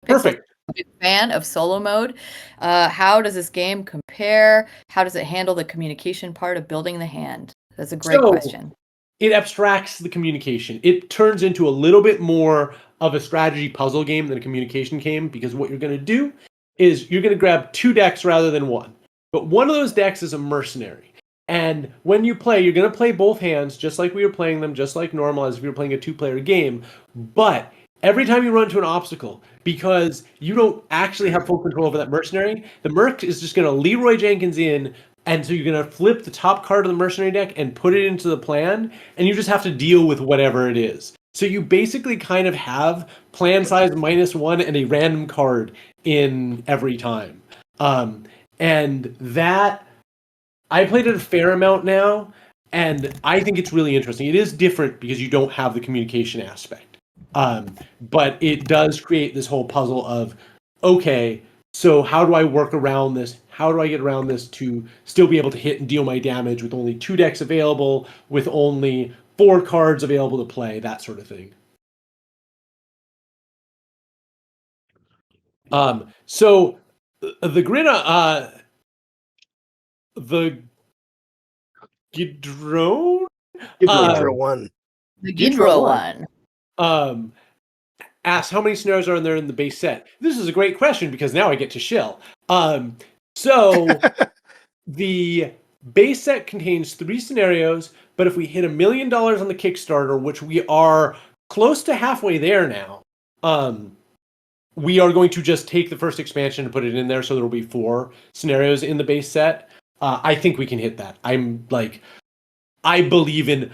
S1: Perfect.
S3: I'm a big fan of solo mode. How does this game compare? How does it handle the communication part of building the hand? That's a great question.
S1: It abstracts the communication. It turns into a little bit more of a strategy puzzle game than a communication game, because what you're going to do is you're going to grab 2 decks rather than 1. But one of those decks is a mercenary. And when you play, you're going to play both hands just like we were playing them, just like normal as if you were playing a 2-player game. But every time you run into an obstacle, because you don't actually have full control over that mercenary, the merc is just going to Leroy Jenkins in, and so you're going to flip the top card of the mercenary deck and put it into the plan, and you just have to deal with whatever it is. So you basically kind of have plan size -1 and a random card in every time. And that, I played it a fair amount now, and I think it's really interesting. It is different because you don't have the communication aspect. But it does create this whole puzzle of, okay, so how do I work around this? How do I get around this to still be able to hit and deal my damage with only 2 decks available, with only 4 cards available to play, that sort of thing. So the Grina, the Gidrone?
S4: Gidro one.
S3: The Gidro one.
S1: Asks how many scenarios are in there in the base set. This is a great question because now I get to shill. So the base set contains 3 scenarios, but if we hit $1 million on the Kickstarter, which we are close to halfway there now, we are going to just take the first expansion and put it in there, so there will be 4 scenarios in the base set. I think we can hit that. I'm like, I believe in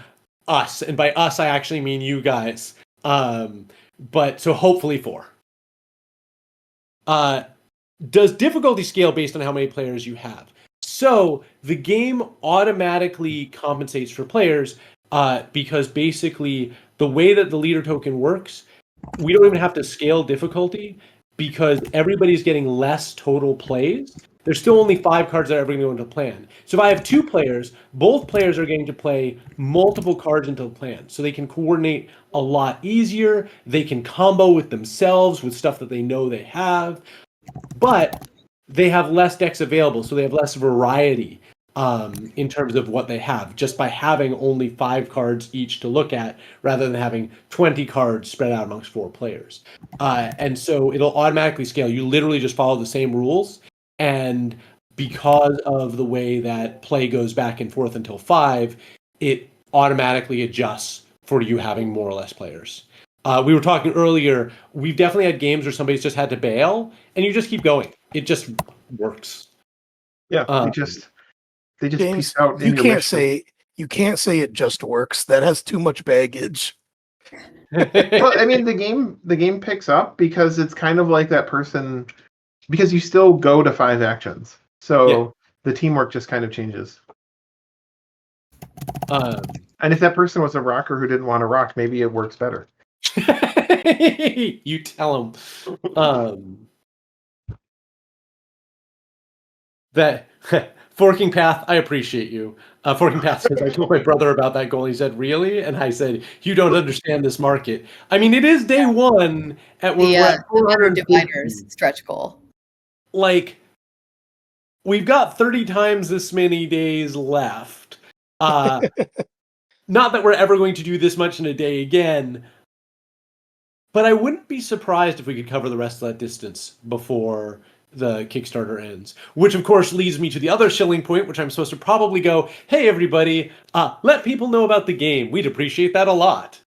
S1: us, and by us I actually mean you guys. But so hopefully 4. Does difficulty scale based on how many players you have? So the game automatically compensates for players because basically the way that the leader token works, we don't even have to scale difficulty because everybody's getting less total plays. There's still only 5 cards that are ever going to go into plan. So if I have 2 players, both players are getting to play multiple cards into the plan. So they can coordinate a lot easier. They can combo with themselves with stuff that they know they have. But they have less decks available, so they have less variety in terms of what they have, just by having only 5 cards each to look at, rather than having 20 cards spread out amongst 4 players. And so it'll automatically scale. You literally just follow the same rules, and because of the way that play goes back and forth until 5, it automatically adjusts for you having more or less players. We were talking earlier, we've definitely had games where somebody's just had to bail, and you just keep going. It just works.
S2: Yeah, they just
S4: James,
S2: piece out in
S4: you
S2: your
S4: can't
S2: mission.
S4: say it just works. That has too much baggage.
S2: Well, I mean, the game picks up because it's kind of like that person, because you still go to 5 actions. So the teamwork just kind of changes. And if that person was a rocker who didn't want to rock, maybe it works better.
S1: You tell them. That Forking Path, I appreciate you. Forking Path says, I told my brother about that goal. He said, really? And I said, you don't understand this market. I mean, it is day 1 at we're at
S3: The
S1: 450.
S3: dividers stretch goal.
S1: Like, we've got 30 times this many days left. Not that we're ever going to do this much in a day again, but I wouldn't be surprised if we could cover the rest of that distance before the Kickstarter ends. Which, of course, leads me to the other shilling point, which I'm supposed to probably go, hey, everybody, let people know about the game. We'd appreciate that a lot.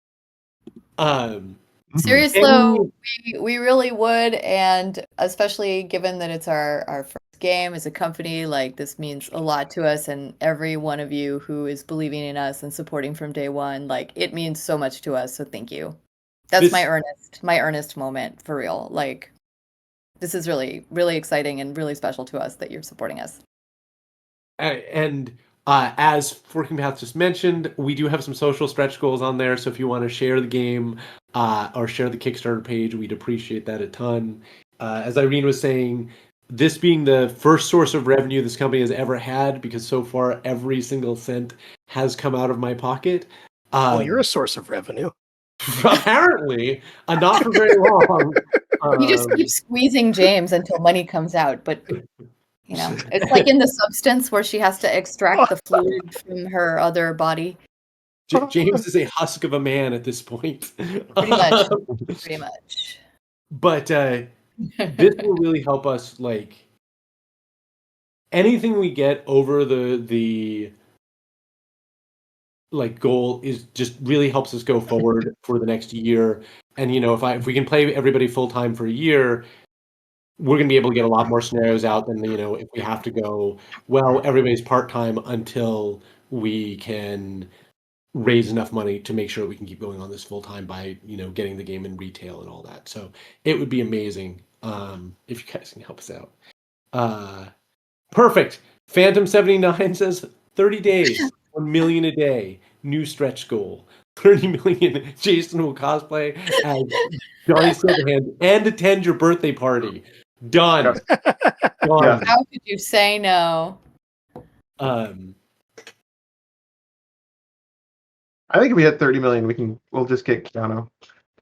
S3: Seriously, though, we really would, and especially given that it's our first game as a company, like, this means a lot to us, and every one of you who is believing in us and supporting from day 1, like, it means so much to us, so thank you. That's my earnest moment, for real. Like, this is really, really exciting and really special to us that you're supporting us.
S1: And as Forking Path just mentioned, we do have some social stretch goals on there, so if you want to share the game or share the Kickstarter page, we'd appreciate that a ton. As Irene was saying, this being the first source of revenue this company has ever had, because so far every single cent has come out of my pocket.
S4: Well, you're a source of revenue.
S1: Apparently, not for very long.
S3: You just keep squeezing James until money comes out, but you know, it's like in The Substance where she has to extract the fluid from her other body.
S1: James is a husk of a man at this point.
S3: Pretty much. Pretty much.
S1: But this will really help us, like, anything we get over the like goal is just really helps us go forward for the next year. And you know, if we can play everybody full time for a year, we're going to be able to get a lot more scenarios out than, you know, if we have to go, well, everybody's part time until we can raise enough money to make sure that we can keep going on this full time by, you know, getting the game in retail and all that. So it would be amazing if you guys can help us out. Perfect. Phantom 79 says 30 days, 1 million a day, new stretch goal. 30 million. Jason will cosplay as Johnny Silverhand and attend your birthday party. Done. Done.
S3: How could you say no?
S2: I think if we hit 30 million, we'll just get Keanu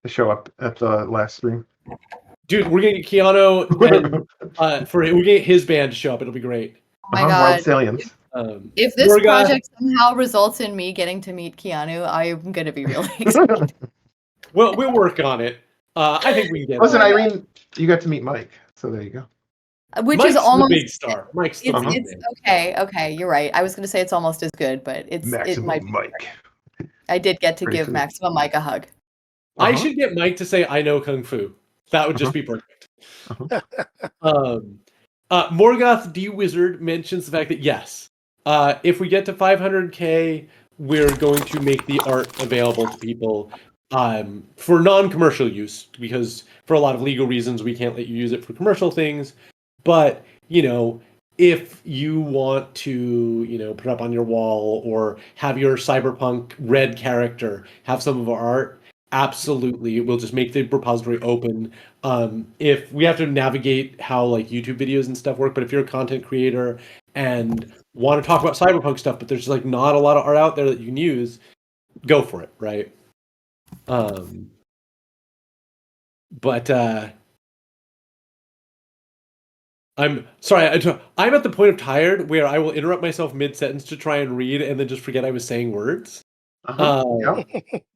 S2: to show up at the last stream.
S1: Dude, we're gonna get Keanu and we're gonna get his band to show up. It'll be great.
S3: Oh my God.
S2: Wild Stallions.
S3: If this project somehow results in me getting to meet Keanu, I'm gonna be really excited.
S1: Well, we'll work on it. I think we can get.
S2: Listen, Irene, you got to meet Mike, so there you go.
S3: Which
S1: Mike's
S3: is almost
S1: the big star. Mike's the
S3: it's okay. You're right. I was gonna say it's almost as good, but it might be
S2: Mike.
S3: Better. I did get to give
S2: Sweet.
S3: Maximum Mike a hug.
S1: I should get Mike to say I know Kung Fu. That would just be perfect. Morgoth D Wizard mentions the fact that yes, if we get to 500K, we're going to make the art available to people for non-commercial use, because for a lot of legal reasons we can't let you use it for commercial things. But if you want to put up on your wall or have your Cyberpunk red character have some of our art, absolutely, we'll just make the repository open. If we have to navigate how like YouTube videos and stuff work, but if you're a content creator and want to talk about Cyberpunk stuff, but there's like not a lot of art out there that you can use, go for it, right? But I'm sorry, I'm at the point of tired where I will interrupt myself mid-sentence to try and read and then just forget I was saying words.
S2: Yeah.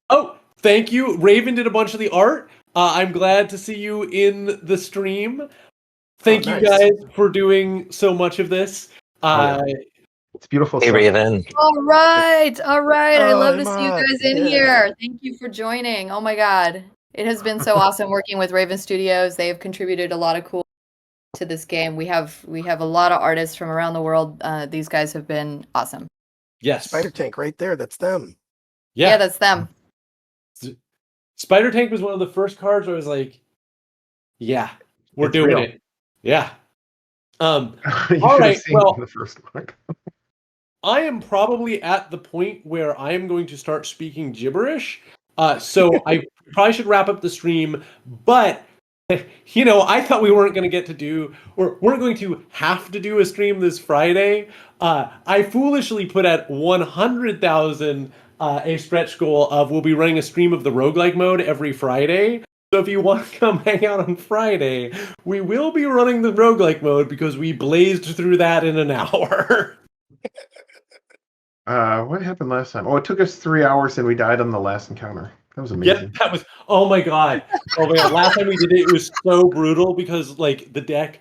S1: Oh, thank you. Raven did a bunch of the art. I'm glad to see you in the stream. Thank you
S4: nice.
S1: guys for doing so much of this.
S2: It's beautiful
S5: Hey,
S2: stuff.
S5: Raven.
S3: All right. I love to see you
S4: Emma,
S3: guys in
S4: yeah.
S3: here. Thank you for joining. Oh my God. It has been so awesome working with Raven Studios. They have contributed a lot of cool to this game. We have a lot of artists from around the world. These guys have been awesome.
S1: Yes.
S4: Spider Tank right there. That's them.
S3: Yeah, that's them.
S1: Spider Tank was one of the first cards where I was like, yeah, we're
S2: It's
S1: doing
S2: real.
S1: it. Yeah.
S2: You
S1: All
S2: should
S1: right,
S2: have seen the first book.
S1: I am probably at the point where I am going to start speaking gibberish. So I probably should wrap up the stream. But, I thought we weren't going to get to do, or weren't going to have to do a stream this Friday. I foolishly put at 100,000 a stretch goal of we'll be running a stream of the roguelike mode every Friday. So if you want to come hang out on Friday, we will be running the roguelike mode because we blazed through that in an hour.
S2: What happened last time? Oh, it took us 3 hours and we died on the last encounter. That was amazing.
S1: Yep, that was. Oh my god! Oh my god! Last time we did it, it was so brutal because like the deck.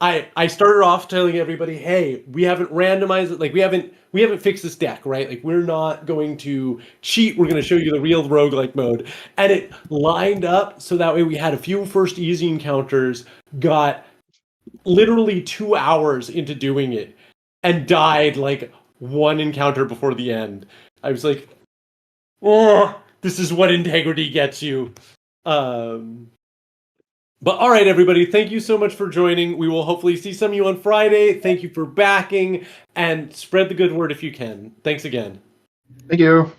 S1: I started off telling everybody, hey, we haven't randomized it. Like we haven't fixed this deck, right? Like we're not going to cheat. We're going to show you the real roguelike mode, and it lined up so that way we had a few first easy encounters. Got literally 2 hours into doing it, and died like one encounter before the end. I was like, oh, this is what integrity gets you. But all right, everybody, thank you so much for joining. We will hopefully see some of you on Friday. Thank you for backing, and spread the good word if you can. Thanks again.
S2: Thank you.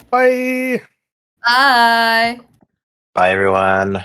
S4: Bye.
S3: Bye.
S5: Bye, everyone.